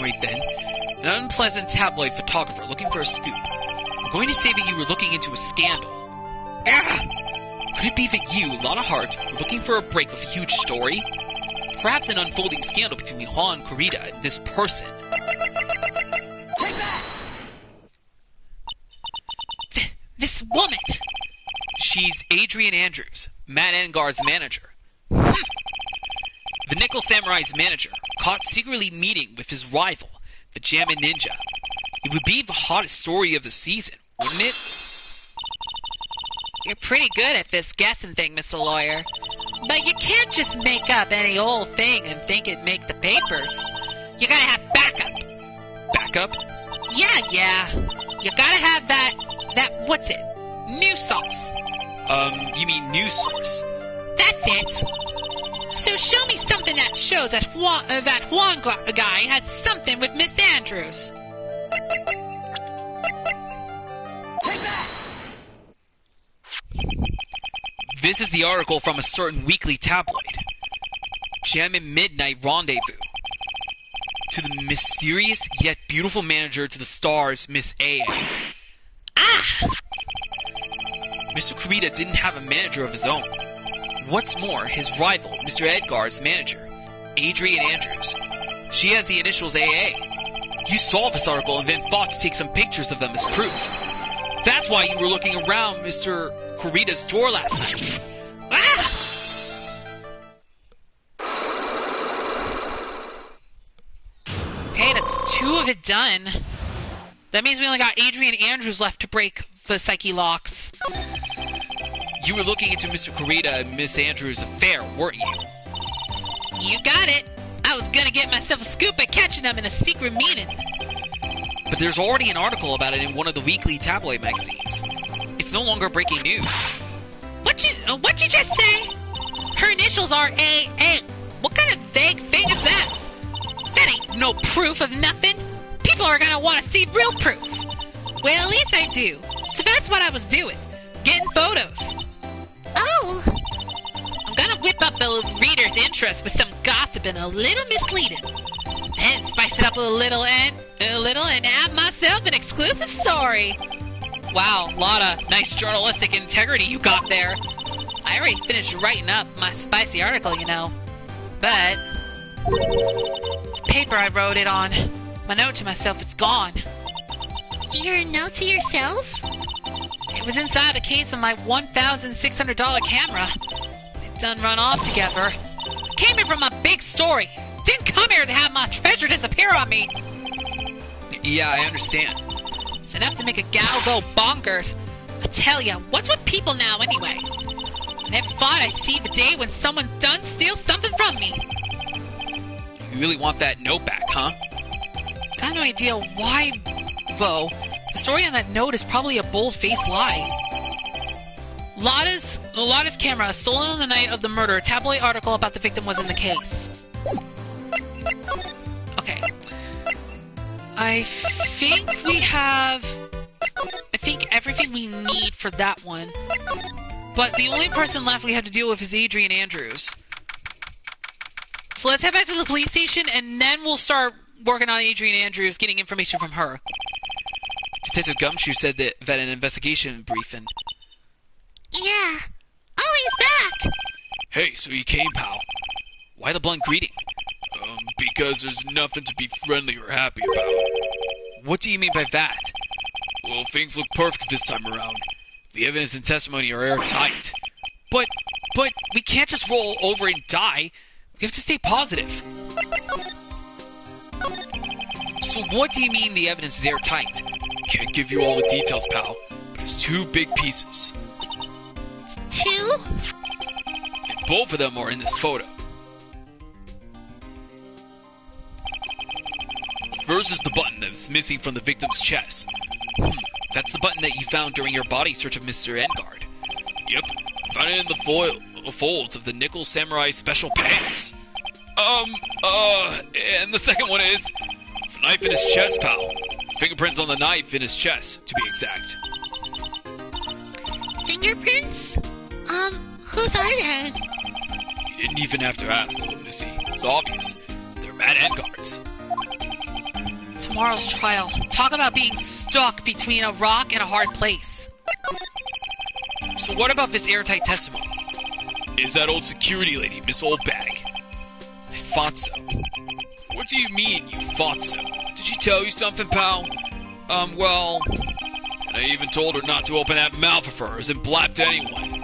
C: Right then, an unpleasant tabloid photographer looking for a scoop. I'm going to say that you were looking into a scandal.
A: Ugh.
C: Could it be that you, Lotta Hart, were looking for a break of a huge story? Perhaps an unfolding scandal between Juan Corrida and this person.
A: This woman.
C: She's Adrian Andrews, Matt Engard's manager. The Nickel Samurai's manager, caught secretly meeting with his rival, the Jammin Ninja. It would be the hottest story of the season, wouldn't it?
A: You're pretty good at this guessing thing, Mr. Lawyer. But you can't just make up any old thing and think it'd make the papers. You gotta have backup.
C: Backup?
A: Yeah. You gotta have that, what's it? News sauce.
C: You mean news source?
A: That's it. So show me something that shows that Juan guy had something with Miss Andrews.
C: This is the article from a certain weekly tabloid. Jammin Midnight Rendezvous. To the mysterious yet beautiful manager to the stars, Miss A.
A: Ah!
C: Mr. Corrida didn't have a manager of his own. What's more, his rival, Mr. Edgar's manager, Adrian Andrews. She has the initials AA. You saw this article and then thought to take some pictures of them as proof. That's why you were looking around Mr. Corrida's door last night.
A: Ah! Okay, that's 2 of it done. That means we only got Adrian Andrews left to break the psyche locks.
C: You were looking into Mr. Corrida and Miss Andrews' affair, weren't you?
A: You got it. I was gonna get myself a scoop at catching them in a secret meeting.
C: But there's already an article about it in one of the weekly tabloid magazines. It's no longer breaking news.
A: What'd you just say? Her initials are AA. What kind of vague thing is that? That ain't no proof of nothing. People are gonna want to see real proof. Well, at least I do. So that's what I was doing. Getting photos.
B: Oh!
A: I'm gonna whip up the reader's interest with some gossip and a little misleading. Then spice it up a little and have myself an exclusive story. Wow, Lotta, nice journalistic integrity you got there. I already finished writing up my spicy article, you know. But the paper I wrote it on, my note to myself, it's gone.
B: Your note to yourself?
A: It was inside the case of my $1,600 camera. It done run off together. Came in from a big story.
E: Didn't come here to have my treasure disappear on me.
C: Yeah, I understand.
E: It's enough to make a gal go bonkers. I tell ya, what's with people now anyway? I never thought I'd see the day when someone done steal something from me.
C: You really want that note back, huh?
E: Got no idea why, though. The story on that note is probably a bold-faced lie. Lotta's camera, stolen on the night of the murder. A tabloid article about the victim was in the case. Okay. I think everything we need for that one. But the only person left we have to deal with is Adrian Andrews. So let's head back to the police station, and then we'll start working on Adrian Andrews, getting information from her.
C: Detective Gumshoe said that an investigation briefing.
B: Yeah. Oh, he's back!
D: Hey, so you came, pal.
C: Why the blunt greeting?
D: Because there's nothing to be friendly or happy about.
C: What do you mean by that?
D: Well, things look perfect this time around. The evidence and testimony are airtight.
C: But we can't just roll over and die. We have to stay positive. So what do you mean the evidence is airtight?
D: Can't give you all the details, pal, but it's 2 big pieces.
B: 2?
D: And both of them are in this photo. First is the button that's missing from the victim's chest.
C: That's the button that you found during your body search of Mr. Engard.
D: Yep, found it in the folds of the Nickel Samurai special pants. And the second one is the knife in his chest, pal. Fingerprints on the knife in his chest, to be exact.
B: Fingerprints? Whose are they?
D: You didn't even have to ask, little Missy. It's obvious. They're Matt Engard's.
E: Tomorrow's trial. Talk about being stuck between a rock and a hard place.
C: So what about this airtight testimony?
D: Is that old security lady, Miss Oldbag?
C: I thought so.
D: What do you mean, you thought so? Did she tell you something, pal?
C: Well...
D: And I even told her not to open that mouth of hers and blab to anyone.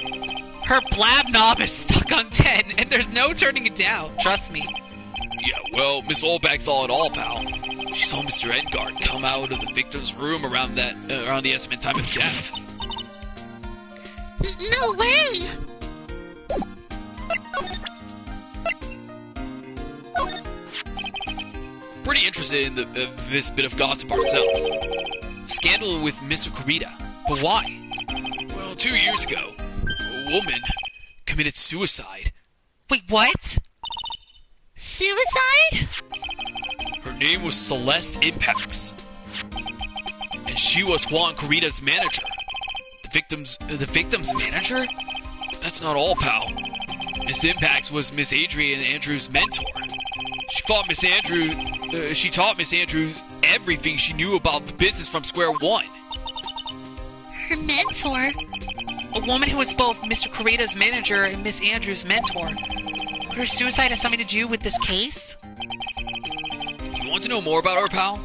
E: Her blab knob is stuck on 10, and there's no turning it down. Trust me.
D: Yeah, well, Miss Oldbag saw it all, pal. She saw Mr. Engard come out of the victim's room around the estimate time of death.
B: No way!
D: Pretty interested in this bit of gossip ourselves.
C: Scandal with Mr. Kurita. But why?
D: Well, 2 years ago, a woman committed suicide.
E: Wait, what?
B: Suicide?
D: Her name was Celeste Impax. And she was Juan Kurita's manager. The victim's manager? That's not all, pal. Miss Impax was Miss Adrian Andrews' mentor. She taught Miss Andrews everything she knew about the business from square one.
B: Her mentor?
E: A woman who was both Mr. Kurita's manager and Miss Andrews' mentor. Her suicide has something to do with this case?
D: You want to know more about her, pal?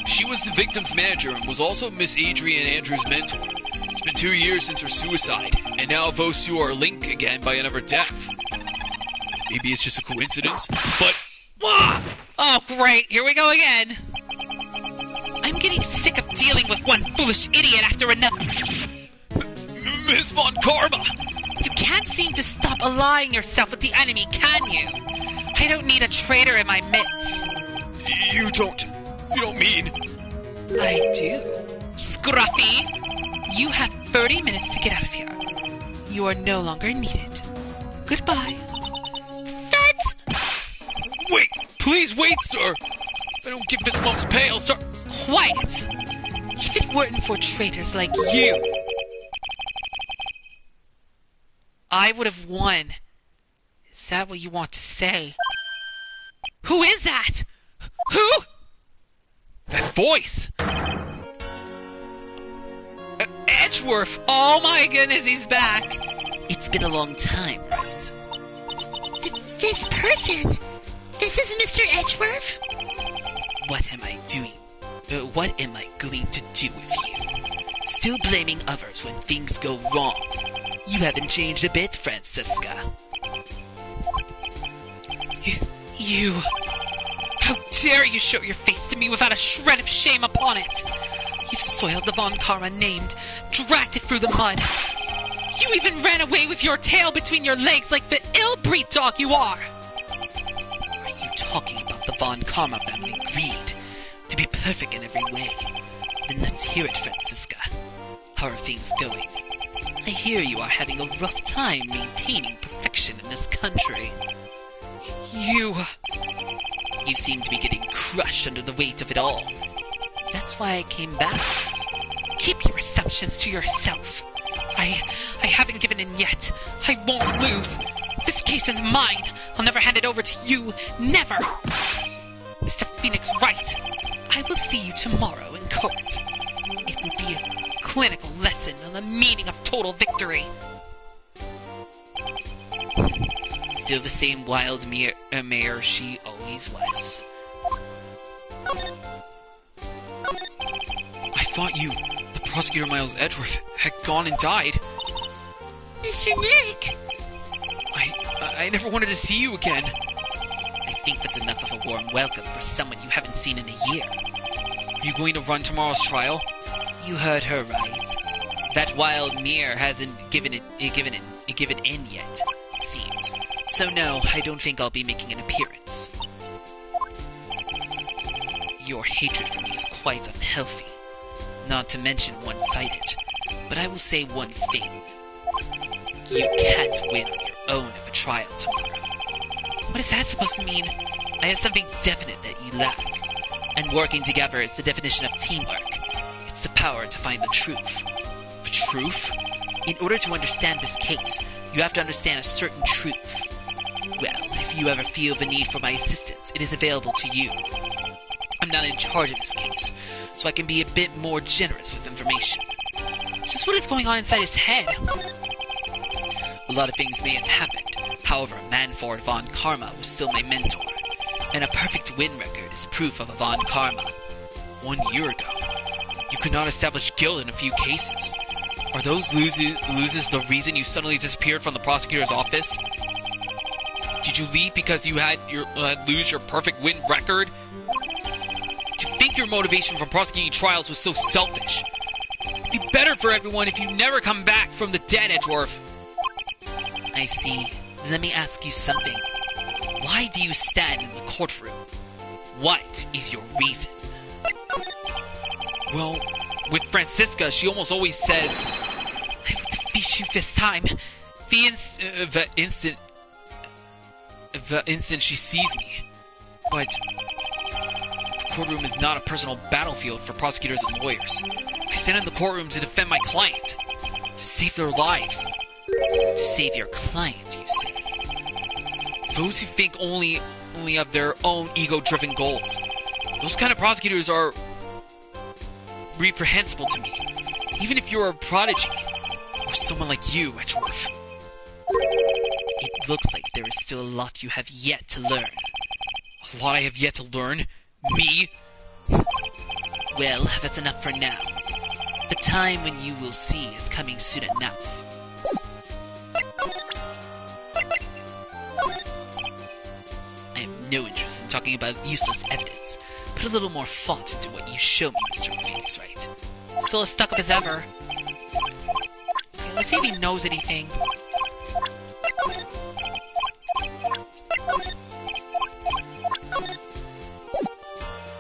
D: She was the victim's manager and was also Miss Adrian Andrews' mentor. It's been 2 years since her suicide, and now those two are linked again by another death. Maybe it's just a coincidence, but...
E: Oh, great. Here we go again. I'm getting sick of dealing with one foolish idiot after another.
D: Miss Von Karma!
E: You can't seem to stop allying yourself with the enemy, can you? I don't need a traitor in my midst.
D: You don't mean...
E: I do. Scruffy! You have 30 minutes to get out of here. You are no longer needed. Goodbye.
D: Wait! Please wait, sir! If I don't get this month's pay, I'll start...
E: Quiet! If it weren't for traitors like you, I would have won. Is that what you want to say? Who is that? Who?
C: That voice!
E: Edgeworth! Oh my goodness, he's back! It's been a long time, right?
B: This person... This is Mr. Edgeworth?
E: What am I doing? What am I going to do with you?
C: still blaming others when things go wrong. You haven't changed a bit, Francisca.
A: You... How dare you show your face to me without a shred of shame upon it? You've soiled the Von Karma name, dragged it through the mud. You even ran away with your tail between your legs like the ill-breed dog you are.
C: Are you talking about the Von Karma family greed to be perfect in every way? Then let's hear it, Francisca. How are things going? I hear you are having a rough time maintaining perfection in this country.
A: You
C: seem to be getting crushed under the weight of it all. That's why I came back.
A: Keep your assumptions to yourself. I haven't given in yet. I won't lose. This case is mine. I'll never hand it over to you. Never. Mr. Phoenix Wright, I will see you tomorrow in court. It will be a clinical lesson on the meaning of total victory.
C: Still the same wild mare she always was.
D: I thought you, the prosecutor Miles Edgeworth, had gone and died.
B: Mr. Nick!
D: I never wanted to see you again.
C: I think that's enough of a warm welcome for someone you haven't seen in a year.
D: Are you going to run tomorrow's trial?
C: You heard her right. That wild mare hasn't given in yet, it seems. So no, I don't think I'll be making an appearance. Your hatred for me is quite unhealthy, not to mention one-sided. But I will say one thing. You can't win on your own at the trial tomorrow.
A: What is that supposed to mean?
C: I have something definite that you lack. And working together is the definition of teamwork. It's the power to find the truth.
D: The truth?
C: In order to understand this case, you have to understand a certain truth. Well, if you ever feel the need for my assistance, it is available to you. I'm not in charge of this case, so I can be a bit more generous with information.
A: Just what is going on inside his head?
C: A lot of things may have happened. However, Manford Von Karma was still my mentor, and a perfect win record is proof of a Von Karma.
D: 1 year ago, you could not establish guilt in a few cases. Are those loses the reason you suddenly disappeared from the prosecutor's office? Did you leave because you had lose your perfect win record? To think your motivation for prosecuting trials was so selfish. It'd be better for everyone if you never come back from the dead, Edgeworth.
C: I see. Let me ask you something. Why do you stand in the courtroom? What is your reason?
D: Well, with Francisca, she almost always says,
A: I will defeat you this time.
D: the instant she sees me. But the courtroom is not a personal battlefield for prosecutors and lawyers. I stand in the courtroom to defend my client, to save their lives.
C: To save your client, you say?
D: Those who think only of their own ego-driven goals. Those kind of prosecutors are reprehensible to me, even if you're a prodigy, or someone like you, Edgeworth.
C: It looks like there is still a lot you have yet to learn.
D: A lot I have yet to learn? Me?
C: Well, that's enough for now. The time when you will see is coming soon enough. I have no interest in talking about useless evidence. Put a little more thought into what you show me, Mr. Phoenix Wright.
A: Still as stuck up as ever. Okay, let's see if he knows anything.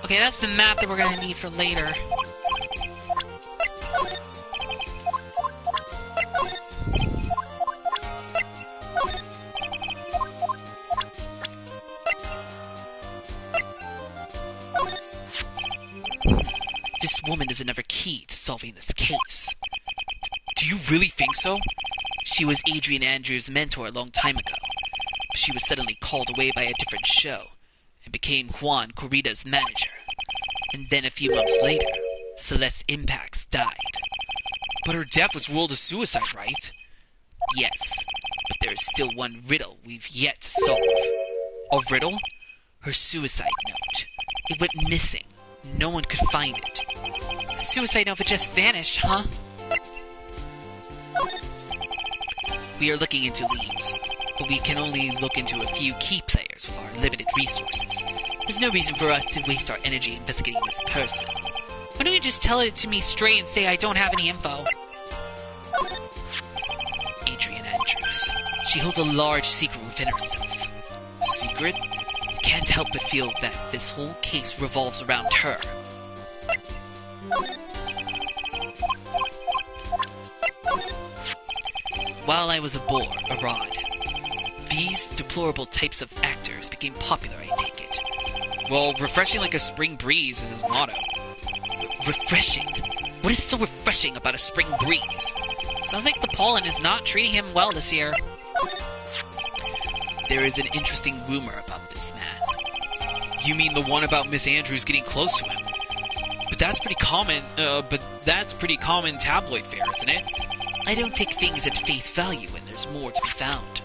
A: Okay, that's the map that we're gonna need for later.
C: This woman is another key to solving this case.
D: Do you really think so?
C: She was Adrian Andrews' mentor a long time ago, but she was suddenly called away by a different show and became Juan Corrida's manager. And then a few months later, Celeste Impax died.
D: But her death was ruled a suicide, right?
C: Yes, but there is still one riddle we've yet to solve.
D: A riddle?
C: Her suicide note. It went missing. No one could find it.
A: Suicide note just vanished, huh?
C: We are looking into leads, but we can only look into a few key players with our limited resources. There's no reason for us to waste our energy investigating this person.
A: Why don't you just tell it to me straight and say I don't have any info?
C: Adrian Andrews. She holds a large secret within herself. Secret? You can't help but feel that this whole case revolves around her. While I was abroad, these deplorable types of actors became popular, I take it.
D: Well, refreshing like a spring breeze is his motto.
C: Refreshing? What is so refreshing about a spring breeze?
A: Sounds like the pollen is not treating him well this year.
C: There is an interesting rumor about this man.
D: You mean the one about Miss Andrews getting close to him? But that's pretty common tabloid fare, isn't it?
C: I don't take things at face value when there's more to be found.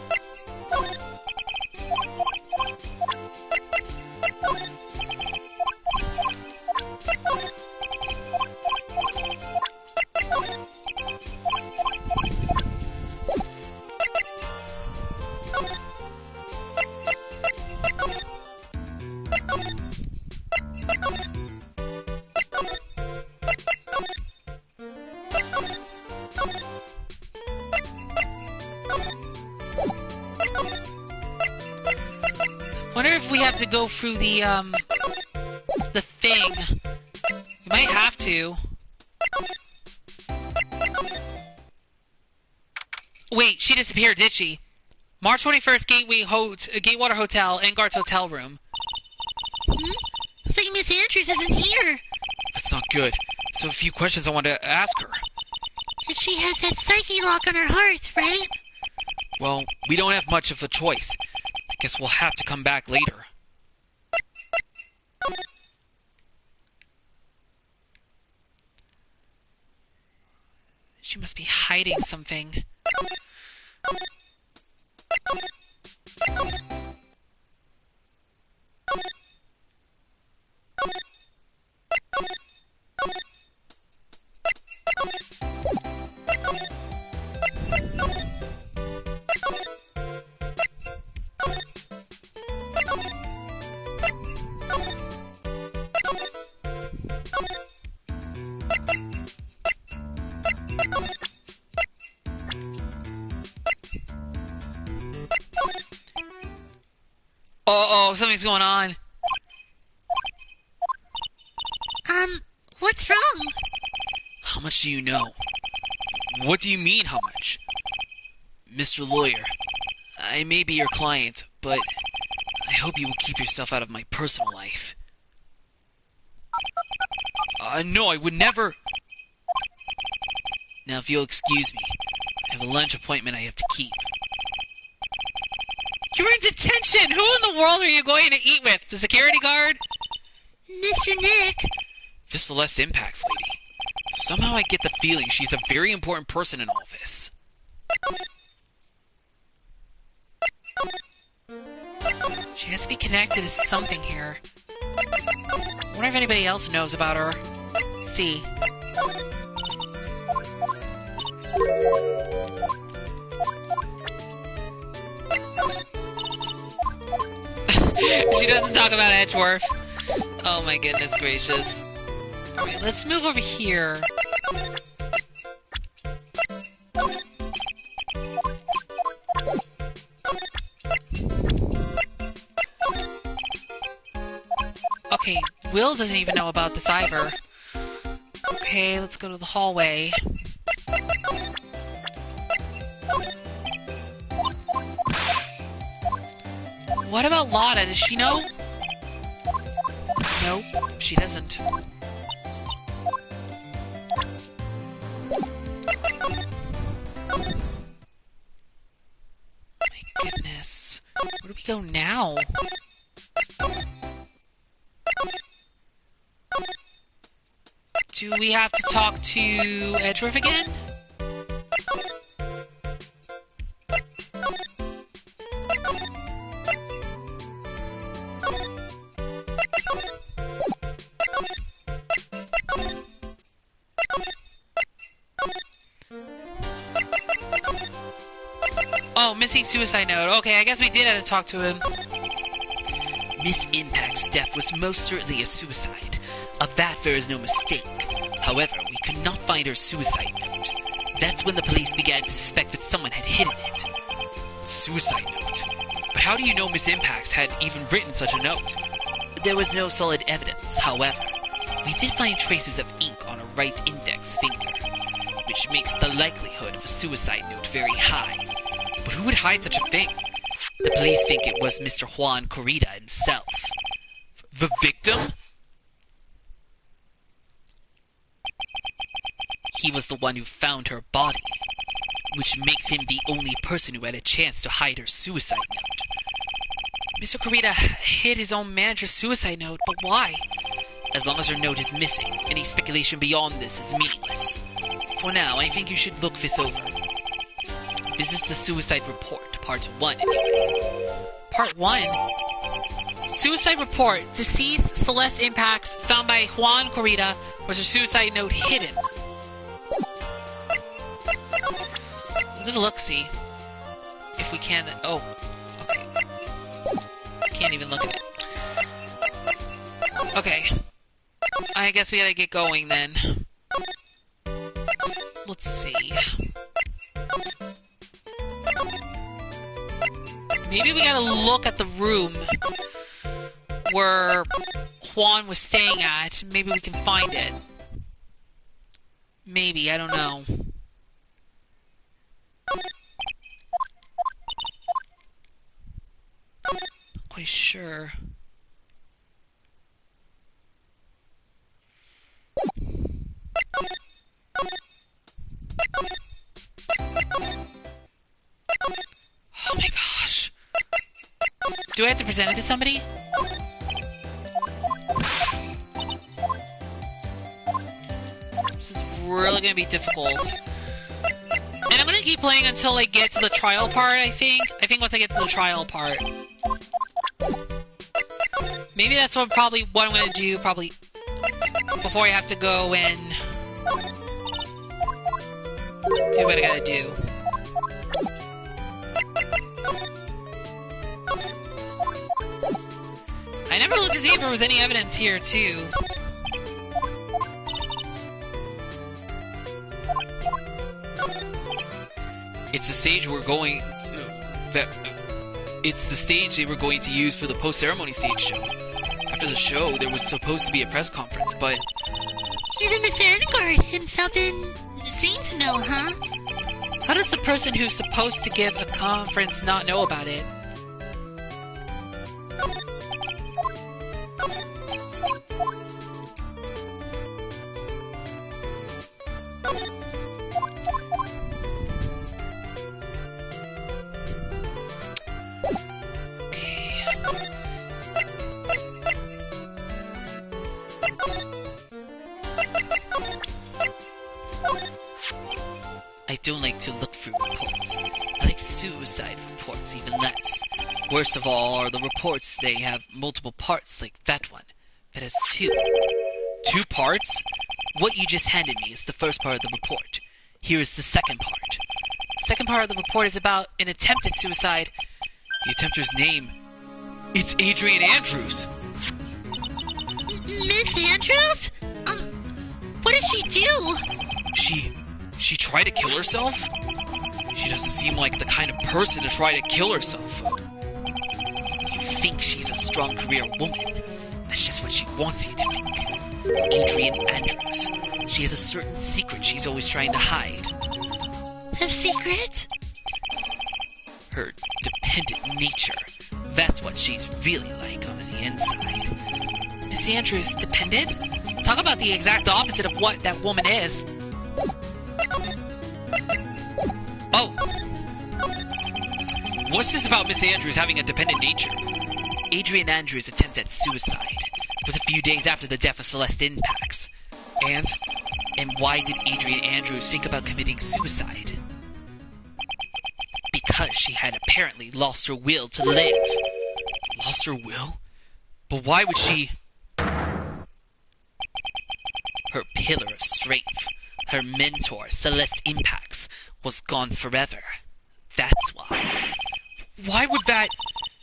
A: Wonder if we have to go through the thing. We might have to. Wait, she disappeared, did she? March 21st, Gatewater Hotel, Engart's hotel room.
B: Looks like Miss Andrews isn't here.
D: That's not good. So a few questions I want to ask her.
B: And she has that psyche lock on her heart, right?
D: Well, we don't have much of a choice. I guess we'll have to come back later.
A: She must be hiding something. Uh-oh, something's going on.
B: What's wrong?
C: How much do you know?
D: What do you mean, how much?
C: Mr. Lawyer, I may be your client, but I hope you will keep yourself out of my personal life.
D: No, I would never...
C: Now, if you'll excuse me, I have a lunch appointment I have to keep.
A: You're in detention! Who in the world are you going to eat with? The security guard?
B: Mr. Nick?
D: The Celeste Impacts lady. Somehow I get the feeling she's a very important person in all this.
A: She has to be connected to something here. I wonder if anybody else knows about her. Let's see. She doesn't talk about Edgeworth. Oh my goodness gracious. Alright, let's move over here. Okay, Will doesn't even know about this either. Okay, let's go to the hallway. What about Lotta? Does she know? Nope, she doesn't. My goodness. Where do we go now? Do we have to talk to Edgeworth again? Oh, missing suicide note. Okay, I guess we did have to talk to him.
C: Miss Impact's death was most certainly a suicide. Of that there is no mistake. However, we could not find her suicide note. That's when the police began to suspect that someone had hidden it.
D: Suicide note? But how do you know Miss Impacts had even written such a note?
C: There was no solid evidence, however. We did find traces of ink on her right index finger, which makes the likelihood of a suicide note very high.
D: But who would hide such a thing?
C: The police think it was Mr. Juan Corrida himself.
D: The victim?
C: He was the one who found her body, which makes him the only person who had a chance to hide her suicide note.
A: Mr. Corrida hid his own manager's suicide note, but why?
C: As long as her note is missing, any speculation beyond this is meaningless. For now, I think you should look this over. This is the suicide report, part 1 anyway.
A: Part 1? Suicide report. Deceased Celeste Impacts found by Juan Corrida. Was her suicide note hidden? Let's have a look-see. If we can... Oh. Okay. Can't even look at it. Okay. I guess we gotta get going then. Let's see. Maybe we gotta look at the room where Juan was staying at. Maybe we can find it. Maybe, I don't know. Not quite sure. Oh my gosh. Do I have to present it to somebody? This is really gonna be difficult. And I'm gonna keep playing until I get to the trial part, I think. I think once I get to the trial part. Maybe that's what I'm gonna do, probably before I have to go and do what I gotta do. I never looked to see if there was any evidence here, too.
D: It's the stage we're going to... It's the stage they were going to use for the post-ceremony stage show. After the show, there was supposed to be a press conference, but...
B: Even Mr. Engard himself didn't seem to know, huh?
A: How does the person who's supposed to give a conference not know about it?
C: I don't like to look through reports. I like suicide reports even less. Worst of all are the reports they have multiple parts like that one. That has 2.
D: 2 parts?
C: What you just handed me is the first part of the report. Here is the second part.
A: The second part of the report is about an attempted suicide.
D: The attempter's name. It's Adrian Andrews!
B: Miss Andrews? What did she do?
D: She tried to kill herself? She doesn't seem like the kind of person to try to kill herself.
C: You think she's a strong career woman. That's just what she wants you to think. Adrian Andrews. She has a certain secret she's always trying to hide.
B: A secret?
C: Her dependent nature. That's what she's really like on the inside.
A: Miss Andrews, dependent? Talk about the exact opposite of what that woman is.
D: Oh! What's this about Miss Andrews having a dependent nature?
C: Adrian Andrews' attempt at suicide was a few days after the death of Celeste Impacts. And why did Adrian Andrews think about committing suicide? Because she had apparently lost her will to live.
D: Lost her will? But why would she...
C: Her pillar of strength, her mentor, Celeste Impacts, was gone forever. That's why. Why would that...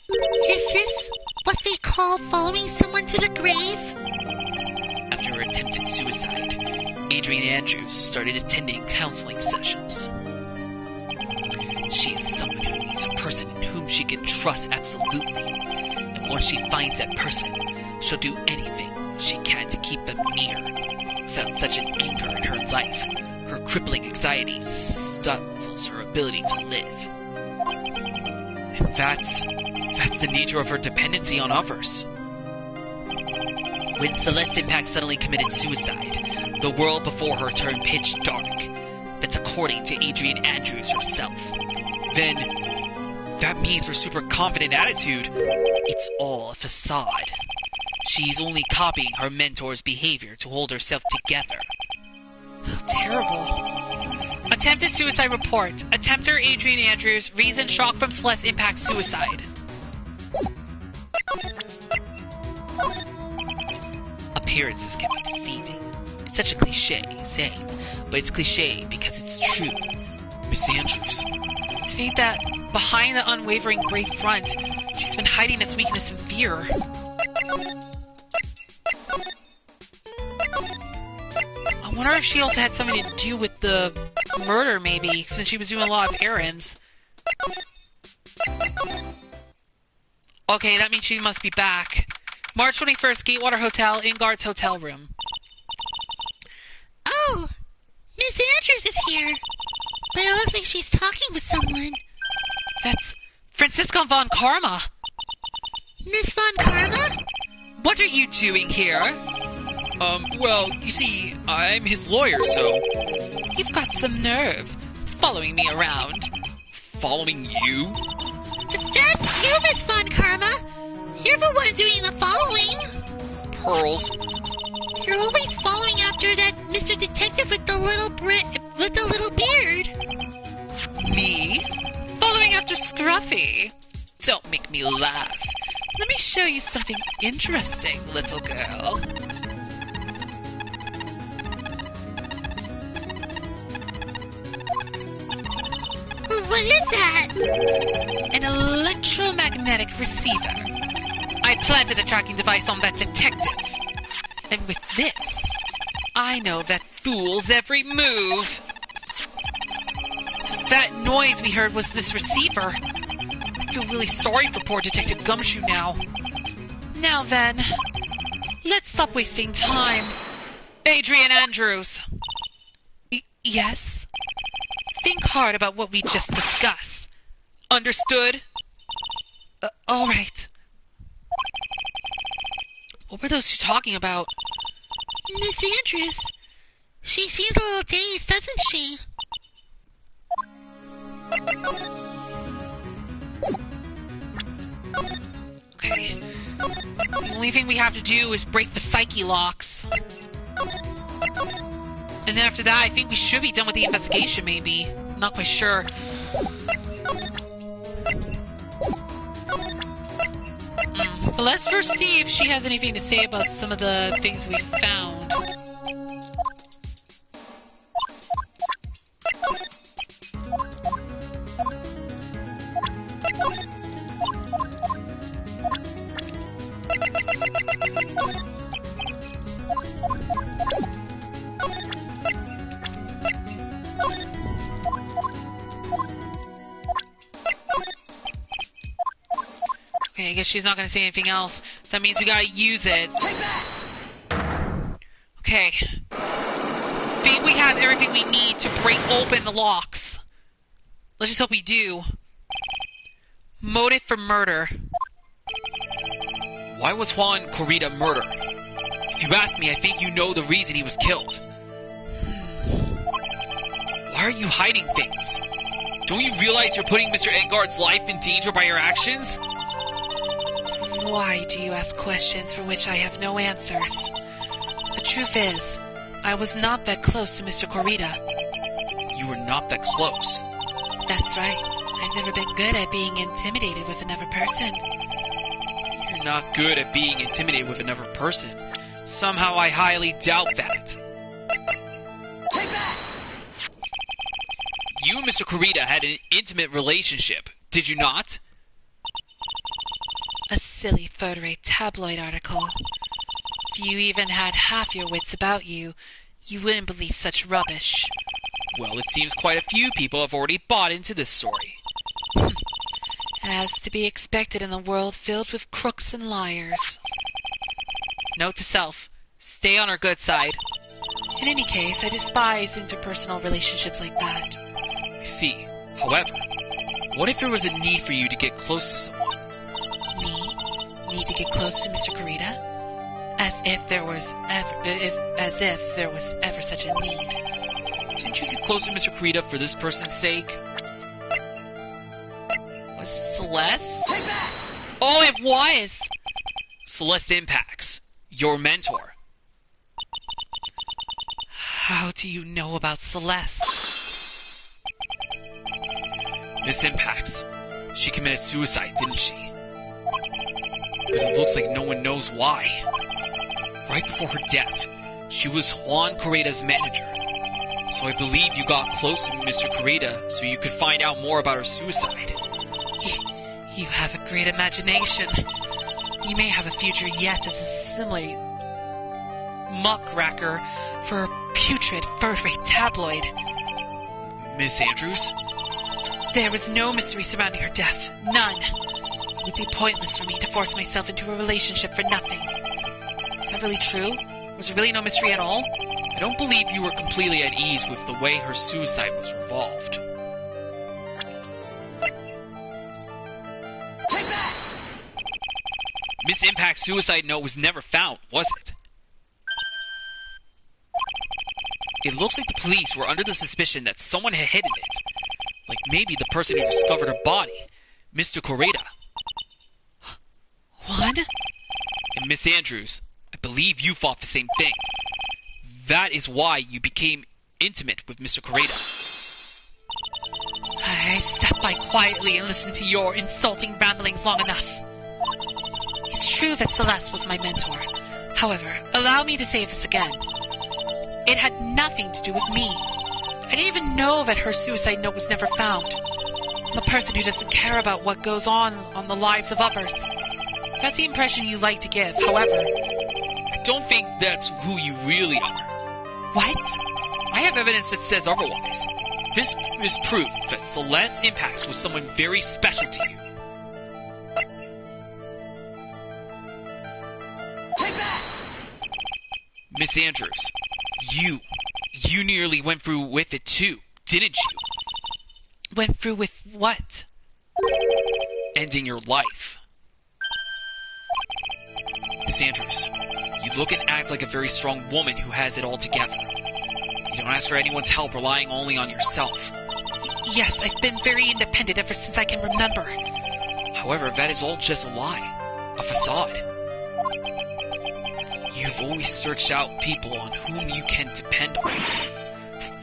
B: Is this what they call following someone to the grave?
C: After her attempted suicide, Adrian Andrews started attending counseling sessions. She is someone who needs a person in whom she can trust absolutely. And once she finds that person, she'll do anything she can to keep them near. Without such an anchor in her life, her crippling anxiety stifles her ability to live. And that's the nature of her dependency on others. When Celeste Impact suddenly committed suicide, the world before her turned pitch dark. That's according to Adrian Andrews herself. Then, that means her super confident attitude, it's all a facade. She's only copying her mentor's behavior to hold herself together.
A: How terrible. Attempted suicide report. Attempter Adrian Andrews, reason shock from Celeste Impact suicide.
C: Appearances can be deceiving. It's such a cliche saying, but it's cliche because it's true. Miss Andrews.
A: To think that behind the unwavering brave front, she's been hiding its weakness and fear. I wonder if she also had something to do with the murder, maybe, since she was doing a lot of errands. Okay, that means she must be back. March 21st, Gatewater Hotel, Ingart's hotel room.
B: Oh, Miss Andrews is here. But it looks like she's talking with someone.
A: That's Francisca von Karma.
B: Miss Von Karma?
A: What are you doing here?
C: Well, you see, I'm his lawyer, so...
A: You've got some nerve, following me around.
C: Following you?
B: That's you, Miss Von Karma. You're the one doing the following.
C: Pearls.
B: You're always following after that Mr. Detective with the little beard.
A: Me? Following after Scruffy? Don't make me laugh. Let me show you something interesting, little girl.
B: What is that?
A: An electromagnetic receiver. I planted a tracking device on that detective. And with this, I know that fool's every move. So that noise we heard was this receiver. I feel really sorry for poor Detective Gumshoe now. Now then, let's stop wasting time. Adrian Andrews. Yes? Think hard about what we just discussed. Understood? All right. What were those two talking about?
B: Miss Andrews. She seems a little dazed, doesn't she?
A: Okay. The only thing we have to do is break the psyche locks. And then after that, I think we should be done with the investigation, maybe. I'm not quite sure. But let's first see if she has anything to say about some of the things we found. Okay, I guess she's not going to say anything else. That means we gotta use it. Okay. I think we have everything we need to break open the locks. Let's just hope we do. Motive for murder.
C: Why was Juan Corrida murdered? If you ask me, I think you know the reason he was killed. Why are you hiding things? Don't you realize you're putting Mr. Engard's life in danger by your actions?
A: Why do you ask questions for which I have no answers? The truth is, I was not that close to Mr. Corrida.
C: You were not that close.
A: That's right. I've never been good at being intimidated with another person.
C: You're not good at being intimidated with another person. Somehow I highly doubt that. You and Mr. Corrida had an intimate relationship, did you not?
F: silly third-rate tabloid article. If you even had half your wits about you, you wouldn't believe such rubbish.
C: Well, it seems quite a few people have already bought into this story.
F: As to be expected in a world filled with crooks and liars.
C: Note to self, stay on our good side.
F: In any case, I despise interpersonal relationships like that.
C: I see. However, what if there was a need for you to get close to someone?
F: Me? Need to get close to Mr. Kurita? As if there was ever such a need.
C: Didn't you get close to Mr. Kurita for this person's sake?
F: Was it Celeste?
C: Oh, it was! Celeste Impacts, your mentor.
F: How do you know about Celeste?
C: Miss Impacts, she committed suicide, didn't she? But it looks like no one knows why. Right before her death, she was Juan Correda's manager. So I believe you got close to Mr. Correda so you could find out more about her suicide.
F: You have a great imagination. You may have a future yet as a similar muckracker for a putrid third-rate tabloid.
C: Miss Andrews?
F: There was no mystery surrounding her death. None. It would be pointless for me to force myself into a relationship for nothing. Is that really true? Was there really no mystery at all?
C: I don't believe you were completely at ease with the way her suicide was revolved. Miss Impact's suicide note was never found, was it? It looks like the police were under the suspicion that someone had hidden it. Like maybe the person who discovered her body, Mr. Correda.
F: What?
C: And Miss Andrews, I believe you thought the same thing. That is why you became intimate with Mr. Correda.
F: I sat by quietly and listened to your insulting ramblings long enough. It's true that Celeste was my mentor. However, allow me to say this again. It had nothing to do with me. I didn't even know that her suicide note was never found. I'm a person who doesn't care about what goes on the lives of others. That's the impression you like to give. However,
C: I don't think that's who you really are.
F: what?
C: I have evidence that says otherwise. This is proof that Celeste Impacts was someone very special to you. Miss Andrews, you nearly went through with it too, didn't you?
F: Went through with what?
C: Ending your life. Miss Andrews, you look and act like a very strong woman who has it all together. You don't ask for anyone's help, relying only on yourself.
F: Yes, I've been very independent ever since I can remember.
C: However, that is all just a lie, a facade. You've always searched out people on whom you can depend on.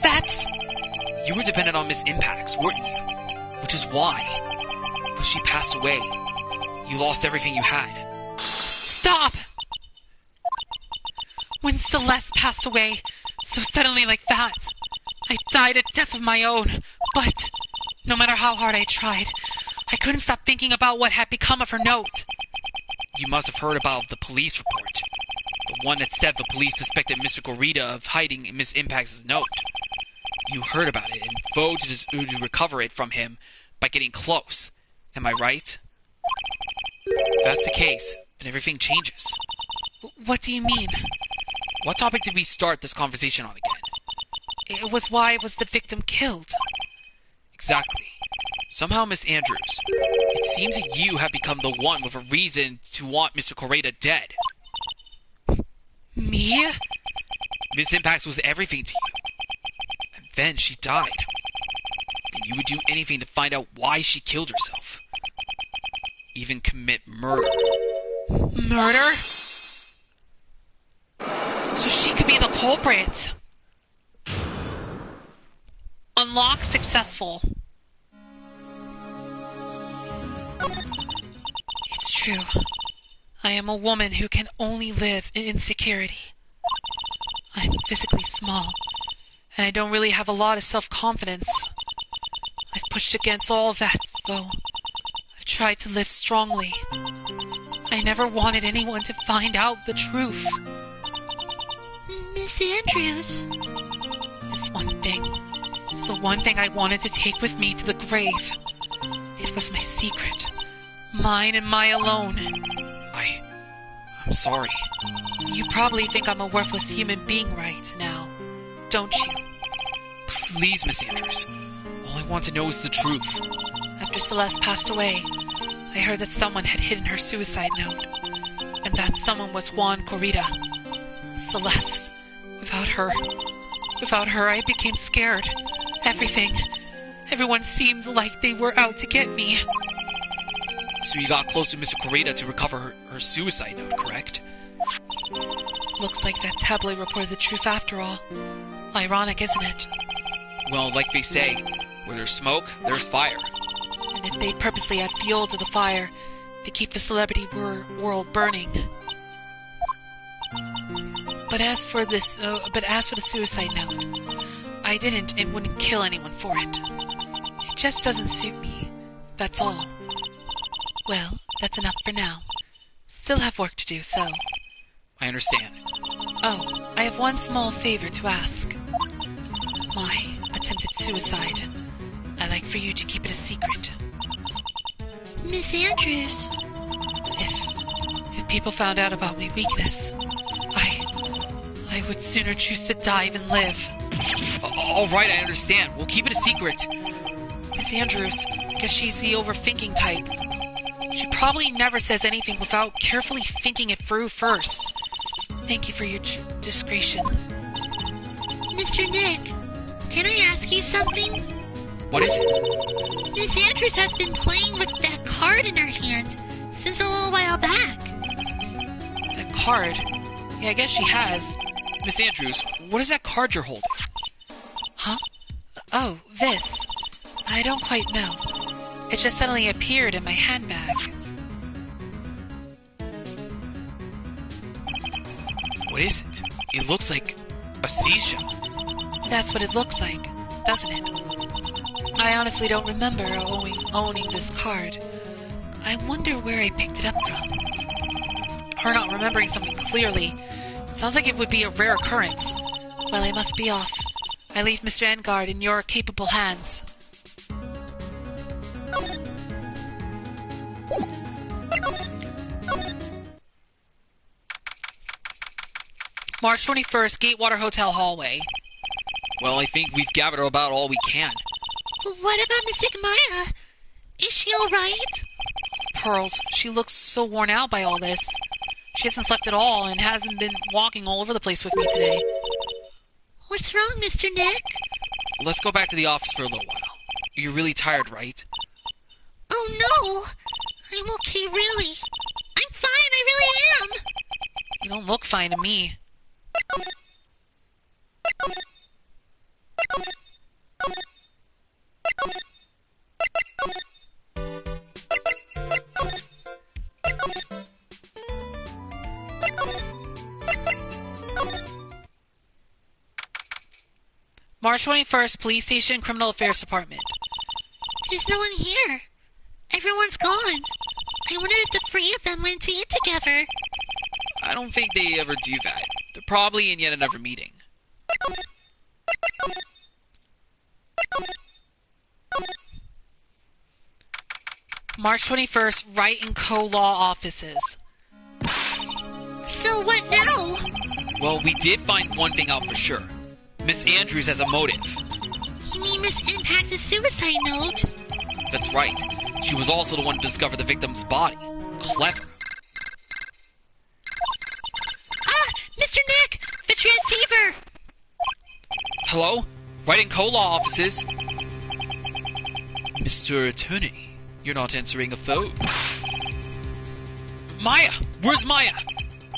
F: That's...
C: You were dependent on Miss Impacts, weren't you? Which is why, when she passed away, you lost everything you had.
F: Stop! When Celeste passed away, so suddenly like that, I died a death of my own. But, no matter how hard I tried, I couldn't stop thinking about what had become of her note.
C: You must have heard about the police report. The one that said the police suspected Mr. Correda of hiding Miss Impacts' note. You heard about it and vowed to recover it from him by getting close. Am I right? If that's the case, then everything changes.
F: What do you mean?
C: What topic did we start this conversation on again?
F: It was why was the victim killed?
C: Exactly. Somehow, Miss Andrews, it seems that you have become the one with a reason to want Mr. Correda dead.
F: Me?
C: Miss Impacts was everything to you. And then she died. And you would do anything to find out why she killed herself. Even commit murder.
F: Murder? So she could be the culprit. Unlock successful. It's true. I am a woman who can only live in insecurity. I'm physically small, and I don't really have a lot of self-confidence. I've pushed against all of that, though. I've tried to live strongly.
A: I never wanted anyone to find out the truth.
B: Miss Andrews.
A: It's one thing. It's the one thing I wanted to take with me to the grave. It was my secret. Mine and mine alone.
C: I'm sorry.
A: You probably think I'm a worthless human being right now, don't you?
C: Please, Miss Andrews. All I want to know is the truth.
A: After Celeste passed away, I heard that someone had hidden her suicide note. And that someone was Juan Corrida. Celeste. Without her, I became scared. Everyone seemed like they were out to get me.
C: So you got close to Mr. Corrida to recover her suicide note, correct?
A: Looks like that tabloid reported the truth after all. Ironic, isn't it?
C: Well, like they say, where there's smoke, there's fire.
A: And if they purposely add fuel to the fire, they keep the celebrity world burning. But as for the suicide note, I didn't and wouldn't kill anyone for it. It just doesn't suit me. That's all. Well, that's enough for now. Still have work to do, so...
C: I understand.
A: Oh, I have one small favor to ask. My attempted suicide. I'd like for you to keep it a secret.
B: Miss Andrews.
A: If people found out about my weakness, I would sooner choose to die than live.
C: All right, I understand. We'll keep it a secret.
A: Miss Andrews, I guess she's the overthinking type. She probably never says anything without carefully thinking it through first. Thank you for your discretion.
B: Mr. Nick, can I ask you something?
C: What is it?
B: Miss Andrews has been playing with that card in her hand since a little while back.
A: That card? Yeah, I guess she has.
C: Miss Andrews, what is that card you're holding?
A: Huh? Oh, this. I don't quite know. It just suddenly appeared in my handbag.
C: What is it? It looks like a seashell.
A: That's what it looks like, doesn't it? I honestly don't remember owning this card. I wonder where I picked it up from. Her not remembering something clearly sounds like it would be a rare occurrence. Well, I must be off. I leave Mr. Engard in your capable hands. March 21st, Gatewater Hotel hallway.
C: Well, I think we've gathered about all we can.
B: What about Miss Maya? Is she alright?
A: Pearls, she looks so worn out by all this. She hasn't slept at all and hasn't been walking all over the place with me today.
B: What's wrong, Mr. Nick?
C: Let's go back to the office for a little while. You're really tired, right?
B: Oh no! I'm okay, really. I'm fine, I really am!
A: You don't look fine to me. March 21st, Police Station, Criminal Affairs Department.
B: There's no one here. Everyone's gone. I wonder if the three of them went to eat together.
C: I don't think they ever do that. They're probably in yet another meeting.
A: March 21st, Wright & Co. Law Offices.
B: So what now?
C: Well, we did find one thing out for sure. Miss Andrews has a motive.
B: You mean Miss Impact's suicide note?
C: That's right. She was also the one to discover the victim's body. Clever.
B: Ah! Mr. Nick! The transceiver!
C: Hello? Wright & Co. Law Offices. Mr. Attorney, you're not answering a phone. Maya! Where's Maya?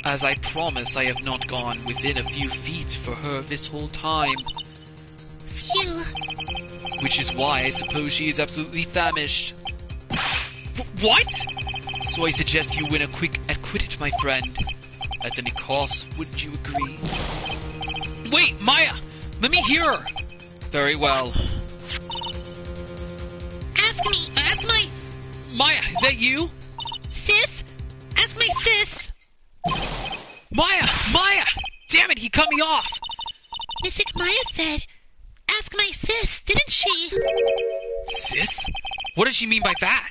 C: As I promised, I have not gone within a few feet for her this whole time.
B: Phew.
C: Which is why I suppose she is absolutely famished. What? So I suggest you win a quick acquitted, my friend. At any cost, wouldn't you agree? Wait, Maya! Let me hear her! Very well.
B: Ask me! Ask my...
C: Maya, is that you?
B: Sis? Ask my sis.
C: Maya! Maya! Damn it, he cut me off!
B: Mystic Maya said, ask my sis, didn't she?
C: Sis? What does she mean by that?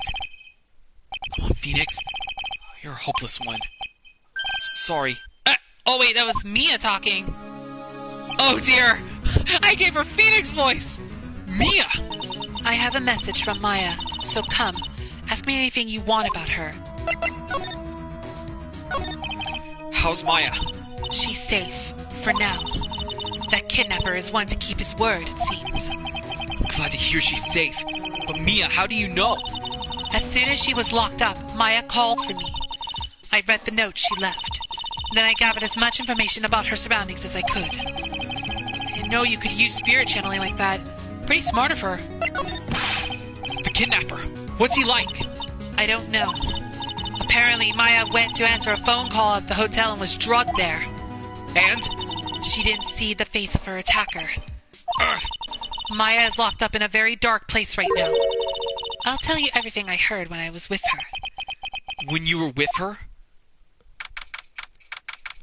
C: Come on, Phoenix. You're a hopeless one. Sorry.
A: Oh wait, that was Mia talking. Oh dear. I gave her Phoenix voice.
C: Mia!
F: I have a message from Maya, so come. Ask me anything you want about her.
C: How's Maya?
F: She's safe, for now. That kidnapper is one to keep his word, it seems.
C: I'm glad to hear she's safe. But Mia, how do you know?
F: As soon as she was locked up, Maya called for me. I read the note she left. Then I gathered as much information about her surroundings as I could. I didn't know you could use spirit channeling like that. Pretty smart of her.
C: The kidnapper. What's he like?
F: I don't know. Apparently, Maya went to answer a phone call at the hotel and was drugged there.
C: And?
F: She didn't see the face of her attacker. Maya is locked up in a very dark place right now. I'll tell you everything I heard when I was with her.
C: When you were with her?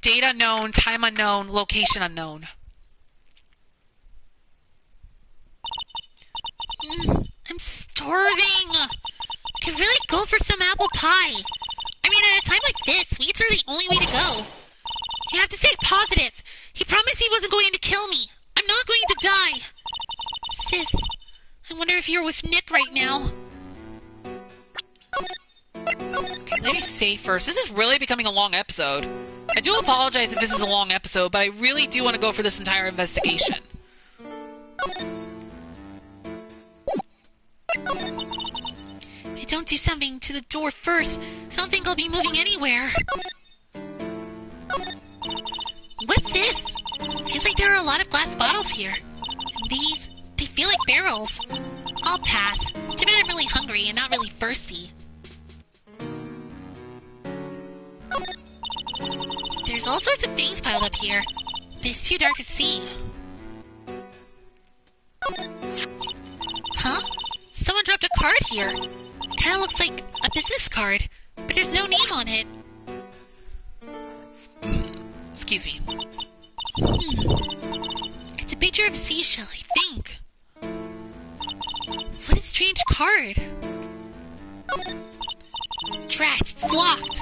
F: Date unknown, time unknown, location unknown.
B: I'm starving. I could really go for some apple pie. I mean, at a time like this, sweets are the only way to go. You have to stay positive. He promised he wasn't going to kill me. I'm not going to die. Sis, I wonder if you're with Nick right now.
A: Okay, let me save first. This is really becoming a long episode. I do apologize if this is a long episode, but I really do want to go for this entire investigation.
B: If I don't do something to the door first, I don't think I'll be moving anywhere. What's this? Feels like there are a lot of glass bottles here. And these, they feel like barrels. I'll pass. Too bad I'm really hungry and not really thirsty. There's all sorts of things piled up here, but it's too dark to see. Huh? Someone dropped a card here. Kinda looks like a business card, but there's no name on it.
A: Excuse me.
B: It's a picture of a seashell, I think. What a strange card. Drat, it's locked.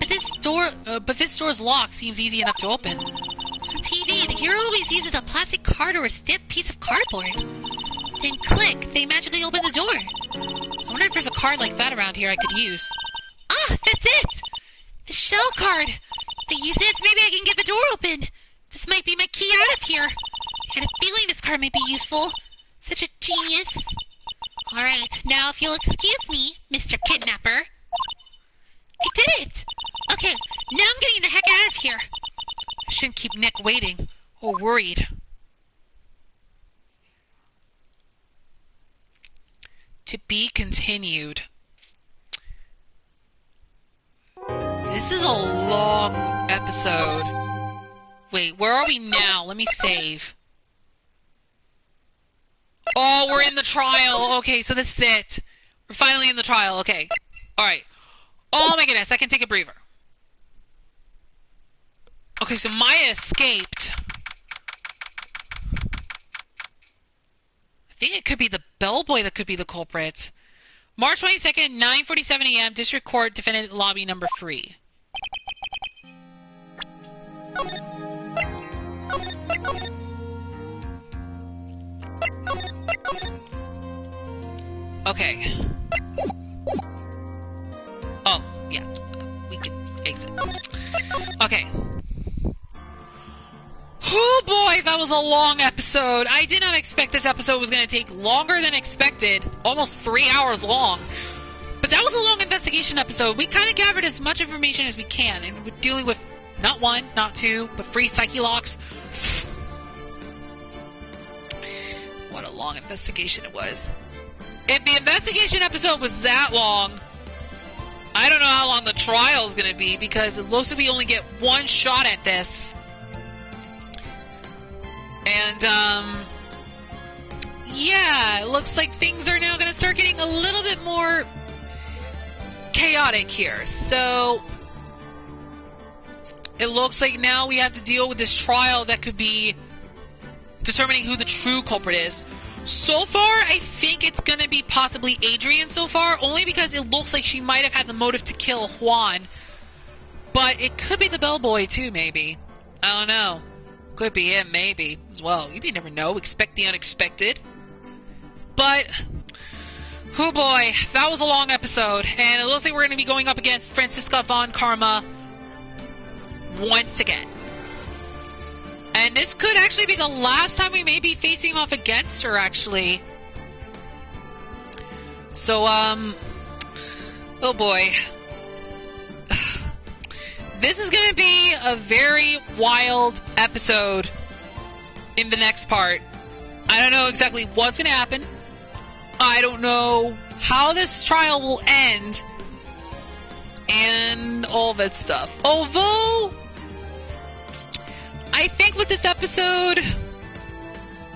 A: But this door's locked seems easy enough to open.
B: On TV, the hero always uses a plastic card or a stiff piece of cardboard. Then click, they magically open the door.
A: I wonder if there's a card like that around here I could use.
B: Ah, that's it! The shell card. If I use this, maybe I can get the door open. This might be my key out of here. I had a feeling this card might be useful. Such a genius. Alright, now if you'll excuse me, Mr. Kidnapper. I did it! Okay, now I'm getting the heck out of here.
A: I shouldn't keep Nick waiting or worried. To be continued. This is a long episode. Wait, where are we now? Let me save. Oh, we're in the trial. Okay, so this is it. We're finally in the trial. Okay. Alright. Oh my goodness, I can take a breather. Okay, so Maya escaped. I think it could be the bellboy that could be the culprit. March 22nd, 9:47 a.m., District Court, Defendant Lobby number 3. Okay. Oh, yeah. We can exit. Okay. Oh boy, that was a long episode. I did not expect this episode was going to take longer than expected. Almost 3 hours long. But that was a long investigation episode. We kind of gathered as much information as we can. And we're dealing with not one, not two, but 3 psyche locks. What a long investigation it was. If the investigation episode was that long, I don't know how long the trial is going to be, because it looks like we only get one shot at this. And, yeah, it looks like things are now going to start getting a little bit more chaotic here. So it looks like now we have to deal with this trial that could be determining who the true culprit is. So far, I think it's going to be possibly Adrian so far, only because it looks like she might have had the motive to kill Juan. But it could be the bellboy too, maybe. I don't know. Could be him, maybe, as well. You never know. Expect the unexpected. But, oh boy, that was a long episode. And it looks like we're going to be going up against Franziska von Karma once again. And this could actually be the last time we may be facing off against her, actually. So, oh boy. This is going to be a very wild episode in the next part. I don't know exactly what's going to happen. I don't know how this trial will end. And all that stuff. Although, I think with this episode,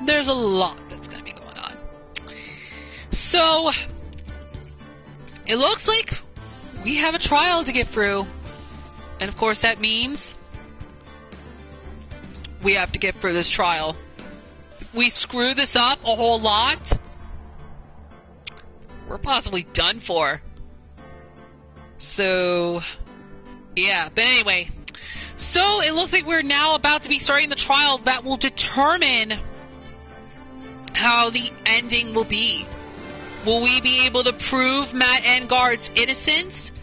A: there's a lot that's going to be going on. So, it looks like we have a trial to get through. And of course that means we have to get through this trial. If we screw this up a whole lot, we're possibly done for. So, yeah. But anyway, so it looks like we're now about to be starting the trial that will determine how the ending will be. Will we be able to prove Matt Engarde's innocence?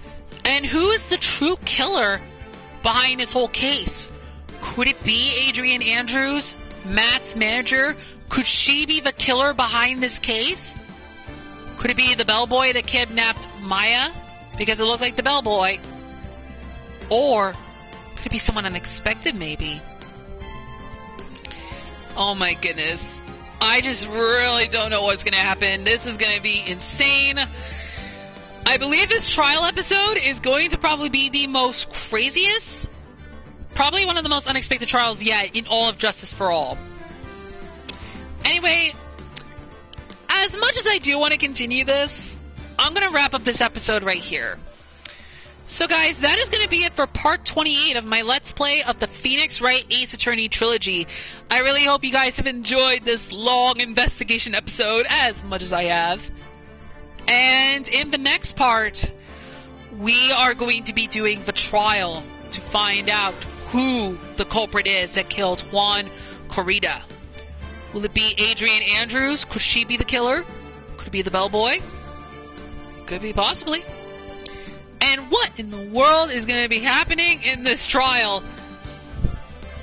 A: And who is the true killer behind this whole case? Could it be Adrian Andrews, Matt's manager? Could she be the killer behind this case? Could it be the bellboy that kidnapped Maya? Because it looks like the bellboy. Or could it be someone unexpected, maybe? Oh my goodness. I just really don't know what's going to happen. This is going to be insane. I believe this trial episode is going to probably be the most craziest, probably one of the most unexpected trials yet in all of Justice for All. Anyway, as much as I do want to continue this, I'm going to wrap up this episode right here. So guys, that is going to be it for part 28 of my Let's Play of the Phoenix Wright Ace Attorney Trilogy. I really hope you guys have enjoyed this long investigation episode as much as I have. And in the next part, we are going to be doing the trial to find out who the culprit is that killed Juan Corrida. Will it be Adrian Andrews? Could she be the killer? Could it be the bellboy? Could be, possibly. And what in the world is going to be happening in this trial?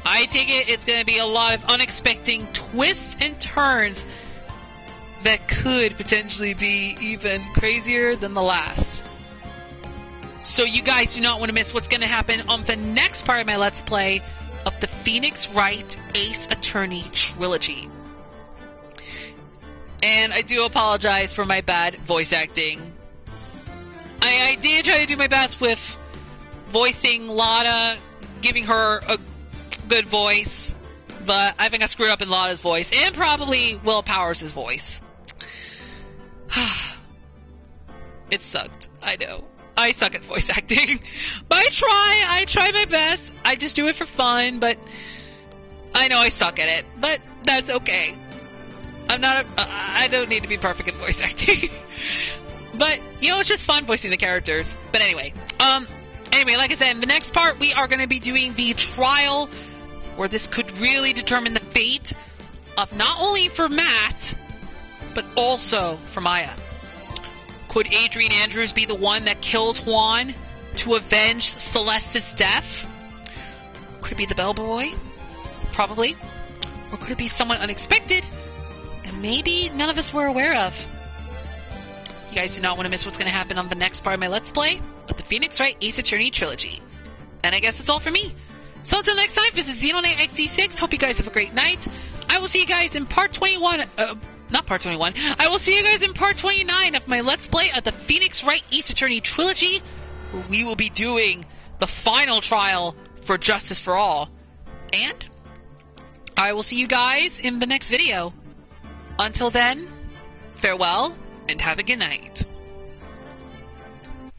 A: I take it it's going to be a lot of unexpected twists and turns that could potentially be even crazier than the last. So you guys do not want to miss what's going to happen on the next part of my Let's Play of the Phoenix Wright Ace Attorney Trilogy. And I do apologize for my bad voice acting. I did try to do my best with voicing Lada, giving her a good voice, but I think I screwed up in Lada's voice, and probably Will Powers' voice. It sucked. I know. I suck at voice acting. But I try my best. I just do it for fun, but I know I suck at it. But that's okay. I don't need to be perfect at voice acting. But, you know, it's just fun voicing the characters. But anyway, like I said, in the next part, we are going to be doing the trial, where this could really determine the fate of not only for Matt, but also for Maya. Could Adrian Andrews be the one that killed Juan to avenge Celeste's death? Could it be the bellboy? Probably. Or could it be someone unexpected and maybe none of us were aware of? You guys do not want to miss what's going to happen on the next part of my Let's Play of the Phoenix Wright Ace Attorney Trilogy. And I guess that's all for me. So until next time, this is Xenonite XD6. Hope you guys have a great night. I will see you guys in part 21. Not part 21. I will see you guys in part 29 of my Let's Play of the Phoenix Wright Ace Attorney Trilogy, where we will be doing the final trial for Justice for All. And I will see you guys in the next video. Until then, farewell and have a good night.